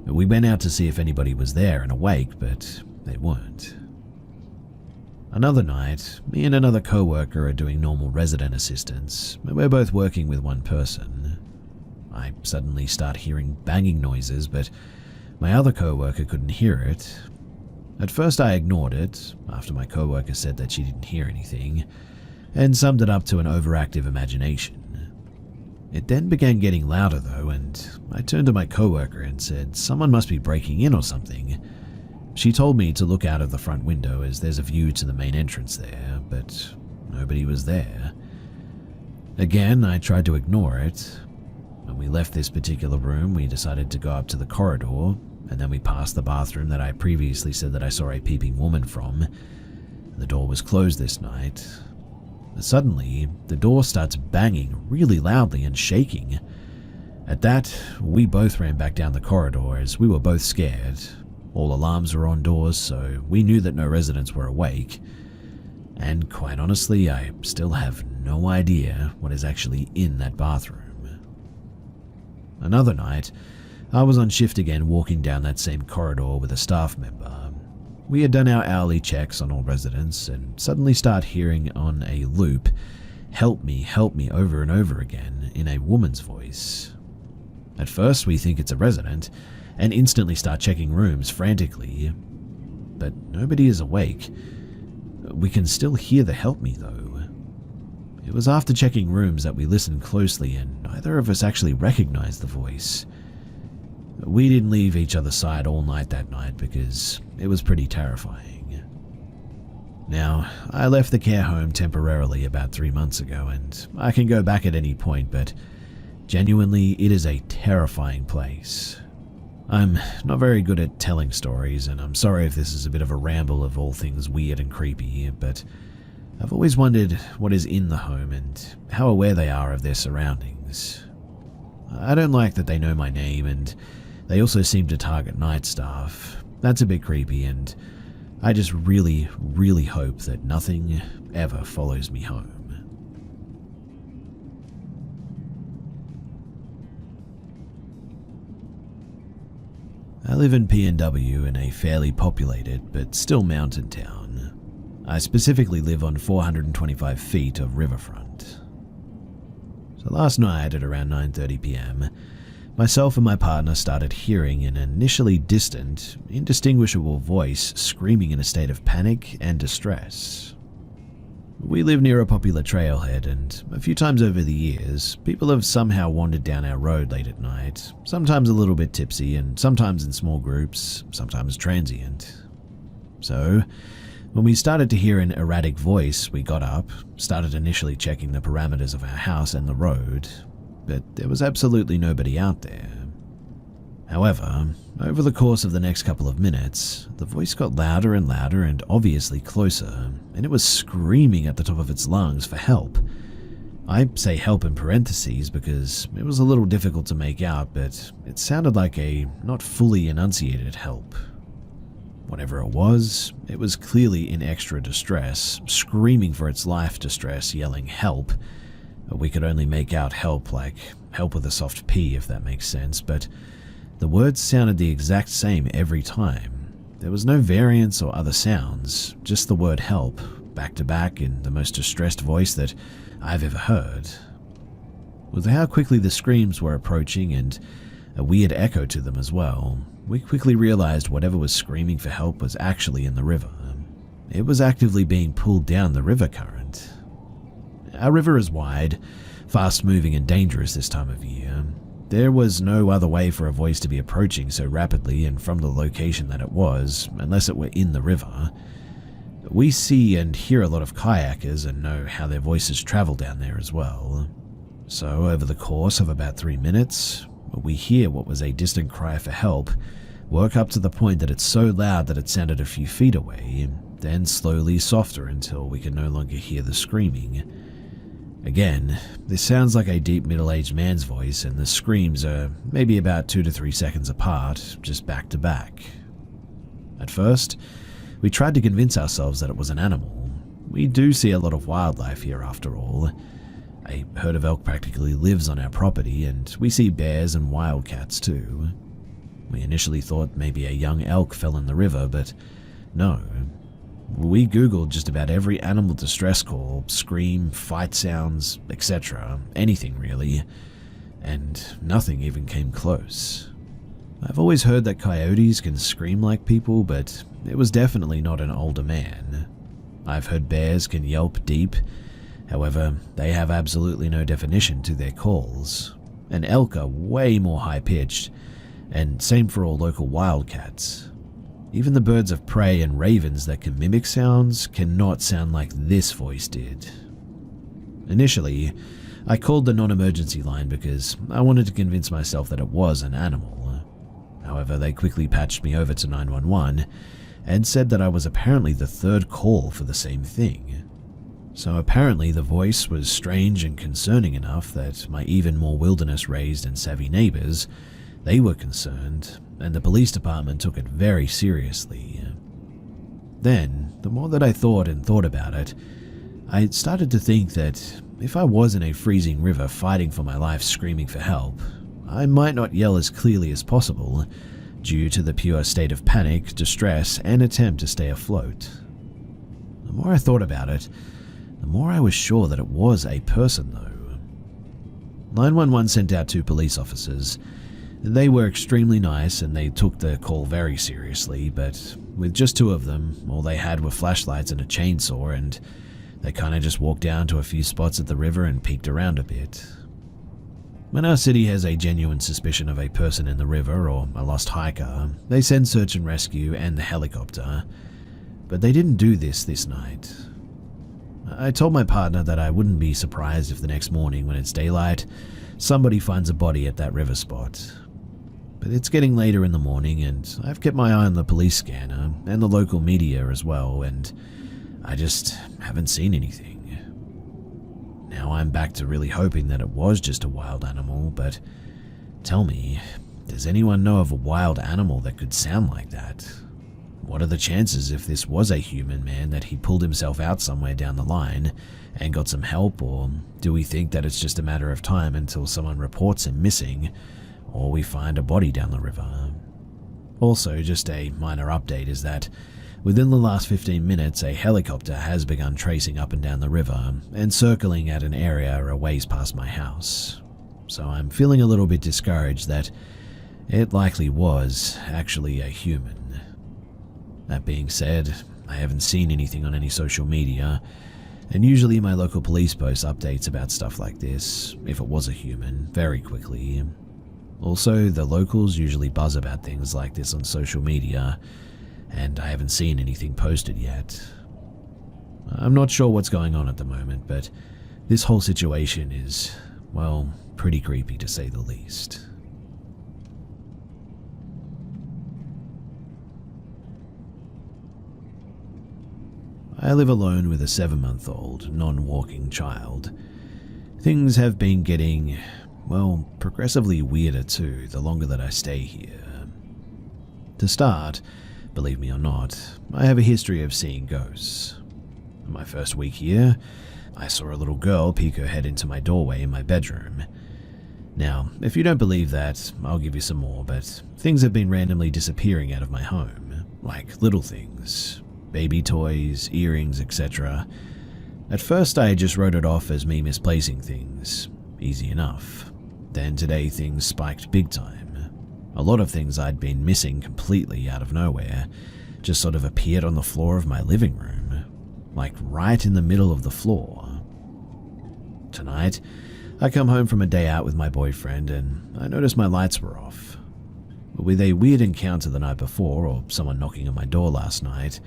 We went out to see if anybody was there and awake, but they weren't. Another night, me and another coworker are doing normal resident assistance, and we're both working with one person. I suddenly start hearing banging noises, but my other coworker couldn't hear it. At first I ignored it, after my coworker said that she didn't hear anything, and summed it up to an overactive imagination. It then began getting louder though, and I turned to my coworker and said someone must be breaking in or something. She told me to look out of the front window as there's a view to the main entrance there, but nobody was there. Again, I tried to ignore it. When we left this particular room, we decided to go up to the corridor, and then we passed the bathroom that I previously said that I saw a peeping woman from. The door was closed this night. Suddenly, the door starts banging really loudly and shaking. At that, we both ran back down the corridor as we were both scared. All alarms were on doors, so we knew that no residents were awake. And quite honestly, I still have no idea what is actually in that bathroom. Another night, I was on shift again walking down that same corridor with a staff member. We had done our hourly checks on all residents and suddenly start hearing on a loop, help me," over and over again in a woman's voice. At first we think it's a resident and instantly start checking rooms frantically, but nobody is awake. We can still hear the "help me" though. It was after checking rooms that we listened closely and neither of us actually recognized the voice. We didn't leave each other's side all night that night because it was pretty terrifying. Now, I left the care home temporarily about 3 months ago and I can go back at any point, but genuinely it is a terrifying place. I'm not very good at telling stories, and I'm sorry if this is a bit of a ramble of all things weird and creepy, but I've always wondered what is in the home and how aware they are of their surroundings. I don't like that they know my name, and they also seem to target night staff. That's a bit creepy, and I just really, really hope that nothing ever follows me home. I live in PNW in a fairly populated but still mountain town. I specifically live on 425 feet of riverfront. So last night at around 9:30 p.m, myself and my partner started hearing an initially distant, indistinguishable voice screaming in a state of panic and distress. We live near a popular trailhead, and a few times over the years, people have somehow wandered down our road late at night, sometimes a little bit tipsy and sometimes in small groups, sometimes transient. So, when we started to hear an erratic voice, we got up, started initially checking the parameters of our house and the road, but there was absolutely nobody out there. However, over the course of the next couple of minutes, the voice got louder and louder and obviously closer, and it was screaming at the top of its lungs for help. I say help in parentheses because it was a little difficult to make out, but it sounded like a not fully enunciated help. Whatever it was clearly in extra distress, screaming for its life distress, yelling help. We could only make out help like help with a soft P, if that makes sense, but the words sounded the exact same every time. There was no variance or other sounds, just the word help, back to back in the most distressed voice that I've ever heard. With how quickly the screams were approaching and a weird echo to them as well, we quickly realized whatever was screaming for help was actually in the river. It was actively being pulled down the river current. Our river is wide, fast-moving and dangerous this time of year. There was no other way for a voice to be approaching so rapidly and from the location that it was, unless it were in the river. We see and hear a lot of kayakers and know how their voices travel down there as well. So over the course of about 3 minutes, we hear what was a distant cry for help, work up to the point that it's so loud that it sounded a few feet away, then slowly softer until we can no longer hear the screaming. Again, this sounds like a deep middle-aged man's voice, and the screams are maybe about 2 to 3 seconds apart, just back to back. At first, we tried to convince ourselves that it was an animal. We do see a lot of wildlife here after all. A herd of elk practically lives on our property, and we see bears and wildcats too. We initially thought maybe a young elk fell in the river, but no. We googled just about every animal distress call, scream, fight sounds, etc., anything really, and nothing even came close. I've always heard that coyotes can scream like people, but it was definitely not an older man. I've heard bears can yelp deep, however, they have absolutely no definition to their calls, and elk are way more high-pitched, and same for all local wildcats. Even the birds of prey and ravens that can mimic sounds cannot sound like this voice did. Initially, I called the non-emergency line because I wanted to convince myself that it was an animal. However, they quickly patched me over to 911 and said that I was apparently the third call for the same thing. So apparently the voice was strange and concerning enough that my even more wilderness-raised and savvy neighbors, they were concerned, and the police department took it very seriously. Then, the more that I thought about it, I started to think that if I was in a freezing river fighting for my life screaming for help, I might not yell as clearly as possible, due to the pure state of panic, distress, and attempt to stay afloat. The more I thought about it, the more I was sure that it was a person though. 911 sent out 2 police officers. They were extremely nice and they took the call very seriously, but with just 2 of them, all they had were flashlights and a chainsaw, and They kind of just walked down to a few spots at the river and peeked around a bit. When our city has a genuine suspicion of a person in the river or a lost hiker, they send search and rescue and the helicopter, but they didn't do this night. I told my partner that I wouldn't be surprised if the next morning when it's daylight, somebody finds a body at that river spot. But it's getting later in the morning and I've kept my eye on the police scanner and the local media as well, and I just haven't seen anything. Now I'm back to really hoping that it was just a wild animal, but tell me, does anyone know of a wild animal that could sound like that? What are the chances if this was a human man that he pulled himself out somewhere down the line and got some help, or do we think that it's just a matter of time until someone reports him missing or we find a body down the river? Also, just a minor update is that within the last 15 minutes, a helicopter has begun tracing up and down the river and circling at an area a ways past my house. So I'm feeling a little bit discouraged that it likely was actually a human. That being said, I haven't seen anything on any social media, and usually my local police post updates about stuff like this, if it was a human, very quickly. Also, the locals usually buzz about things like this on social media, and I haven't seen anything posted yet. I'm not sure what's going on at the moment, but this whole situation is, well, pretty creepy to say the least. I live alone with a 7-month-old, non-walking child. Things have been getting, well, progressively weirder too the longer that I stay here. To start, believe me or not, I have a history of seeing ghosts. In my first week here, I saw a little girl peek her head into my doorway in my bedroom. Now, if you don't believe that, I'll give you some more, but things have been randomly disappearing out of my home, like little things. Baby toys, earrings, etc. At first I just wrote it off as me misplacing things. Easy enough. Then today things spiked big time. A lot of things I'd been missing completely out of nowhere just sort of appeared on the floor of my living room, like right in the middle of the floor. Tonight, I come home from a day out with my boyfriend and I noticed my lights were off. With a weird encounter the night before, or someone knocking on my door last night,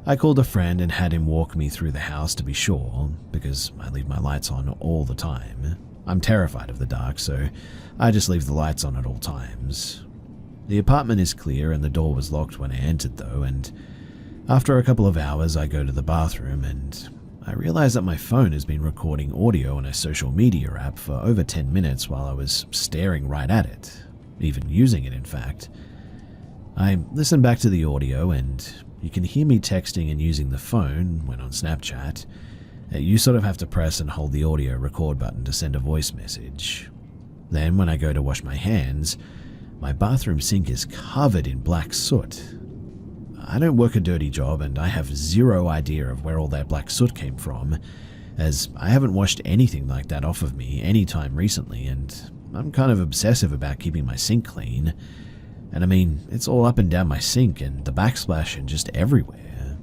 I called a friend and had him walk me through the house to be sure, because I leave my lights on all the time. I'm terrified of the dark, so I just leave the lights on at all times. The apartment is clear and the door was locked when I entered though, and after a couple of hours I go to the bathroom and I realize that my phone has been recording audio on a social media app for over 10 minutes while I was staring right at it, even using it in fact. I listen back to the audio and you can hear me texting and using the phone when on Snapchat. You sort of have to press and hold the audio record button to send a voice message. Then when I go to wash my hands, my bathroom sink is covered in black soot. I don't work a dirty job and I have zero idea of where all that black soot came from, as I haven't washed anything like that off of me anytime recently, and I'm kind of obsessive about keeping my sink clean. And I mean, it's all up and down my sink and the backsplash and just everywhere.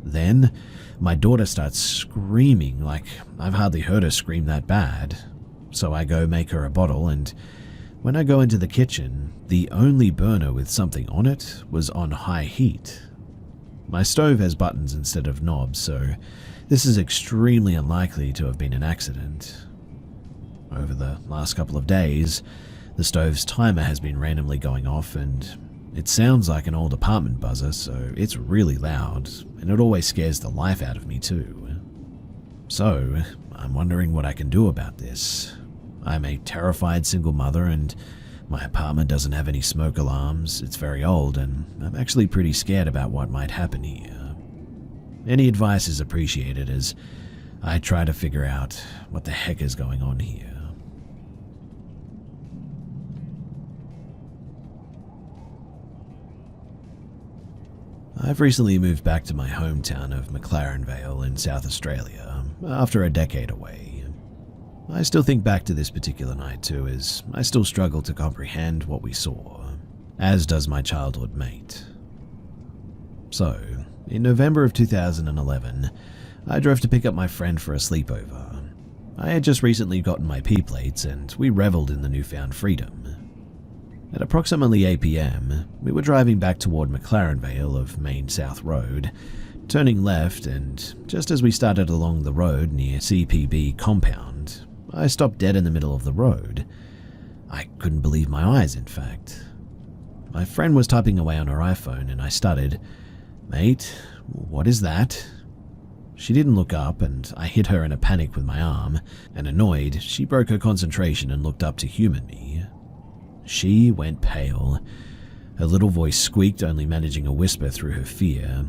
Then, my daughter starts screaming like I've hardly heard her scream that bad. So I go make her a bottle, and when I go into the kitchen, the only burner with something on it was on high heat. My stove has buttons instead of knobs, so this is extremely unlikely to have been an accident. Over the last couple of days, the stove's timer has been randomly going off, and it sounds like an old apartment buzzer, so it's really loud, and it always scares the life out of me too. So, I'm wondering what I can do about this. I'm a terrified single mother, and my apartment doesn't have any smoke alarms, it's very old, and I'm actually pretty scared about what might happen here. Any advice is appreciated as I try to figure out what the heck is going on here. I've recently moved back to my hometown of McLaren Vale in South Australia, after a decade away. I still think back to this particular night too, as I still struggle to comprehend what we saw, as does my childhood mate. So, in November of 2011, I drove to pick up my friend for a sleepover. I had just recently gotten my P-plates and we reveled in the newfound freedom. At approximately 8 p.m, we were driving back toward McLaren Vale of Main South Road, turning left, and just as we started along the road near CPB compound, I stopped dead in the middle of the road. I couldn't believe my eyes, in fact. My friend was typing away on her iPhone and I stuttered, "Mate, what is that?" She didn't look up and I hit her in a panic with my arm, and annoyed, she broke her concentration and looked up to human me. She went pale. Her little voice squeaked, only managing a whisper through her fear.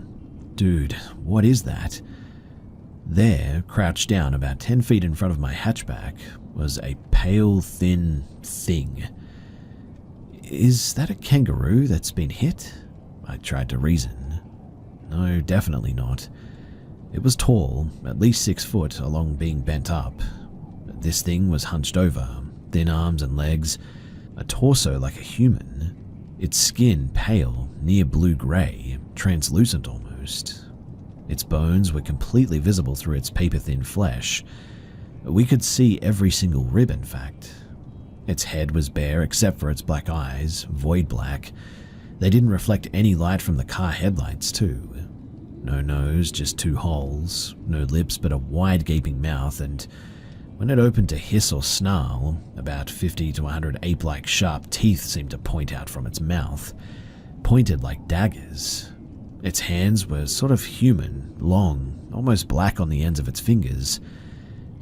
"Dude, what is that?" There, crouched down about 10 feet in front of my hatchback, was a pale, thin thing. "Is that a kangaroo that's been hit?" I tried to reason. No, definitely not. It was tall, at least 6 foot, along being bent up. This thing was hunched over, thin arms and legs, a torso like a human, its skin pale, near blue-grey, translucent almost. Its bones were completely visible through its paper-thin flesh. We could see every single rib, in fact. Its head was bare except for its black eyes, void black. They didn't reflect any light from the car headlights, too. No nose, just 2 holes, no lips but a wide gaping mouth, and when it opened to hiss or snarl, about 50 to 100 ape-like sharp teeth seemed to point out from its mouth, pointed like daggers. Its hands were sort of human, long, almost black on the ends of its fingers.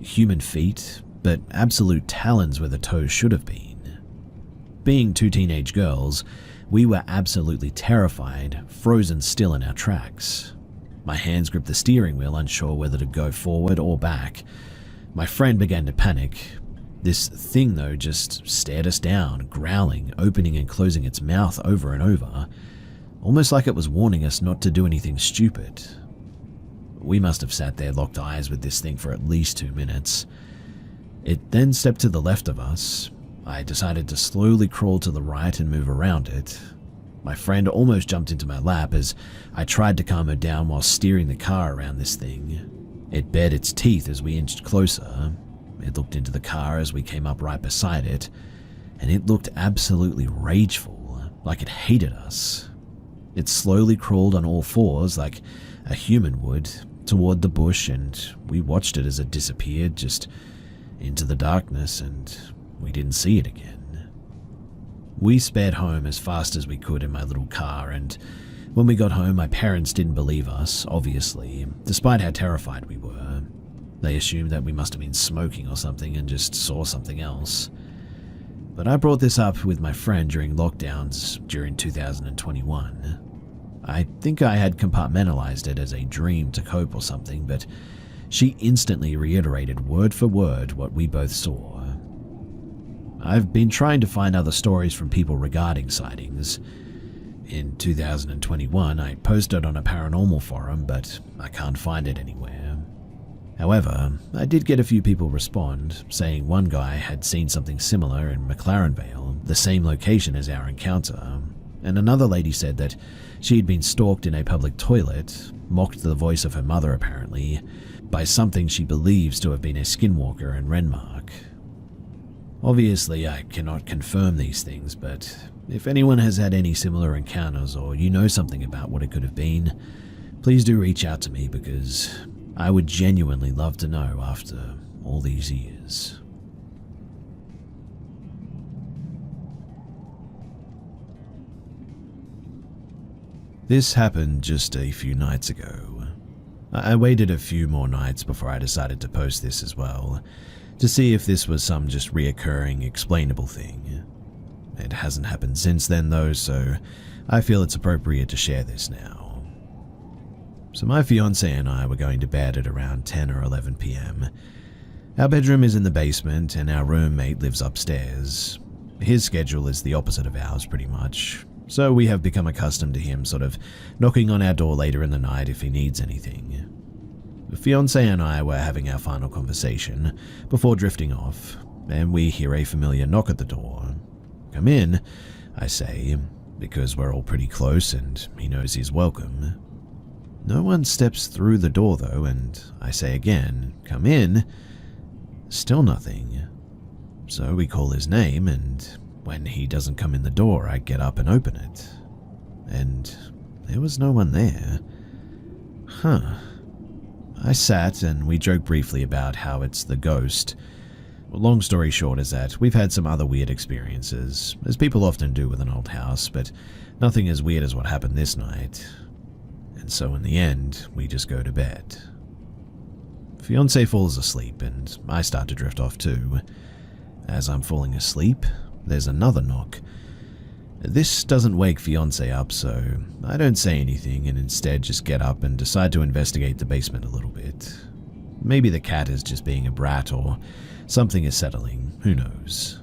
Human feet, but absolute talons where the toes should have been. Being 2 teenage girls, we were absolutely terrified, frozen still in our tracks. My hands gripped the steering wheel, unsure whether to go forward or back. My friend began to panic. This thing, though, just stared us down, growling, opening and closing its mouth over and over, almost like it was warning us not to do anything stupid. We must have sat there locked eyes with this thing for at least 2 minutes. It then stepped to the left of us. I decided to slowly crawl to the right and move around it. My friend almost jumped into my lap as I tried to calm her down while steering the car around this thing. It bared its teeth as we inched closer. It looked into the car as we came up right beside it, and it looked absolutely rageful, like it hated us. It slowly crawled on all fours like a human would toward the bush, and we watched it as it disappeared just into the darkness, and we didn't see it again. We sped home as fast as we could in my little car, and when we got home, my parents didn't believe us, obviously, despite how terrified we were. They assumed that we must have been smoking or something and just saw something else. But I brought this up with my friend during lockdowns during 2021. I think I had compartmentalized it as a dream to cope or something, but she instantly reiterated word for word what we both saw. I've been trying to find other stories from people regarding sightings. In 2021, I posted on a paranormal forum, but I can't find it anywhere. However, I did get a few people respond, saying one guy had seen something similar in McLaren Vale, the same location as our encounter, and another lady said that she had been stalked in a public toilet, mocked the voice of her mother apparently, by something she believes to have been a skinwalker in Renmark. Obviously, I cannot confirm these things, but if anyone has had any similar encounters or you know something about what it could have been, please do reach out to me because I would genuinely love to know after all these years. This happened just a few nights ago. I waited a few more nights before I decided to post this as well, to see if this was some just reoccurring, explainable thing. It hasn't happened since then though, so I feel it's appropriate to share this now. So my fiancé and I were going to bed at around 10 or 11 p.m. Our bedroom is in the basement and our roommate lives upstairs. His schedule is the opposite of ours pretty much, so we have become accustomed to him sort of knocking on our door later in the night if he needs anything. The fiancé and I were having our final conversation before drifting off, and we hear a familiar knock at the door. "Come in," I say, because we're all pretty close and he knows he's welcome. No one steps through the door though, and I say again, "Come in." Still nothing. So we call his name, and when he doesn't come in the door, I get up and open it. And there was no one there. Huh. I sat and we joked briefly about how it's the ghost. Long story short is that we've had some other weird experiences, as people often do with an old house, but nothing as weird as what happened this night. And so in the end, we just go to bed. Fiancé falls asleep and I start to drift off too. As I'm falling asleep, there's another knock. This doesn't wake Fiancé up, so I don't say anything and instead just get up and decide to investigate the basement a little bit. Maybe the cat is just being a brat or something is settling, who knows.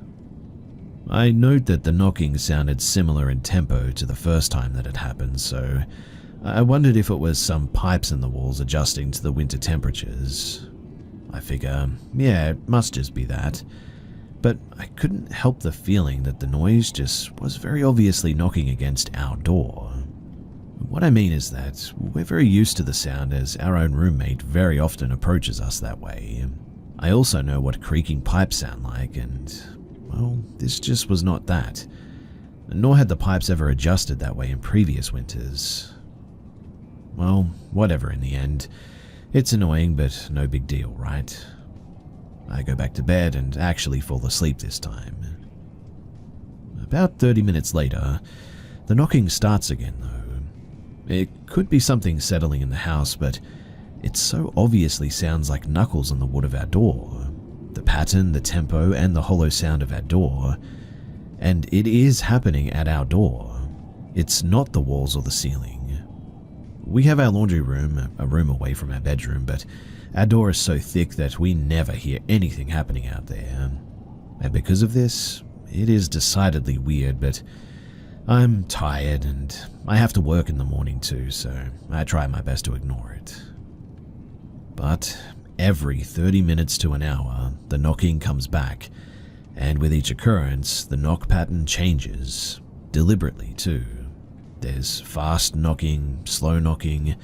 I note that the knocking sounded similar in tempo to the first time that it happened, so I wondered if it was some pipes in the walls adjusting to the winter temperatures. I figure, yeah, it must just be that. But I couldn't help the feeling that the noise just was very obviously knocking against our door. What I mean is that we're very used to the sound as our own roommate very often approaches us that way. I also know what creaking pipes sound like and, well, this just was not that. Nor had the pipes ever adjusted that way in previous winters. Well, whatever in the end. It's annoying, but no big deal, right? I go back to bed and actually fall asleep this time. About 30 minutes later, the knocking starts again though. It could be something settling in the house, but it so obviously sounds like knuckles on the wood of our door. The pattern, the tempo, and the hollow sound of our door. And it is happening at our door. It's not the walls or the ceiling. We have our laundry room, a room away from our bedroom, but our door is so thick that we never hear anything happening out there. And because of this, it is decidedly weird, but I'm tired and I have to work in the morning too, so I try my best to ignore it. But every 30 minutes to an hour, the knocking comes back, and with each occurrence, the knock pattern changes, deliberately too. There's fast knocking, slow knocking.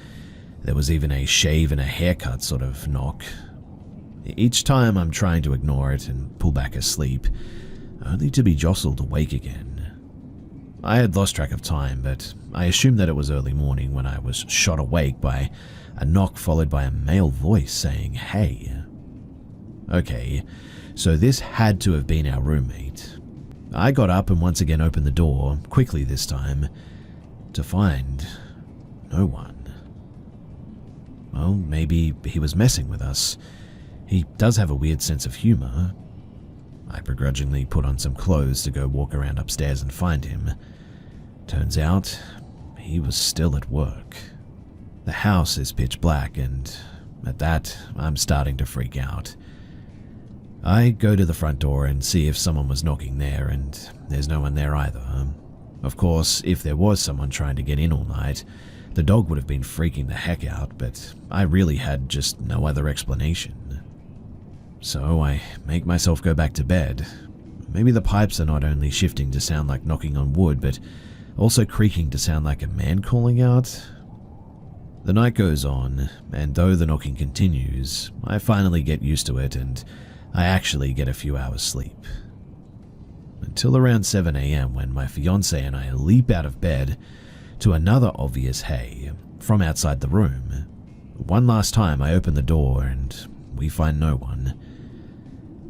There was even a shave and a haircut sort of knock. Each time I'm trying to ignore it and pull back asleep, only to be jostled awake again. I had lost track of time, but I assumed that it was early morning when I was shot awake by a knock followed by a male voice saying, "Hey." Okay, so this had to have been our roommate. I got up and once again opened the door, quickly this time, to find no one. Well, maybe he was messing with us. He does have a weird sense of humor. I begrudgingly put on some clothes to go walk around upstairs and find him. Turns out, he was still at work. The house is pitch black, and at that, I'm starting to freak out. I go to the front door and see if someone was knocking there, and there's no one there either. Of course, if there was someone trying to get in all night, the dog would have been freaking the heck out, but I really had just no other explanation. So I make myself go back to bed. Maybe the pipes are not only shifting to sound like knocking on wood, but also creaking to sound like a man calling out. The night goes on, and though the knocking continues, I finally get used to it and I actually get a few hours sleep. Until around 7 AM when my fiancé and I leap out of bed to another obvious hey from outside the room. One last time I open the door and we find no one.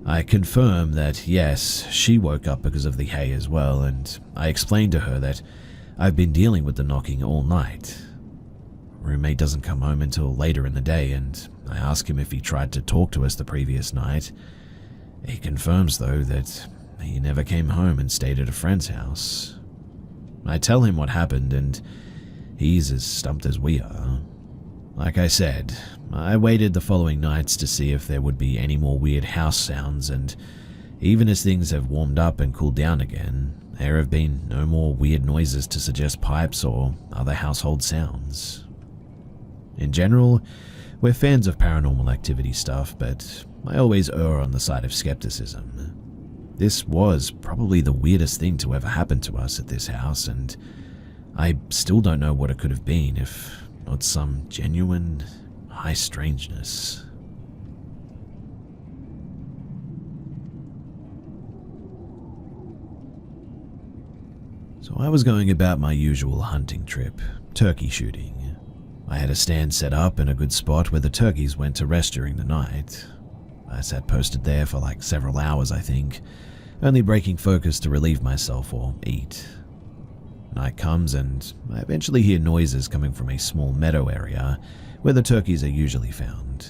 I confirm that yes, she woke up because of the hay as well, and I explain to her that I've been dealing with the knocking all night. Roommate doesn't come home until later in the day, and I ask him if he tried to talk to us the previous night. He confirms though that he never came home and stayed at a friend's house. I tell him what happened and he's as stumped as we are. Like I said, I waited the following nights to see if there would be any more weird house sounds, and even as things have warmed up and cooled down again, there have been no more weird noises to suggest pipes or other household sounds. In general, we're fans of paranormal activity stuff, but I always err on the side of skepticism. This was probably the weirdest thing to ever happen to us at this house, and I still don't know what it could have been if not some genuine high strangeness. So I was going about my usual hunting trip, turkey shooting. I had a stand set up in a good spot where the turkeys went to rest during the night. I sat posted there for like several hours, I think, only breaking focus to relieve myself or eat. Night comes and I eventually hear noises coming from a small meadow area where the turkeys are usually found.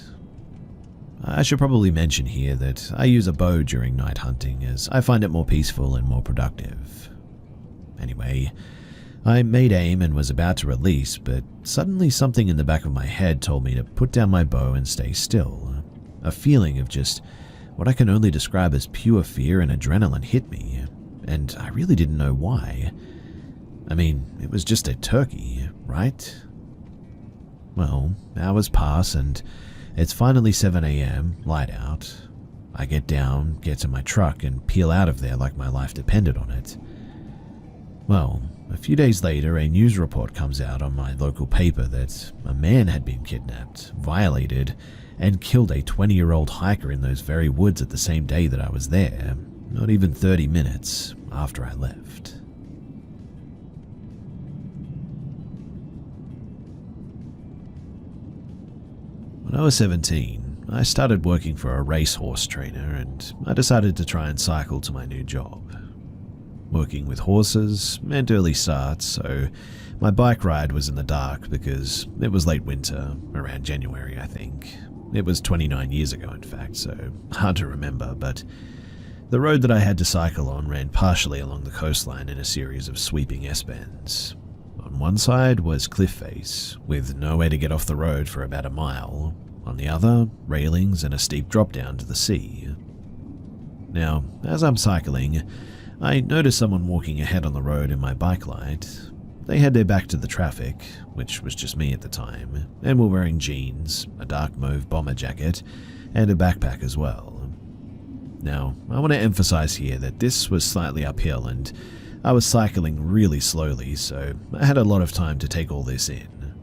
I should probably mention here that I use a bow during night hunting as I find it more peaceful and more productive. Anyway, I made aim and was about to release, but suddenly something in the back of my head told me to put down my bow and stay still. A feeling of just what I can only describe as pure fear and adrenaline hit me, and I really didn't know why. I mean, it was just a turkey, right? Well, hours pass and it's finally 7 a.m., light out. I get down, get to my truck, and peel out of there like my life depended on it. Well, a few days later, a news report comes out on my local paper that a man had been kidnapped, violated, and killed a 20-year-old hiker in those very woods at the same day that I was there, not even 30 minutes after I left. When I was 17, I started working for a racehorse trainer and I decided to try and cycle to my new job. Working with horses meant early starts, so my bike ride was in the dark because it was late winter, around January I think. It was 29 years ago in fact, so hard to remember, but the road that I had to cycle on ran partially along the coastline in a series of sweeping S-bends. On one side was cliff face, with nowhere to get off the road for about a mile. On the other, railings and a steep drop down to the sea. Now, as I'm cycling, I noticed someone walking ahead on the road in my bike light. They had their back to the traffic, which was just me at the time, and were wearing jeans, a dark mauve bomber jacket, and a backpack as well. Now, I want to emphasize here that this was slightly uphill and I was cycling really slowly, so I had a lot of time to take all this in.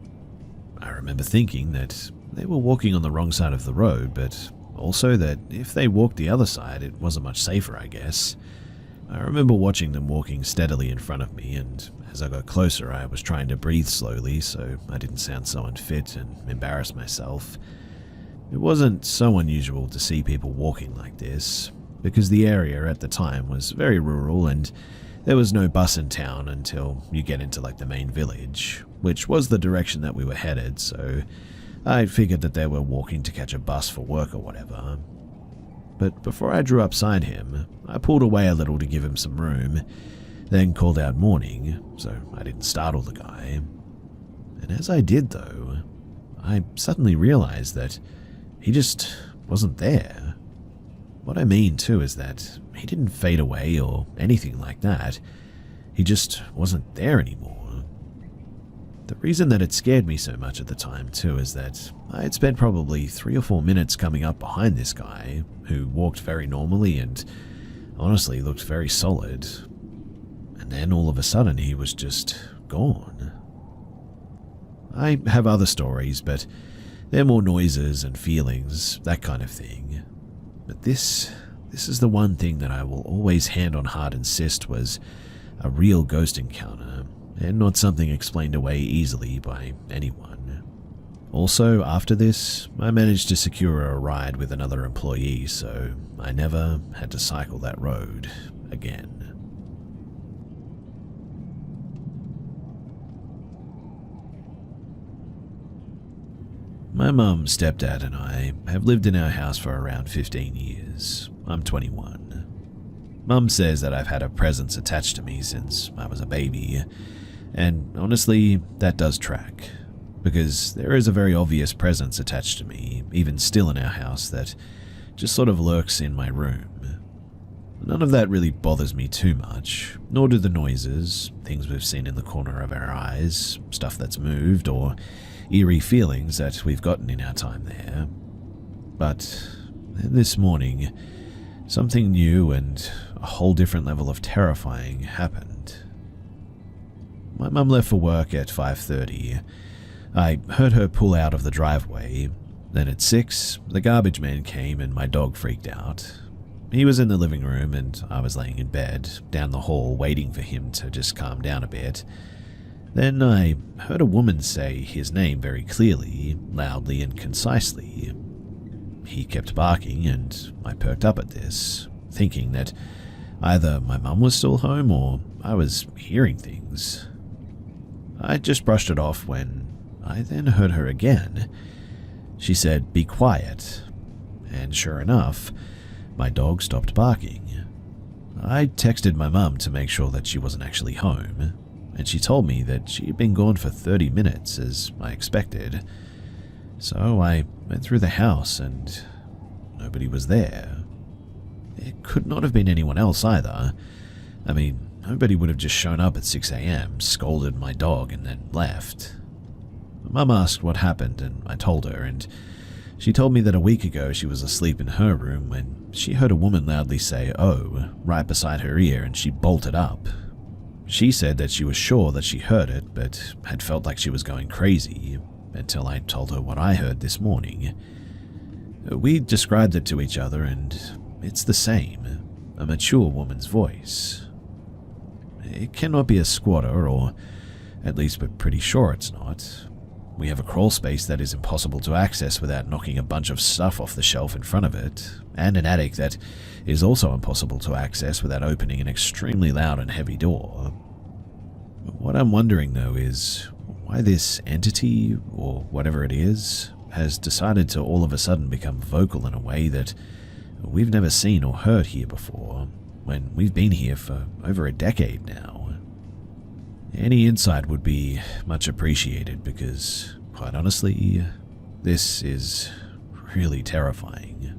I remember thinking that they were walking on the wrong side of the road, but also that if they walked the other side, it wasn't much safer, I guess. I remember watching them walking steadily in front of me, and as I got closer, I was trying to breathe slowly so I didn't sound so unfit and embarrass myself. It wasn't so unusual to see people walking like this, because the area at the time was very rural and there was no bus in town until you get into like the main village, which was the direction that we were headed, so I figured that they were walking to catch a bus for work or whatever. But before I drew up beside him, I pulled away a little to give him some room, then called out morning, so I didn't startle the guy. And as I did though, I suddenly realized that he just wasn't there. What I mean too is that he didn't fade away or anything like that. He just wasn't there anymore. The reason that it scared me so much at the time too is that I had spent probably 3 or 4 minutes coming up behind this guy who walked very normally and honestly looked very solid. And then all of a sudden he was just gone. I have other stories, but they're more noises and feelings, that kind of thing. But this is the one thing that I will always hand on heart insist was a real ghost encounter, and not something explained away easily by anyone. Also, after this, I managed to secure a ride with another employee, so I never had to cycle that road again. My mum, stepdad, and I have lived in our house for around 15 years. I'm 21. Mum says that I've had a presence attached to me since I was a baby, and honestly, that does track, because there is a very obvious presence attached to me, even still in our house, that just sort of lurks in my room. None of that really bothers me too much, nor do the noises, things we've seen in the corner of our eyes, stuff that's moved, or eerie feelings that we've gotten in our time there. But this morning, something new and a whole different level of terrifying happened. My mum left for work at 5:30. I heard her pull out of the driveway. Then at 6, the garbage man came and my dog freaked out. He was in the living room and I was laying in bed, down the hall, waiting for him to just calm down a bit. Then I heard a woman say his name very clearly, loudly and concisely. He kept barking and I perked up at this, thinking that either my mum was still home or I was hearing things. I just brushed it off when I then heard her again. She said, "Be quiet," and sure enough, my dog stopped barking. I texted my mum to make sure that she wasn't actually home, and she told me that she had been gone for 30 minutes as I expected. So I went through the house and nobody was there. It could not have been anyone else either. I mean, nobody would have just shown up at 6 a.m., scolded my dog and then left. Mum asked what happened and I told her, and she told me that a week ago she was asleep in her room when she heard a woman loudly say "oh" right beside her ear and she bolted up. She said that she was sure that she heard it but had felt like she was going crazy until I told her what I heard this morning. We described it to each other and it's the same, a mature woman's voice. It cannot be a squatter, or at least we're pretty sure it's not. We have a crawl space that is impossible to access without knocking a bunch of stuff off the shelf in front of it, and an attic that is also impossible to access without opening an extremely loud and heavy door. What I'm wondering though is why this entity, or whatever it is, has decided to all of a sudden become vocal in a way that we've never seen or heard here before, when we've been here for over a decade now. Any insight would be much appreciated because, quite honestly, this is really terrifying.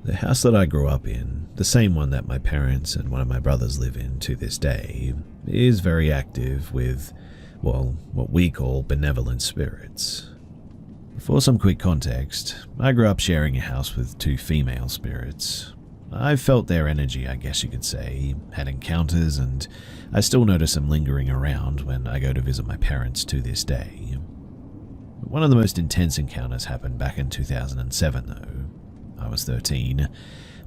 The house that I grew up in, the same one that my parents and one of my brothers live in to this day, is very active with, well, what we call benevolent spirits. For some quick context, I grew up sharing a house with 2 female spirits. I felt their energy, I guess you could say, had encounters, and I still notice them lingering around when I go to visit my parents to this day. One of the most intense encounters happened back in 2007 though. I was 13,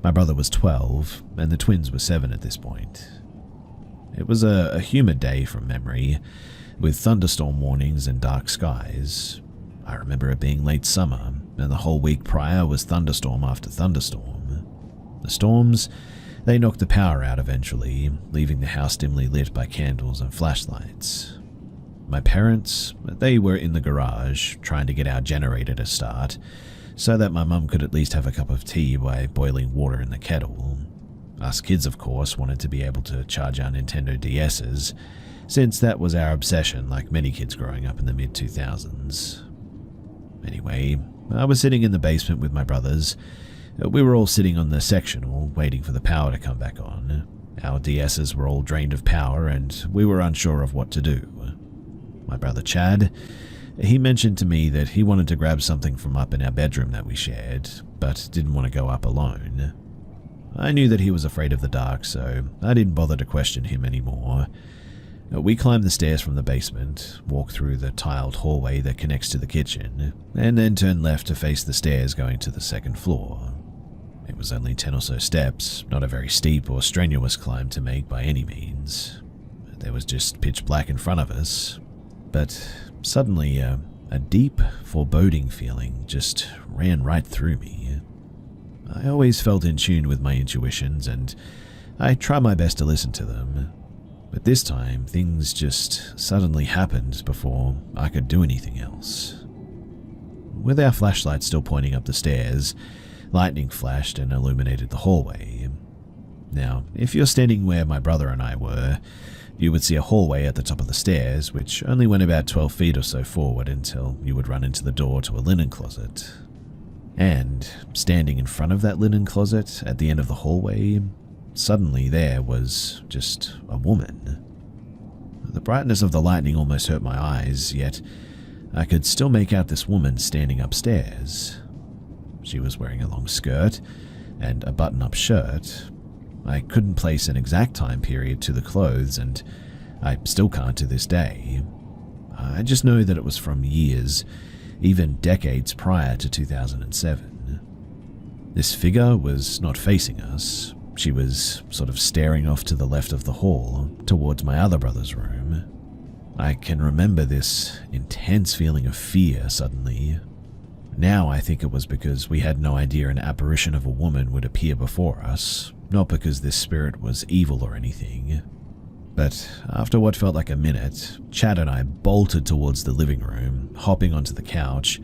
my brother was 12, and the twins were 7 at this point. It was a humid day from memory, with thunderstorm warnings and dark skies. I remember it being late summer, and the whole week prior was thunderstorm after thunderstorm. The storms, they knocked the power out eventually, leaving the house dimly lit by candles and flashlights. My parents, they were in the garage, trying to get our generator to start, so that my mum could at least have a cup of tea by boiling water in the kettle. Us kids, of course, wanted to be able to charge our Nintendo DS's, since that was our obsession like many kids growing up in the mid-2000s. Anyway, I was sitting in the basement with my brothers. We were all sitting on the sectional, waiting for the power to come back on. Our DS's were all drained of power, and we were unsure of what to do. My brother Chad, he mentioned to me that he wanted to grab something from up in our bedroom that we shared, but didn't want to go up alone. I knew that he was afraid of the dark, so I didn't bother to question him anymore. We climbed the stairs from the basement, walked through the tiled hallway that connects to the kitchen, and then turned left to face the stairs going to the second floor. It was only 10 or so steps, not a very steep or strenuous climb to make by any means. There was just pitch black in front of us, but suddenly a deep, foreboding feeling just ran right through me. I always felt in tune with my intuitions, and I tried my best to listen to them. But this time, things just suddenly happened before I could do anything else. With our flashlight still pointing up the stairs, lightning flashed and illuminated the hallway. Now, if you're standing where my brother and I were, you would see a hallway at the top of the stairs, which only went about 12 feet or so forward until you would run into the door to a linen closet. And, standing in front of that linen closet at the end of the hallway, suddenly there was just a woman. The brightness of the lightning almost hurt my eyes, yet I could still make out this woman standing upstairs. She was wearing a long skirt and a button-up shirt. I couldn't place an exact time period to the clothes, and I still can't to this day. I just know that it was from years, even decades prior to 2007. This figure was not facing us. She was sort of staring off to the left of the hall, towards my other brother's room. I can remember this intense feeling of fear suddenly. Now I think it was because we had no idea an apparition of a woman would appear before us, not because this spirit was evil or anything. But after what felt like a minute, Chad and I bolted towards the living room, hopping onto the couch,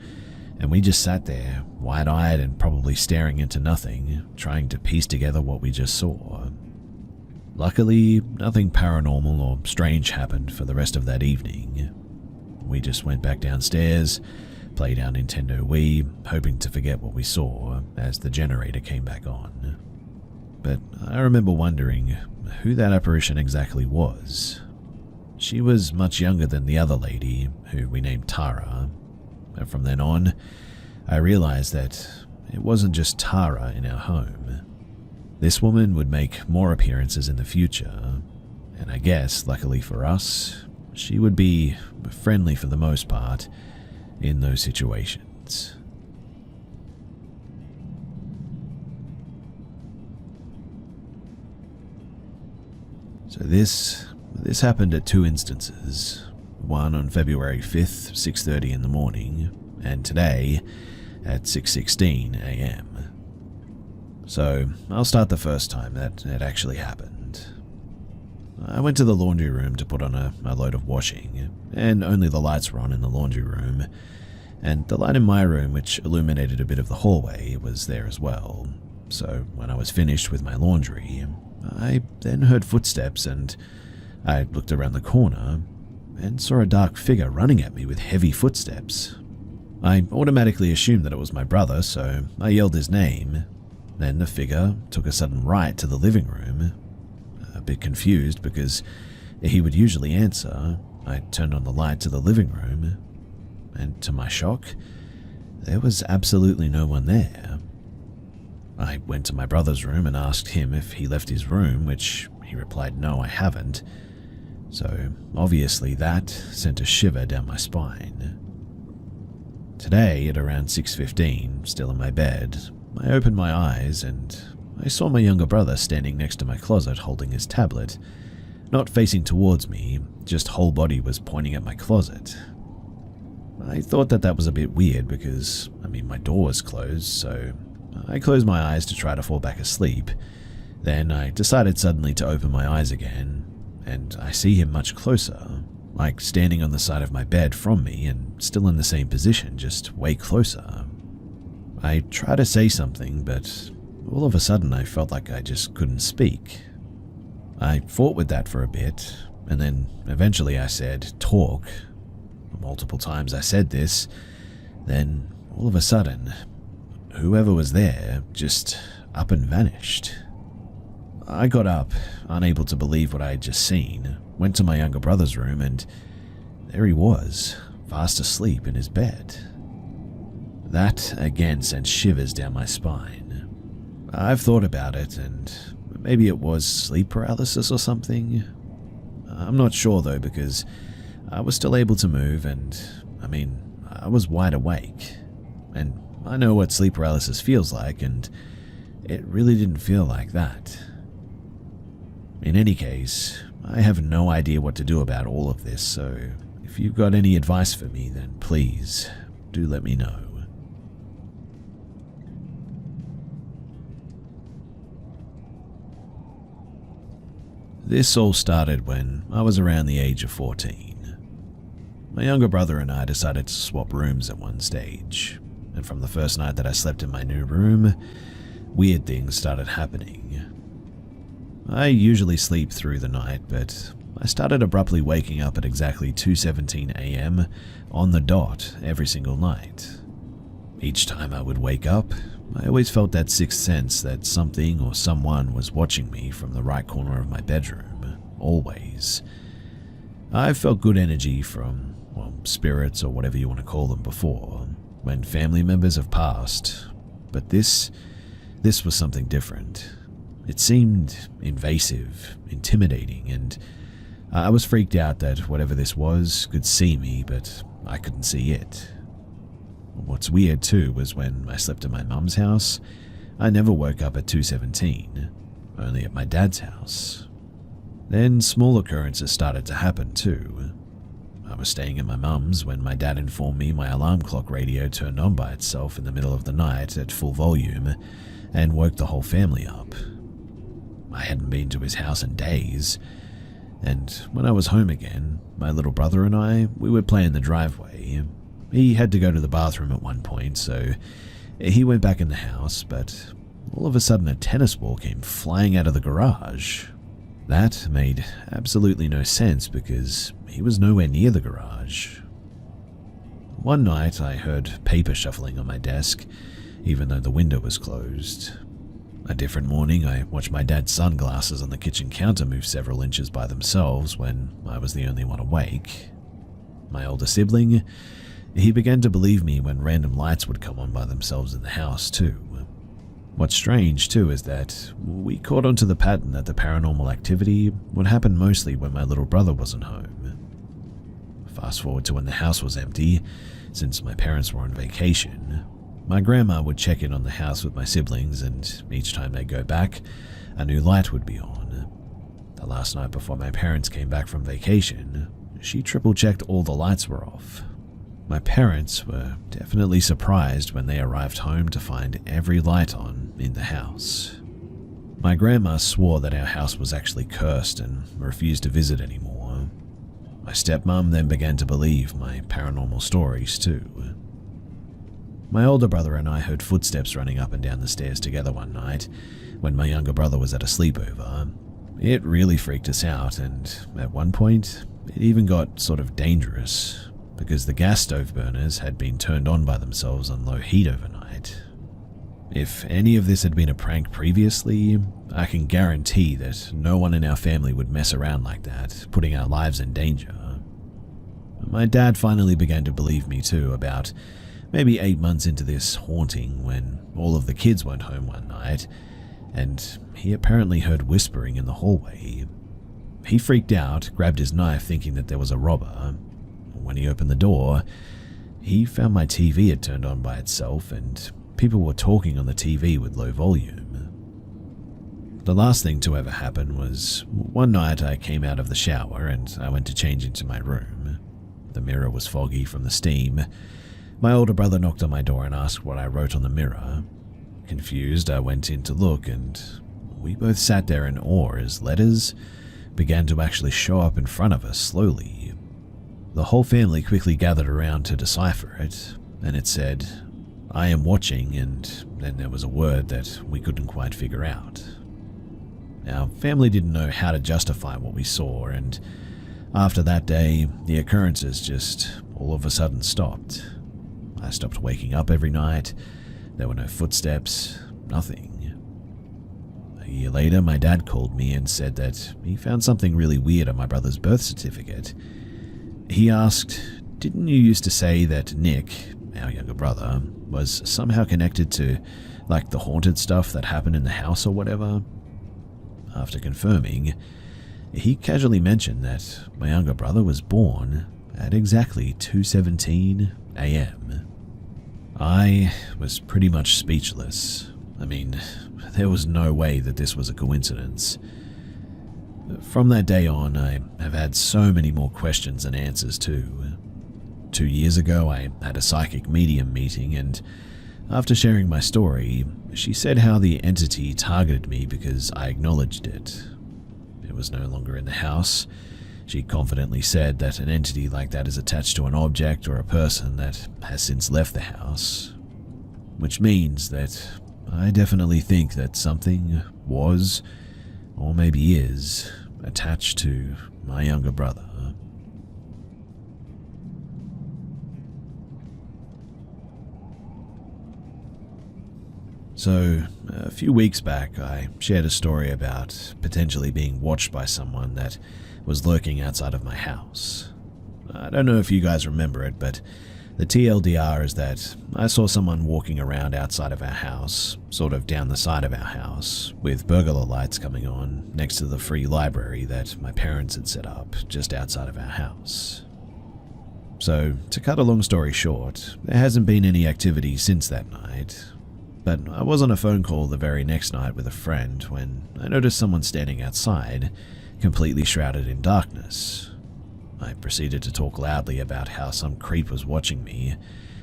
and we just sat there, wide-eyed and probably staring into nothing, trying to piece together what we just saw. Luckily, nothing paranormal or strange happened for the rest of that evening. We just went back downstairs, played our Nintendo Wii, hoping to forget what we saw as the generator came back on. But I remember wondering who that apparition exactly was. She was much younger than the other lady, who we named Tara. And from then on, I realized that it wasn't just Tara in our home. This woman would make more appearances in the future, and I guess, luckily for us, she would be friendly for the most part in those situations. So this happened at two instances, one on February 5th, 6:30 in the morning, and today at 6:16 a.m. So I'll start the first time that it actually happened. I went to the laundry room to put on a load of washing, and only the lights were on in the laundry room, and the light in my room, which illuminated a bit of the hallway, was there as well. So when I was finished with my laundry, I then heard footsteps, and I looked around the corner and saw a dark figure running at me with heavy footsteps. I automatically assumed that it was my brother, so I yelled his name. Then the figure took a sudden right to the living room. A bit confused because he would usually answer, I turned on the light to the living room, and to my shock, there was absolutely no one there. I went to my brother's room and asked him if he left his room, which he replied, "No, I haven't." So obviously that sent a shiver down my spine. Today, at around 6:15, still in my bed, I opened my eyes and I saw my younger brother standing next to my closet holding his tablet. Not facing towards me, just whole body was pointing at my closet. I thought that was a bit weird because, my door was closed, so I closed my eyes to try to fall back asleep. Then I decided suddenly to open my eyes again, and I see him much closer, like standing on the side of my bed from me and still in the same position, just way closer. I tried to say something, but all of a sudden I felt like I just couldn't speak. I fought with that for a bit, and then eventually I said, "Talk." Multiple times I said this, then all of a sudden, whoever was there just up and vanished. I got up, unable to believe what I had just seen, went to my younger brother's room, and there he was, fast asleep in his bed. That again sent shivers down my spine. I've thought about it, and maybe it was sleep paralysis or something. I'm not sure though, because I was still able to move, and I was wide awake. And I know what sleep paralysis feels like, and it really didn't feel like that. In any case, I have no idea what to do about all of this, so if you've got any advice for me, then please do let me know. This all started when I was around the age of 14. My younger brother and I decided to swap rooms at one stage, and from the first night that I slept in my new room, weird things started happening. I usually sleep through the night, but I started abruptly waking up at exactly 2:17 a.m. on the dot every single night. Each time I would wake up, I always felt that sixth sense that something or someone was watching me from the right corner of my bedroom, always. I've felt good energy from, spirits or whatever you want to call them before, when family members have passed, but this was something different. It seemed invasive, intimidating, and I was freaked out that whatever this was could see me, but I couldn't see it. What's weird too was when I slept at my mum's house, I never woke up at 2:17, only at my dad's house. Then small occurrences started to happen too. I was staying at my mum's when my dad informed me my alarm clock radio turned on by itself in the middle of the night at full volume and woke the whole family up. I hadn't been to his house in days, and when I was home again, my little brother and we would play in the driveway. He had to go to the bathroom at one point, so he went back in the house, but all of a sudden a tennis ball came flying out of the garage. That made absolutely no sense because he was nowhere near the garage. One night I heard paper shuffling on my desk, even though the window was closed. A different morning, I watched my dad's sunglasses on the kitchen counter move several inches by themselves when I was the only one awake. My older sibling, he began to believe me when random lights would come on by themselves in the house too. What's strange too is that we caught onto the pattern that the paranormal activity would happen mostly when my little brother wasn't home. Fast forward to when the house was empty, since my parents were on vacation. My grandma would check in on the house with my siblings, and each time they'd go back, a new light would be on. The last night before my parents came back from vacation, she triple-checked all the lights were off. My parents were definitely surprised when they arrived home to find every light on in the house. My grandma swore that our house was actually cursed and refused to visit anymore. My stepmom then began to believe my paranormal stories too. My older brother and I heard footsteps running up and down the stairs together one night when my younger brother was at a sleepover. It really freaked us out, and at one point, it even got sort of dangerous because the gas stove burners had been turned on by themselves on low heat overnight. If any of this had been a prank previously, I can guarantee that no one in our family would mess around like that, putting our lives in danger. My dad finally began to believe me too about maybe 8 months into this haunting when all of the kids weren't home one night, and he apparently heard whispering in the hallway. He freaked out, grabbed his knife thinking that there was a robber. When he opened the door, he found my TV had turned on by itself and people were talking on the TV with low volume. The last thing to ever happen was one night I came out of the shower and I went to change into my room. The mirror was foggy from the steam. My older brother knocked on my door and asked what I wrote on the mirror. Confused, I went in to look, and we both sat there in awe as letters began to actually show up in front of us slowly. The whole family quickly gathered around to decipher it, and it said, "I am watching," and then there was a word that we couldn't quite figure out. Our family didn't know how to justify what we saw, and after that day, the occurrences just all of a sudden stopped. I stopped waking up every night. There were no footsteps, nothing. A year later, my dad called me and said that he found something really weird on my brother's birth certificate. He asked, "Didn't you used to say that Nick, our younger brother, was somehow connected to, like, the haunted stuff that happened in the house or whatever?" After confirming, he casually mentioned that my younger brother was born at exactly 2:17 a.m. I was pretty much speechless. I mean, there was no way that this was a coincidence. From that day on, I have had so many more questions than answers too. 2 years ago, I had a psychic medium meeting, and after sharing my story, she said how the entity targeted me because I acknowledged it. It was no longer in the house. She confidently said that an entity like that is attached to an object or a person that has since left the house, which means that I definitely think that something was, or maybe is, attached to my younger brother. So, a few weeks back, I shared a story about potentially being watched by someone that was lurking outside of my house. I don't know if you guys remember it, but The TLDR is that I saw someone walking around outside of our house, sort of down the side of our house, with burglar lights coming on next to the free library that my parents had set up just outside of our house. So, to cut a long story short, there hasn't been any activity since that night, but I was on a phone call the very next night with a friend when I noticed someone standing outside, completely shrouded in darkness. I proceeded to talk loudly about how some creep was watching me,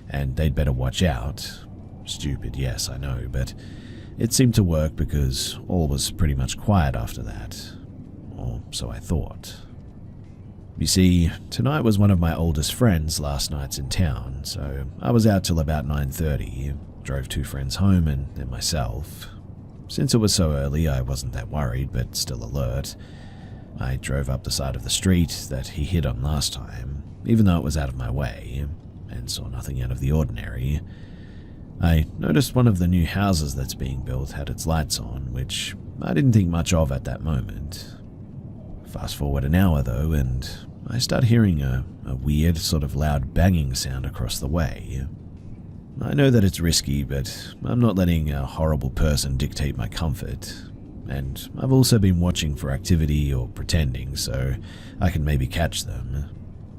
and they'd better watch out. Stupid, yes, I know, but it seemed to work because all was pretty much quiet after that. Or so I thought. You see, tonight was one of my oldest friends' last nights in town, so I was out till about 9:30, drove 2 friends home and then myself. Since it was so early, I wasn't that worried, but still alert. I drove up the side of the street that he hit on last time, even though it was out of my way, and saw nothing out of the ordinary. I noticed one of the new houses that's being built had its lights on, which I didn't think much of at that moment. Fast forward an hour though, and I start hearing a weird, sort of loud banging sound across the way. I know that it's risky, but I'm not letting a horrible person dictate my comfort. And I've also been watching for activity or pretending, so I can maybe catch them.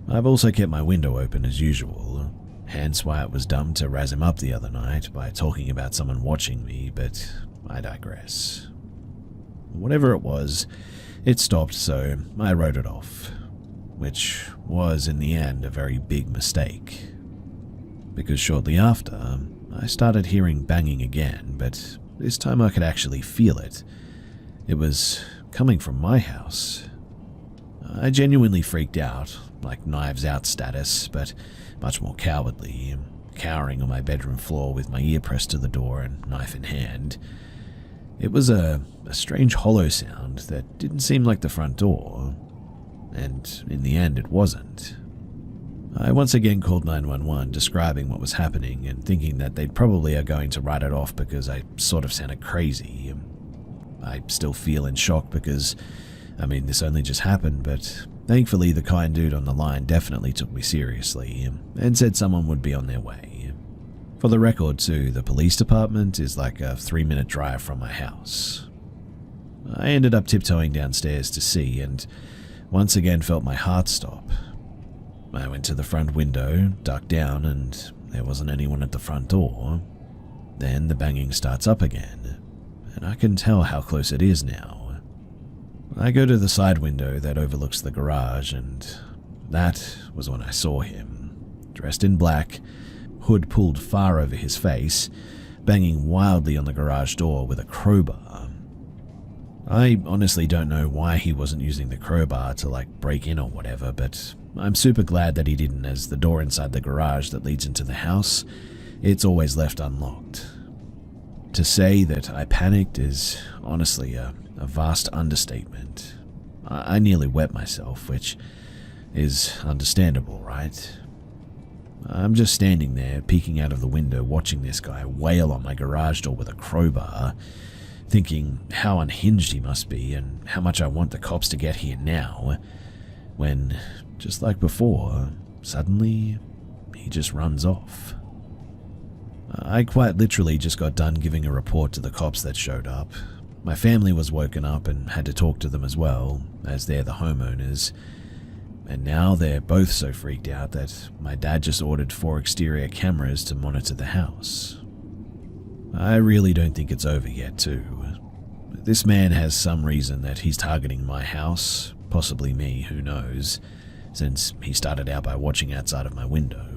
I've also kept my window open as usual, hence why it was dumb to razz him up the other night by talking about someone watching me, but I digress. Whatever it was, it stopped, so I wrote it off, which was in the end a very big mistake. Because shortly after, I started hearing banging again, but this time I could actually feel it. It was coming from my house. I genuinely freaked out, like Knives Out status, but much more cowardly, cowering on my bedroom floor with my ear pressed to the door and knife in hand. It was a strange hollow sound that didn't seem like the front door, and in the end it wasn't. I once again called 911, describing what was happening and thinking that they probably are going to write it off because I sort of sounded crazy. I still feel in shock because, this only just happened, but thankfully the kind dude on the line definitely took me seriously and said someone would be on their way. For the record too, the police department is like a 3-minute drive from my house. I ended up tiptoeing downstairs to see and once again felt my heart stop. I went to the front window, ducked down, and there wasn't anyone at the front door. Then the banging starts up again, and I can tell how close it is now. I go to the side window that overlooks the garage, and that was when I saw him, dressed in black, hood pulled far over his face, banging wildly on the garage door with a crowbar. I honestly don't know why he wasn't using the crowbar to break in or whatever, but I'm super glad that he didn't, as the door inside the garage that leads into the house, it's always left unlocked. To say that I panicked is honestly a vast understatement. I nearly wet myself, which is understandable, right? I'm just standing there, peeking out of the window, watching this guy wail on my garage door with a crowbar, thinking how unhinged he must be and how much I want the cops to get here now, when, just like before, suddenly he just runs off. I quite literally just got done giving a report to the cops that showed up. My family was woken up and had to talk to them as well, as they're the homeowners. And now they're both so freaked out that my dad just ordered 4 exterior cameras to monitor the house. I really don't think it's over yet too. This man has some reason that he's targeting my house, possibly me, who knows, since he started out by watching outside of my window.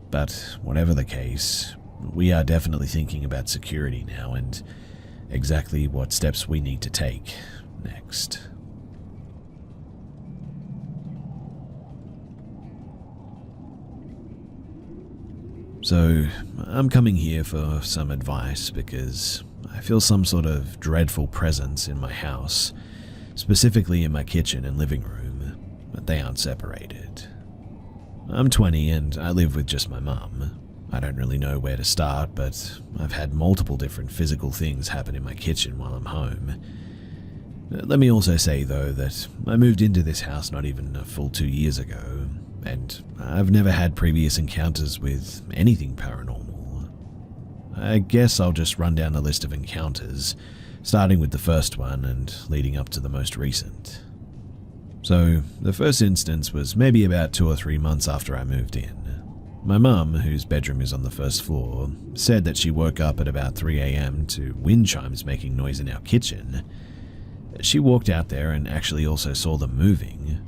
But whatever the case, we are definitely thinking about security now and exactly what steps we need to take next. So, I'm coming here for some advice because I feel some sort of dreadful presence in my house, specifically in my kitchen and living room, but they aren't separated. I'm 20 and I live with just my mum. I don't really know where to start, but I've had multiple different physical things happen in my kitchen while I'm home. Let me also say though that I moved into this house not even a full 2 years ago, and I've never had previous encounters with anything paranormal. I guess I'll just run down a list of encounters, starting with the first one and leading up to the most recent. So, the first instance was maybe about 2 or 3 months after I moved in. My mum, whose bedroom is on the first floor, said that she woke up at about 3 a.m. to wind chimes making noise in our kitchen. She walked out there and actually also saw them moving.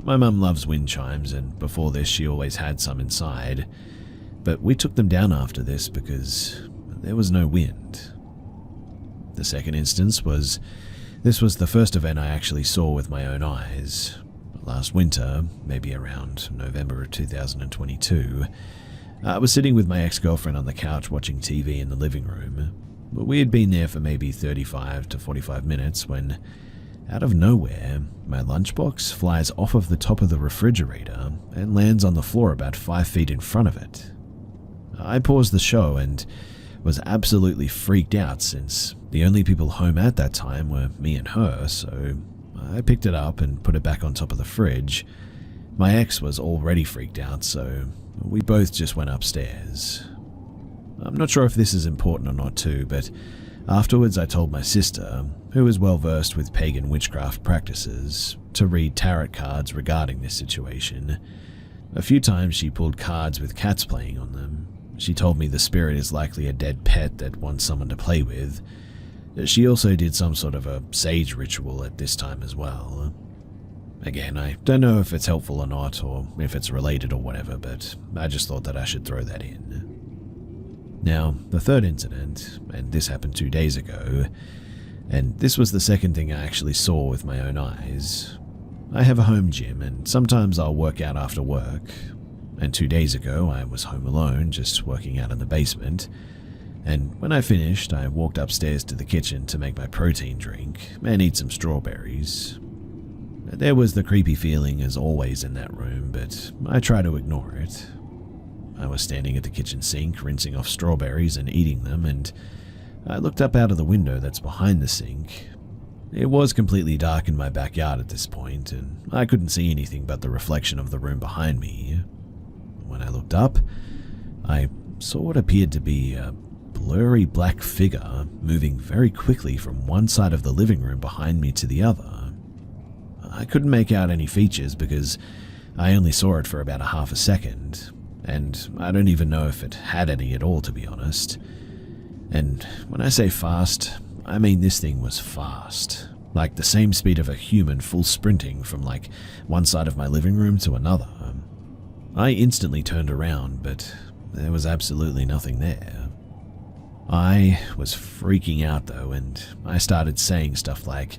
My mum loves wind chimes, and before this she always had some inside, but we took them down after this because there was no wind. The second instance was, this was the first event I actually saw with my own eyes. Last winter, maybe around November of 2022, I was sitting with my ex-girlfriend on the couch watching TV in the living room. We had been there for maybe 35 to 45 minutes when, out of nowhere, my lunchbox flies off of the top of the refrigerator and lands on the floor about 5 feet in front of it. I paused the show and was absolutely freaked out since the only people home at that time were me and her, so I picked it up and put it back on top of the fridge. My ex was already freaked out, so we both just went upstairs. I'm not sure if this is important or not too, but afterwards I told my sister, who is well versed with pagan witchcraft practices, to read tarot cards regarding this situation. A few times she pulled cards with cats playing on them. She told me the spirit is likely a dead pet that wants someone to play with. She also did some sort of a sage ritual at this time as well. Again, I don't know if it's helpful or not, or if it's related or whatever, but I just thought that I should throw that in. Now, the third incident, and this happened 2 days ago, and this was the second thing I actually saw with my own eyes. I have a home gym, and sometimes I'll work out after work. And 2 days ago, I was home alone, just working out in the basement. And when I finished, I walked upstairs to the kitchen to make my protein drink and eat some strawberries. There was the creepy feeling as always in that room, but I try to ignore it. I was standing at the kitchen sink, rinsing off strawberries and eating them, and I looked up out of the window that's behind the sink. It was completely dark in my backyard at this point, and I couldn't see anything but the reflection of the room behind me. When I looked up, I saw what appeared to be a blurry black figure moving very quickly from one side of the living room behind me to the other. I couldn't make out any features because I only saw it for about a half a second, and I don't even know if it had any at all, to be honest. And when I say fast, I mean this thing was fast, like the same speed of a human full sprinting from like one side of my living room to another. I instantly turned around, but there was absolutely nothing there. I was freaking out though, and I started saying stuff like,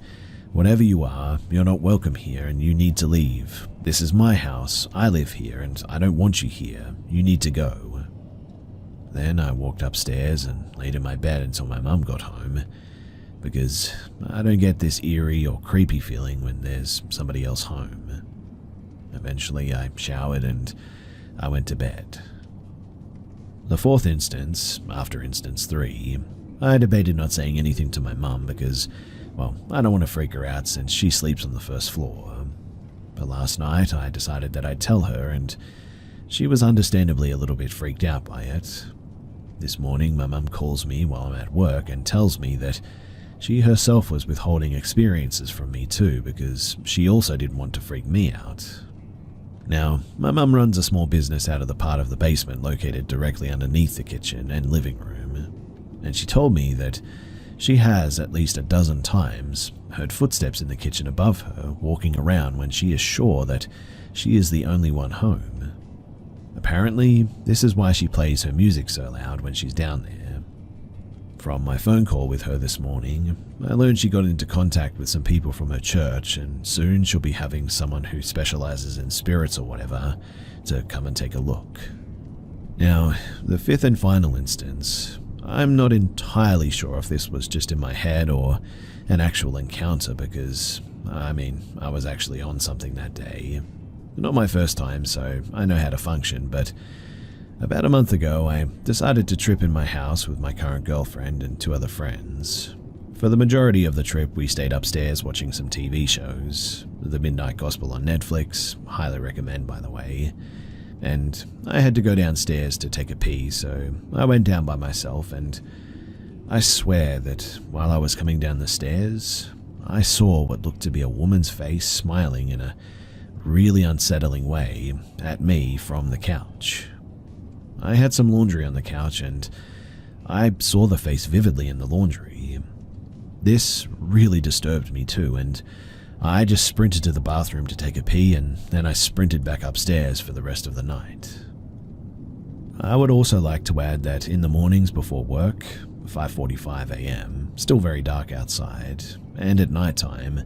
"Whatever you are, you're not welcome here and you need to leave. This is my house, I live here, and I don't want you here. You need to go." Then I walked upstairs and laid in my bed until my mum got home, because I don't get this eerie or creepy feeling when there's somebody else home. Eventually I showered and I went to bed. The fourth instance, after instance 3, I debated not saying anything to my mum because, well, I don't want to freak her out since she sleeps on the first floor. But last night I decided that I'd tell her, and she was understandably a little bit freaked out by it. This morning my mum calls me while I'm at work and tells me that she herself was withholding experiences from me too because she also didn't want to freak me out. Now, my mum runs a small business out of the part of the basement located directly underneath the kitchen and living room, and she told me that she has at least a dozen times heard footsteps in the kitchen above her walking around when she is sure that she is the only one home. Apparently, this is why she plays her music so loud when she's down there. From my phone call with her this morning, I learned she got into contact with some people from her church, and soon she'll be having someone who specializes in spirits or whatever to come and take a look. Now, the fifth and final instance, I'm not entirely sure if this was just in my head or an actual encounter because, I was actually on something that day. Not my first time, so I know how to function, but about a month ago, I decided to trip in my house with my current girlfriend and 2 other friends. For the majority of the trip, we stayed upstairs watching some TV shows. The Midnight Gospel on Netflix, highly recommend by the way. And I had to go downstairs to take a pee, so I went down by myself, and I swear that while I was coming down the stairs, I saw what looked to be a woman's face smiling in a really unsettling way at me from the couch. I had some laundry on the couch, and I saw the face vividly in the laundry. This really disturbed me too, and I just sprinted to the bathroom to take a pee, and then I sprinted back upstairs for the rest of the night. I would also like to add that in the mornings before work, 5:45 a.m., still very dark outside, and at nighttime,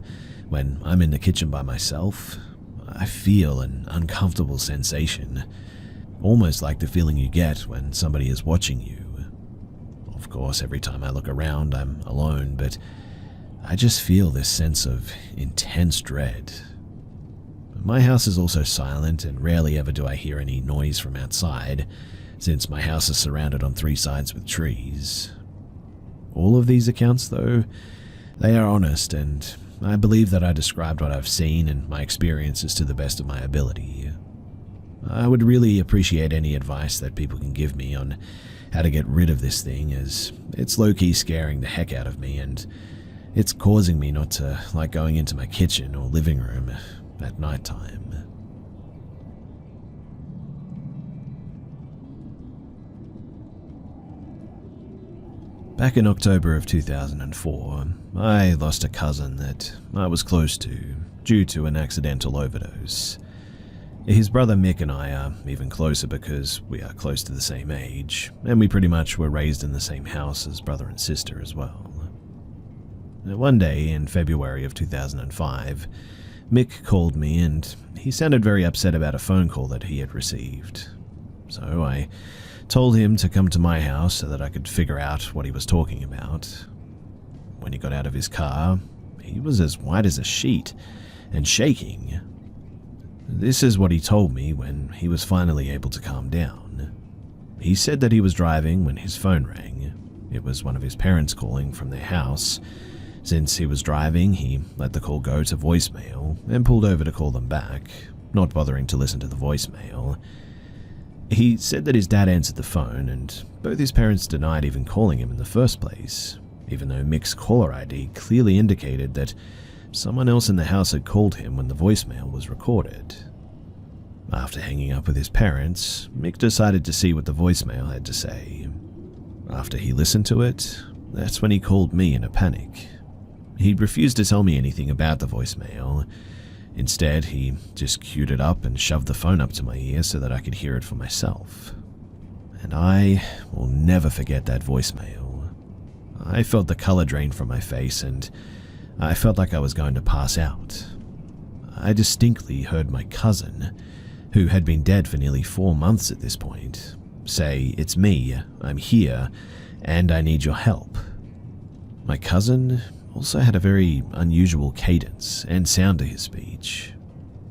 when I'm in the kitchen by myself, I feel an uncomfortable sensation, almost like the feeling you get when somebody is watching you. Of course, every time I look around, I'm alone, but I just feel this sense of intense dread. My house is also silent, and rarely ever do I hear any noise from outside, since my house is surrounded on 3 sides with trees. All of these accounts, though, they are honest, and I believe that I described what I've seen and my experiences to the best of my ability. I would really appreciate any advice that people can give me on how to get rid of this thing, as it's low-key scaring the heck out of me, and it's causing me not to like going into my kitchen or living room at nighttime. Back in October of 2004, I lost a cousin that I was close to due to an accidental overdose. His brother Mick and I are even closer because we are close to the same age, and we pretty much were raised in the same house as brother and sister as well. One day in February of 2005, Mick called me, and he sounded very upset about a phone call that he had received. So I told him to come to my house so that I could figure out what he was talking about. When he got out of his car, he was as white as a sheet and shaking. This is what he told me when he was finally able to calm down. He said that he was driving when his phone rang. It was one of his parents calling from their house. Since he was driving, he let the call go to voicemail and pulled over to call them back, not bothering to listen to the voicemail. He said that his dad answered the phone, and both his parents denied even calling him in the first place, even though Mick's caller ID clearly indicated that someone else in the house had called him when the voicemail was recorded. After hanging up with his parents, Mick decided to see what the voicemail had to say. After he listened to it, that's when he called me in a panic. He refused to tell me anything about the voicemail. Instead, he just queued it up and shoved the phone up to my ear so that I could hear it for myself. And I will never forget that voicemail. I felt the color drain from my face, and I felt like I was going to pass out. I distinctly heard my cousin, who had been dead for nearly 4 months at this point, say, "It's me, I'm here, and I need your help." My cousin also had a very unusual cadence and sound to his speech.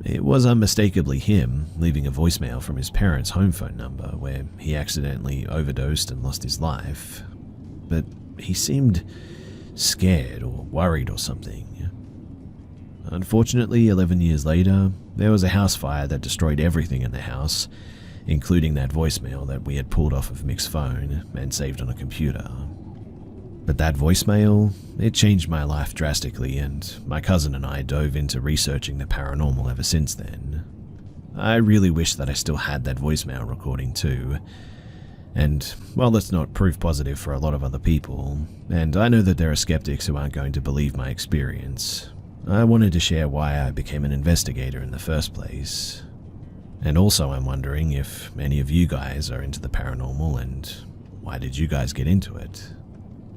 It was unmistakably him leaving a voicemail from his parents' home phone number where he accidentally overdosed and lost his life. But he seemed scared or worried or something. Unfortunately, 11 years later, there was a house fire that destroyed everything in the house, including that voicemail that we had pulled off of Mick's phone and saved on a computer. But that voicemail, it changed my life drastically, and my cousin and I dove into researching the paranormal ever since then. I really wish that I still had that voicemail recording too. And while that's not proof positive for a lot of other people, and I know that there are skeptics who aren't going to believe my experience, I wanted to share why I became an investigator in the first place. And also I'm wondering if any of you guys are into the paranormal, and why did you guys get into it?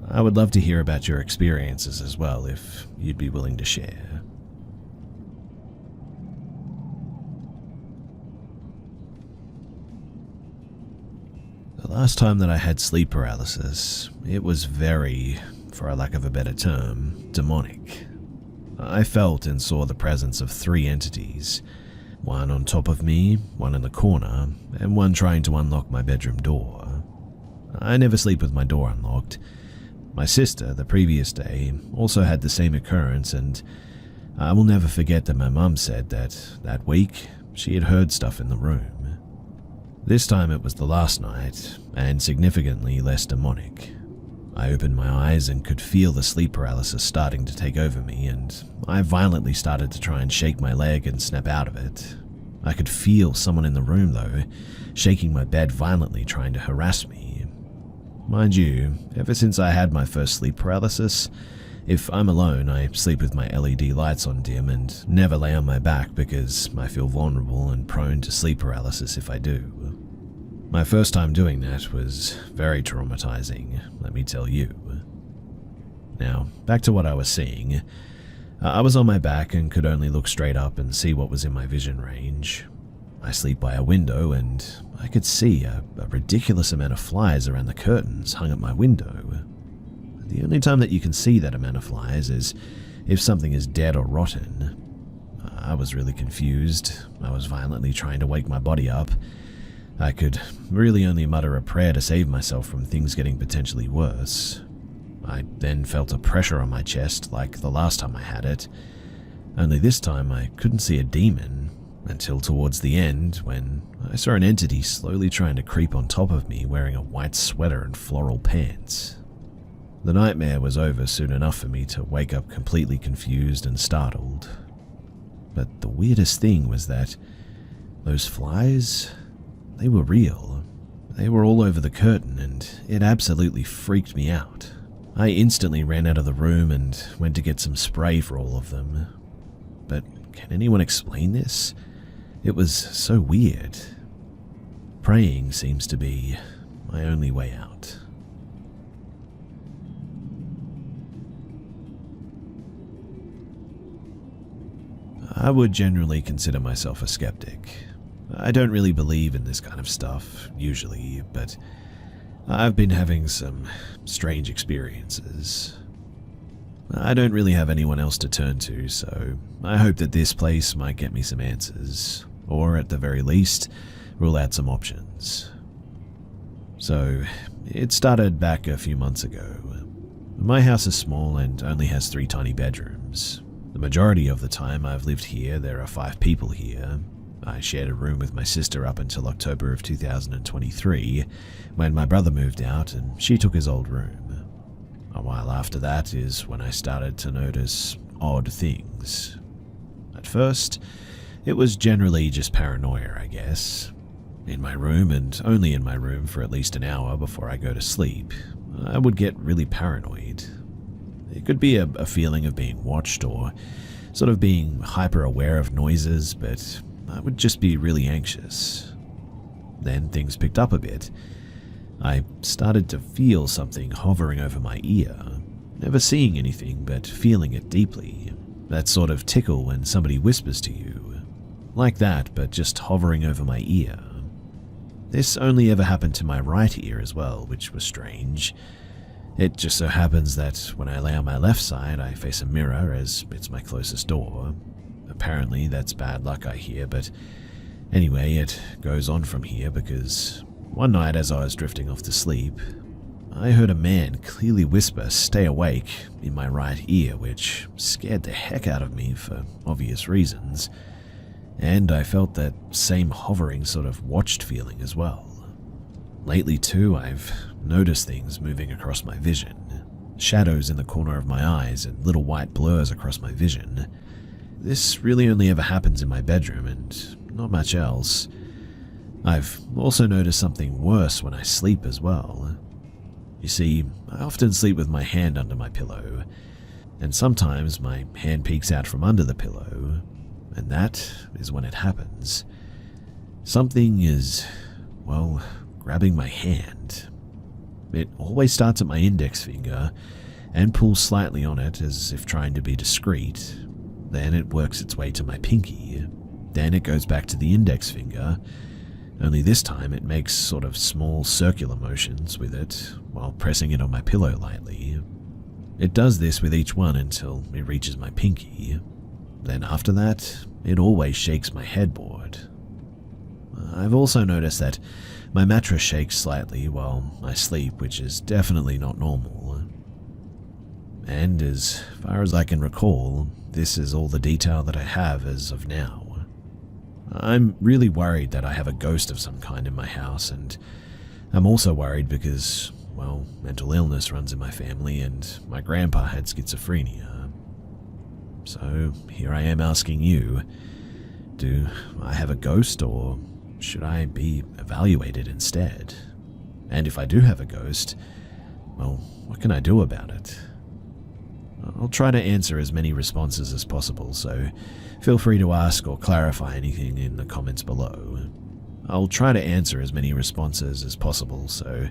I would love to hear about your experiences as well, if you'd be willing to share. The last time that I had sleep paralysis, it was very, for a lack of a better term, demonic. I felt and saw the presence of 3 entities, one on top of me, one in the corner, and one trying to unlock my bedroom door. I never sleep with my door unlocked. My sister, the previous day, also had the same occurrence, and I will never forget that my mum said that week she had heard stuff in the room. This time it was the last night, and significantly less demonic. I opened my eyes and could feel the sleep paralysis starting to take over me, and I violently started to try and shake my leg and snap out of it. I could feel someone in the room, though, shaking my bed violently, trying to harass me. Mind you, ever since I had my first sleep paralysis, if I'm alone, I sleep with my LED lights on dim and never lay on my back because I feel vulnerable and prone to sleep paralysis if I do. My first time doing that was very traumatizing, let me tell you. Now, back to what I was seeing. I was on my back and could only look straight up and see what was in my vision range. I sleep by a window and I could see a ridiculous amount of flies around the curtains hung at my window. The only time that you can see that amount of flies is if something is dead or rotten. I was really confused. I was violently trying to wake my body up. I could really only mutter a prayer to save myself from things getting potentially worse. I then felt a pressure on my chest like the last time I had it, only this time I couldn't see a demon until towards the end when I saw an entity slowly trying to creep on top of me wearing a white sweater and floral pants. The nightmare was over soon enough for me to wake up completely confused and startled. But the weirdest thing was that those flies, they were real. They were all over the curtain and it absolutely freaked me out. I instantly ran out of the room and went to get some spray for all of them. But can anyone explain this? It was so weird. Praying seems to be my only way out. I would generally consider myself a skeptic. I don't really believe in this kind of stuff, usually, but I've been having some strange experiences. I don't really have anyone else to turn to, so I hope that this place might get me some answers, or at the very least, rule out some options. So, it started back a few months ago. My house is small and only has 3 tiny bedrooms. The majority of the time I've lived here, there are 5 people here. I shared a room with my sister up until October of 2023, when my brother moved out and she took his old room. A while after that is when I started to notice odd things. At first, it was generally just paranoia, I guess. In my room, and only in my room for at least an hour before I go to sleep, I would get really paranoid. It could be a feeling of being watched or sort of being hyper-aware of noises, but I would just be really anxious. Then things picked up a bit. I started to feel something hovering over my ear, never seeing anything but feeling it deeply. That sort of tickle when somebody whispers to you. Like that, but just hovering over my ear. This only ever happened to my right ear as well, which was strange. It just so happens that when I lay on my left side, I face a mirror as it's my closest door. Apparently that's bad luck, I hear, but anyway, it goes on from here because one night as I was drifting off to sleep, I heard a man clearly whisper, "Stay awake," in my right ear, which scared the heck out of me for obvious reasons. And I felt that same hovering sort of watched feeling as well. Lately too, I've noticed things moving across my vision. Shadows in the corner of my eyes and little white blurs across my vision. This really only ever happens in my bedroom and not much else. I've also noticed something worse when I sleep as well. You see, I often sleep with my hand under my pillow, and sometimes my hand peeks out from under the pillow, and that is when it happens. Something is, well, grabbing my hand. It always starts at my index finger and pulls slightly on it as if trying to be discreet. Then it works its way to my pinky. Then it goes back to the index finger, only this time it makes sort of small circular motions with it while pressing it on my pillow lightly. It does this with each one until it reaches my pinky. Then after that, it always shakes my headboard. I've also noticed that my mattress shakes slightly while I sleep, which is definitely not normal. And as far as I can recall, this is all the detail that I have as of now. I'm really worried that I have a ghost of some kind in my house, and I'm also worried because, well, mental illness runs in my family and my grandpa had schizophrenia. So here I am asking you, do I have a ghost or should I be evaluated instead? And if I do have a ghost, well, what can I do about it? I'll try to answer as many responses as possible, so feel free to ask or clarify anything in the comments below. I'll try to answer as many responses as possible, so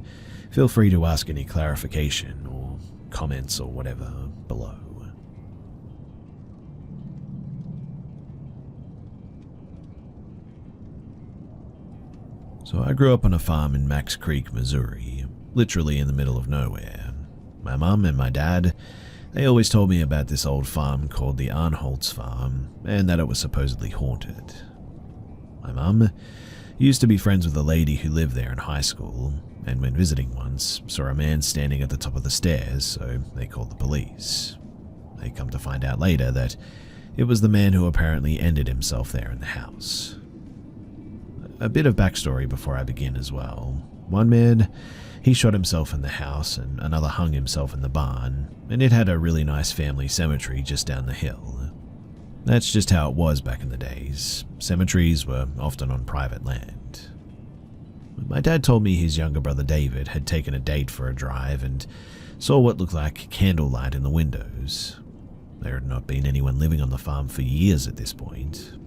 feel free to ask any clarification or comments or whatever below. So I grew up on a farm in Max Creek, Missouri, literally in the middle of nowhere. My mum and my dad, they always told me about this old farm called the Arnholtz Farm, and that it was supposedly haunted. My mum used to be friends with a lady who lived there in high school, and when visiting once, saw a man standing at the top of the stairs, so they called the police. They come to find out later that it was the man who apparently ended himself there in the house. A bit of backstory before I begin as well. One man, he shot himself in the house and another hung himself in the barn, and it had a really nice family cemetery just down the hill. That's just how it was back in the days. Cemeteries were often on private land. My dad told me his younger brother David had taken a date for a drive and saw what looked like candlelight in the windows. There had not been anyone living on the farm for years at this point.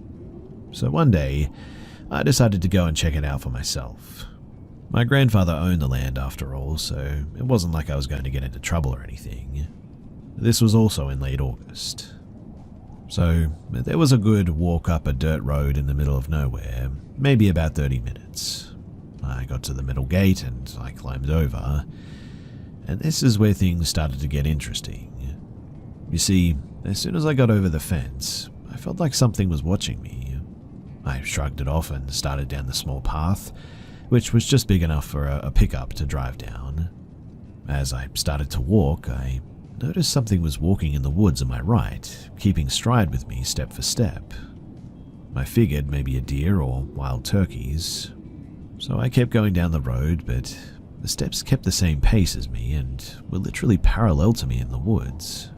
So one day, I decided to go and check it out for myself. My grandfather owned the land after all, so it wasn't like I was going to get into trouble or anything. This was also in late August. So there was a good walk up a dirt road in the middle of nowhere, maybe about 30 minutes. I got to the middle gate and I climbed over, and this is where things started to get interesting. You see, as soon as I got over the fence, I felt like something was watching me. I shrugged it off and started down the small path, which was just big enough for a pickup to drive down. As I started to walk, I noticed something was walking in the woods on my right, keeping stride with me step for step. I figured maybe a deer or wild turkeys. So I kept going down the road, but the steps kept the same pace as me and were literally parallel to me in the woods.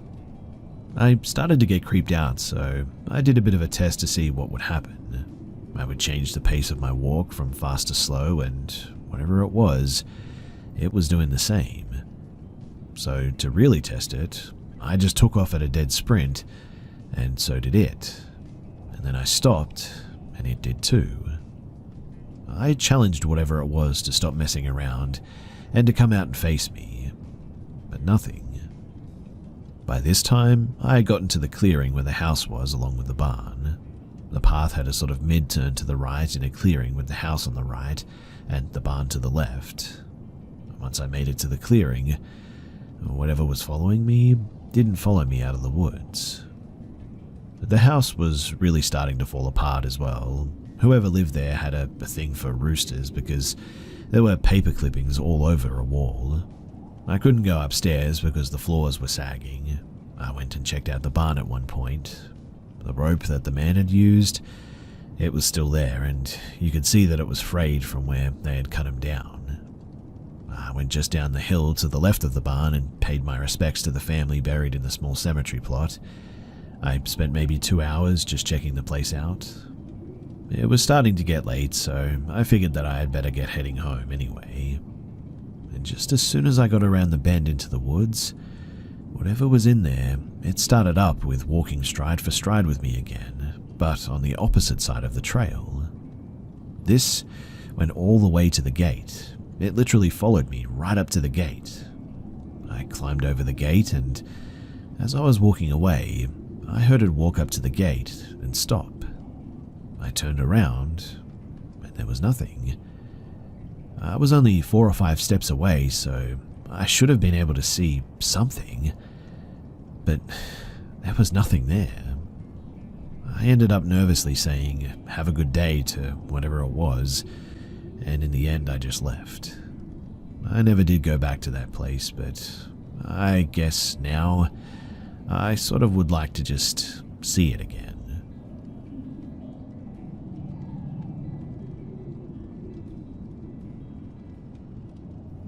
I started to get creeped out, so I did a bit of a test to see what would happen. I would change the pace of my walk from fast to slow, and whatever it was doing the same. So to really test it, I just took off at a dead sprint, and so did it. And then I stopped, and it did too. I challenged whatever it was to stop messing around and to come out and face me, but nothing. By this time, I had gotten to the clearing where the house was along with the barn. The path had a sort of mid-turn to the right in a clearing with the house on the right and the barn to the left. Once I made it to the clearing, whatever was following me didn't follow me out of the woods. The house was really starting to fall apart as well. Whoever lived there had a thing for roosters because there were paper clippings all over a wall. I couldn't go upstairs because the floors were sagging. I went and checked out the barn at one point. The rope that the man had used, it was still there, and you could see that it was frayed from where they had cut him down. I went just down the hill to the left of the barn and paid my respects to the family buried in the small cemetery plot. I spent maybe 2 hours just checking the place out. It was starting to get late, so I figured that I had better get heading home anyway. And just as soon as I got around the bend into the woods, whatever was in there, it started up with walking stride for stride with me again, but on the opposite side of the trail. This went all the way to the gate. It literally followed me right up to the gate. I climbed over the gate, and as I was walking away, I heard it walk up to the gate and stop. I turned around, and there was nothing. I was only 4 or 5 steps away, so I should have been able to see something, but there was nothing there. I ended up nervously saying, "Have a good day" to whatever it was, and in the end I just left. I never did go back to that place, but I guess now I sort of would like to just see it again.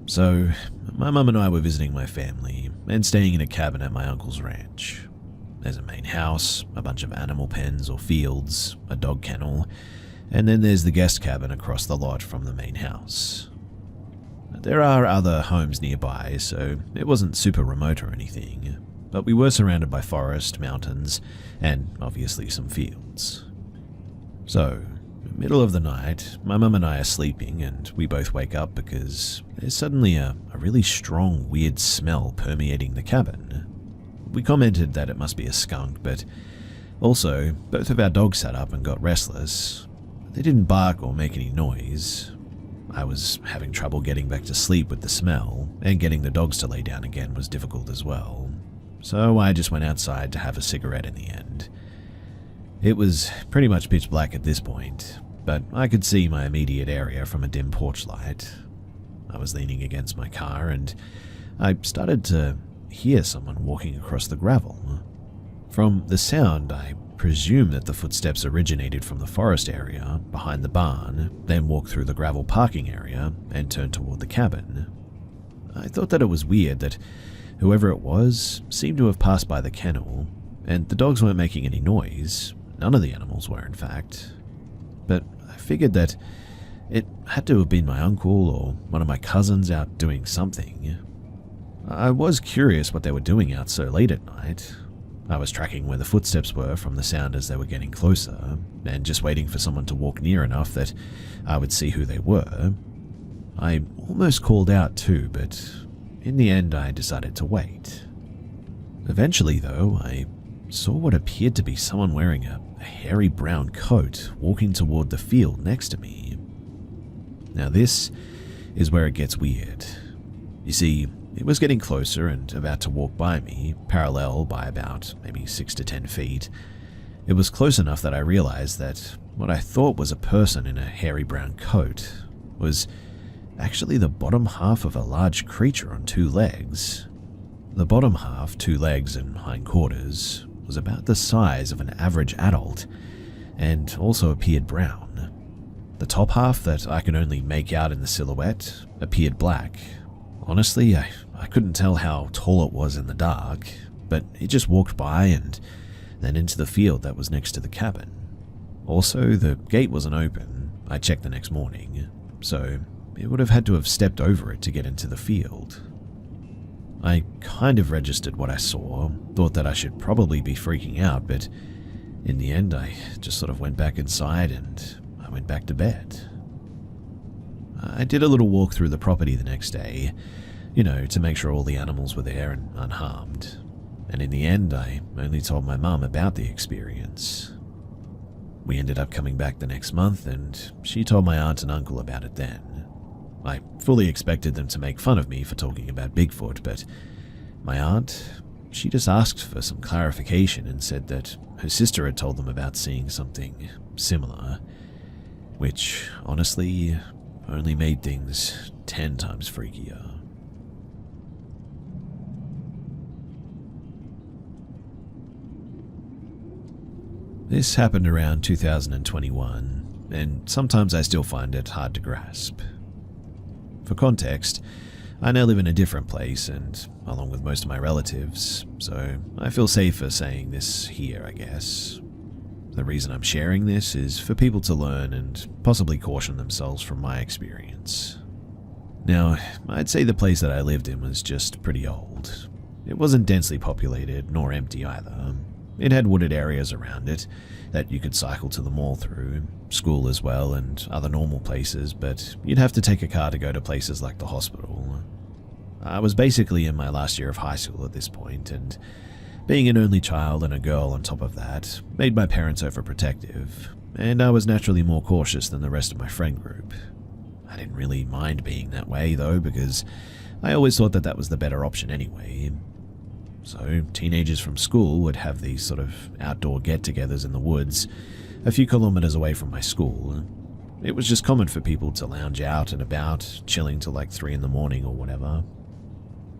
So, my mum and I were visiting my family and staying in a cabin at my uncle's ranch. There's a main house, a bunch of animal pens or fields, a dog kennel, and then there's the guest cabin across the lot from the main house. There are other homes nearby, so it wasn't super remote or anything, but we were surrounded by forest, mountains, and obviously some fields. So, middle of the night, my mum and I are sleeping and we both wake up because there's suddenly a really strong, weird smell permeating the cabin. We commented that it must be a skunk, but also, both of our dogs sat up and got restless. They didn't bark or make any noise. I was having trouble getting back to sleep with the smell, and getting the dogs to lay down again was difficult as well. So I just went outside to have a cigarette in the end. It was pretty much pitch black at this point, but I could see my immediate area from a dim porch light. I was leaning against my car and I started to hear someone walking across the gravel. From the sound, I presume that the footsteps originated from the forest area behind the barn, then walked through the gravel parking area and turned toward the cabin. I thought that it was weird that whoever it was seemed to have passed by the kennel, and the dogs weren't making any noise. None of the animals were, in fact. But I figured that it had to have been my uncle or one of my cousins out doing something. I was curious what they were doing out so late at night. I was tracking where the footsteps were from the sound as they were getting closer, and just waiting for someone to walk near enough that I would see who they were. I almost called out too, but in the end I decided to wait. Eventually, though, I saw what appeared to be someone wearing a hairy brown coat walking toward the field next to me. Now this is where it gets weird. You see, it was getting closer and about to walk by me, parallel by about maybe 6 to 10 feet. It was close enough that I realized that what I thought was a person in a hairy brown coat was actually the bottom half of a large creature on 2 legs. The bottom half, 2 legs and hindquarters, was about the size of an average adult, and also appeared brown. The top half, that I could only make out in the silhouette, appeared black. Honestly, I couldn't tell how tall it was in the dark, but it just walked by and then into the field that was next to the cabin. Also, the gate wasn't open. I checked the next morning, so it would have had to have stepped over it to get into the field. I kind of registered what I saw, thought that I should probably be freaking out, but in the end I just sort of went back inside and I went back to bed. I did a little walk through the property the next day, to make sure all the animals were there and unharmed. And in the end, I only told my mum about the experience. We ended up coming back the next month, and she told my aunt and uncle about it then. I fully expected them to make fun of me for talking about Bigfoot, but my aunt, she just asked for some clarification and said that her sister had told them about seeing something similar, which honestly only made things 10 times freakier. This happened around 2021, and sometimes I still find it hard to grasp. For context, I now live in a different place and along with most of my relatives, so I feel safer saying this here, I guess. The reason I'm sharing this is for people to learn and possibly caution themselves from my experience. Now, I'd say the place that I lived in was just pretty old. It wasn't densely populated nor empty either. It had wooded areas around it that you could cycle to the mall through, school as well, and other normal places, but you'd have to take a car to go to places like the hospital. I was basically in my last year of high school at this point, and being an only child and a girl on top of that made my parents overprotective, and I was naturally more cautious than the rest of my friend group. I didn't really mind being that way though, because I always thought that that was the better option anyway. So teenagers from school would have these sort of outdoor get-togethers in the woods a few kilometers away from my school. It was just common for people to lounge out and about, chilling till like 3 in the morning or whatever.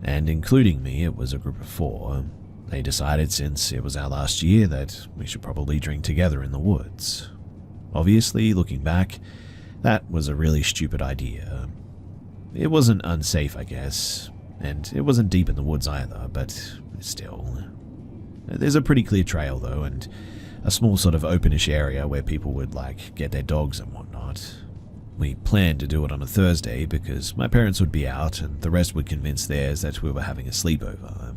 And including me, it was a group of 4. They decided since it was our last year that we should probably drink together in the woods. Obviously, looking back, that was a really stupid idea. It wasn't unsafe, I guess, and it wasn't deep in the woods either, but still. There's a pretty clear trail though, and a small sort of openish area where people would get their dogs and whatnot. We planned to do it on a Thursday because my parents would be out and the rest would convince theirs that we were having a sleepover.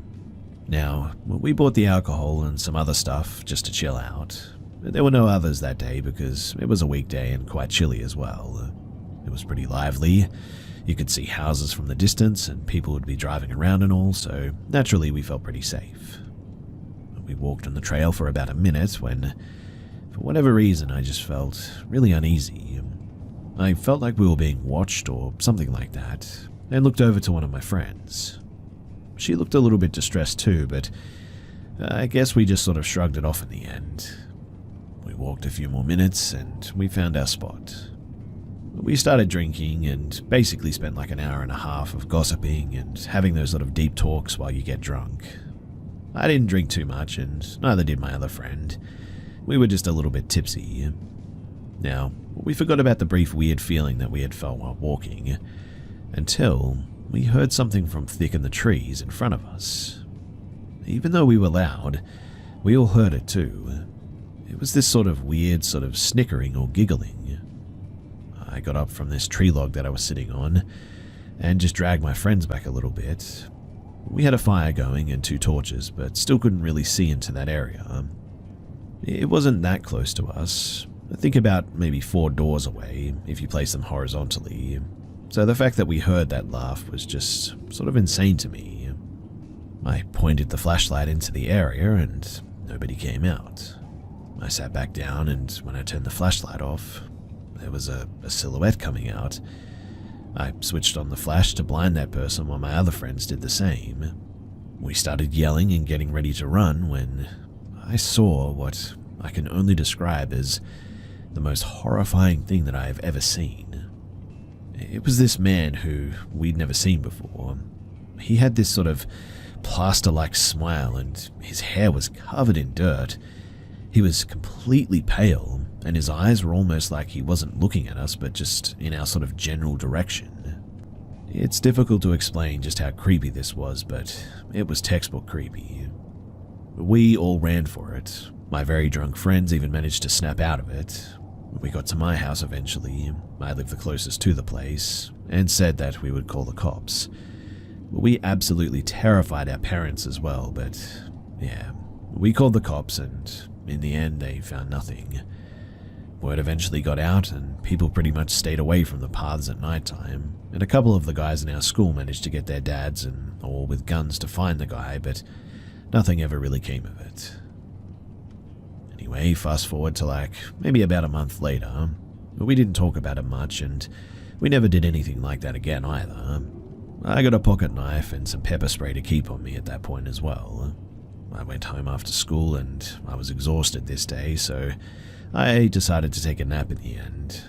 Now, we bought the alcohol and some other stuff just to chill out. There were no others that day because it was a weekday and quite chilly as well. It was pretty lively. You could see houses from the distance and people would be driving around and all, so naturally we felt pretty safe. We walked on the trail for about a minute when, for whatever reason, I just felt really uneasy. I felt like we were being watched or something like that, and looked over to one of my friends. She looked a little bit distressed too, but I guess we just sort of shrugged it off in the end. We walked a few more minutes and we found our spot. We started drinking and basically spent like an hour and a half of gossiping and having those sort of deep talks while you get drunk. I didn't drink too much and neither did my other friend. We were just a little bit tipsy. Now, we forgot about the brief weird feeling that we had felt while walking, until we heard something from thick in the trees in front of us. Even though we were loud, we all heard it too. It was this sort of weird sort of snickering or giggling. I got up from this tree log that I was sitting on and just dragged my friends back a little bit. We had a fire going and 2 torches, but still couldn't really see into that area. It wasn't that close to us. I think about maybe 4 doors away if you place them horizontally. So the fact that we heard that laugh was just sort of insane to me. I pointed the flashlight into the area and nobody came out. I sat back down and when I turned the flashlight off, there was a silhouette coming out. I switched on the flash to blind that person while my other friends did the same. We started yelling and getting ready to run when I saw what I can only describe as the most horrifying thing that I have ever seen. It was this man who we'd never seen before. He had this sort of plaster-like smile and his hair was covered in dirt. He was completely pale and his eyes were almost like he wasn't looking at us but just in our sort of general direction. It's difficult to explain just how creepy this was, but it was textbook creepy. We all ran for it. My very drunk friends even managed to snap out of it. We got to my house eventually. I lived the closest to the place, and said that we would call the cops. We absolutely terrified our parents as well, but yeah, we called the cops and in the end they found nothing. Word eventually got out and people pretty much stayed away from the paths at night time, and a couple of the guys in our school managed to get their dads and all with guns to find the guy, but nothing ever really came of it. Anyway, fast forward to maybe about a month later. We didn't talk about it much and we never did anything like that again either. I got a pocket knife and some pepper spray to keep on me at that point as well. I went home after school and I was exhausted this day, so I decided to take a nap in the end.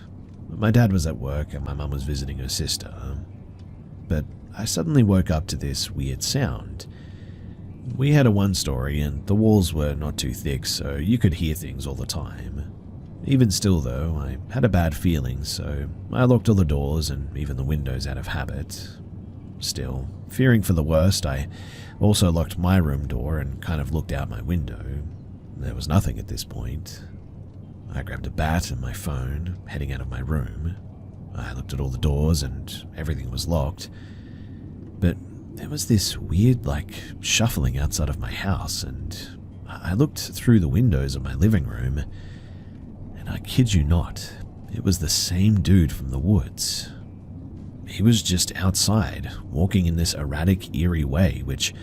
My dad was at work and my mum was visiting her sister. But I suddenly woke up to this weird sound. We had a 1-story and the walls were not too thick, so you could hear things all the time. Even still though, I had a bad feeling, so I locked all the doors and even the windows out of habit. Still, fearing for the worst, I also locked my room door and kind of looked out my window. There was nothing at this point. I grabbed a bat and my phone, heading out of my room. I looked at all the doors and everything was locked. But there was this weird, shuffling outside of my house, and I looked through the windows of my living room, and I kid you not, it was the same dude from the woods. He was just outside, walking in this erratic, eerie way, which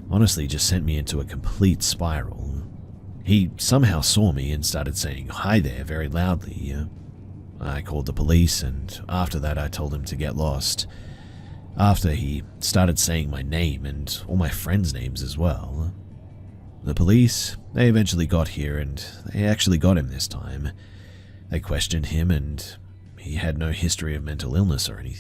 honestly just sent me into a complete spiral. He somehow saw me and started saying hi there very loudly. I called the police, and after that I told him to get lost. After he started saying my name and all my friends' names as well. The police, they eventually got here and they actually got him this time. They questioned him and he had no history of mental illness or anything.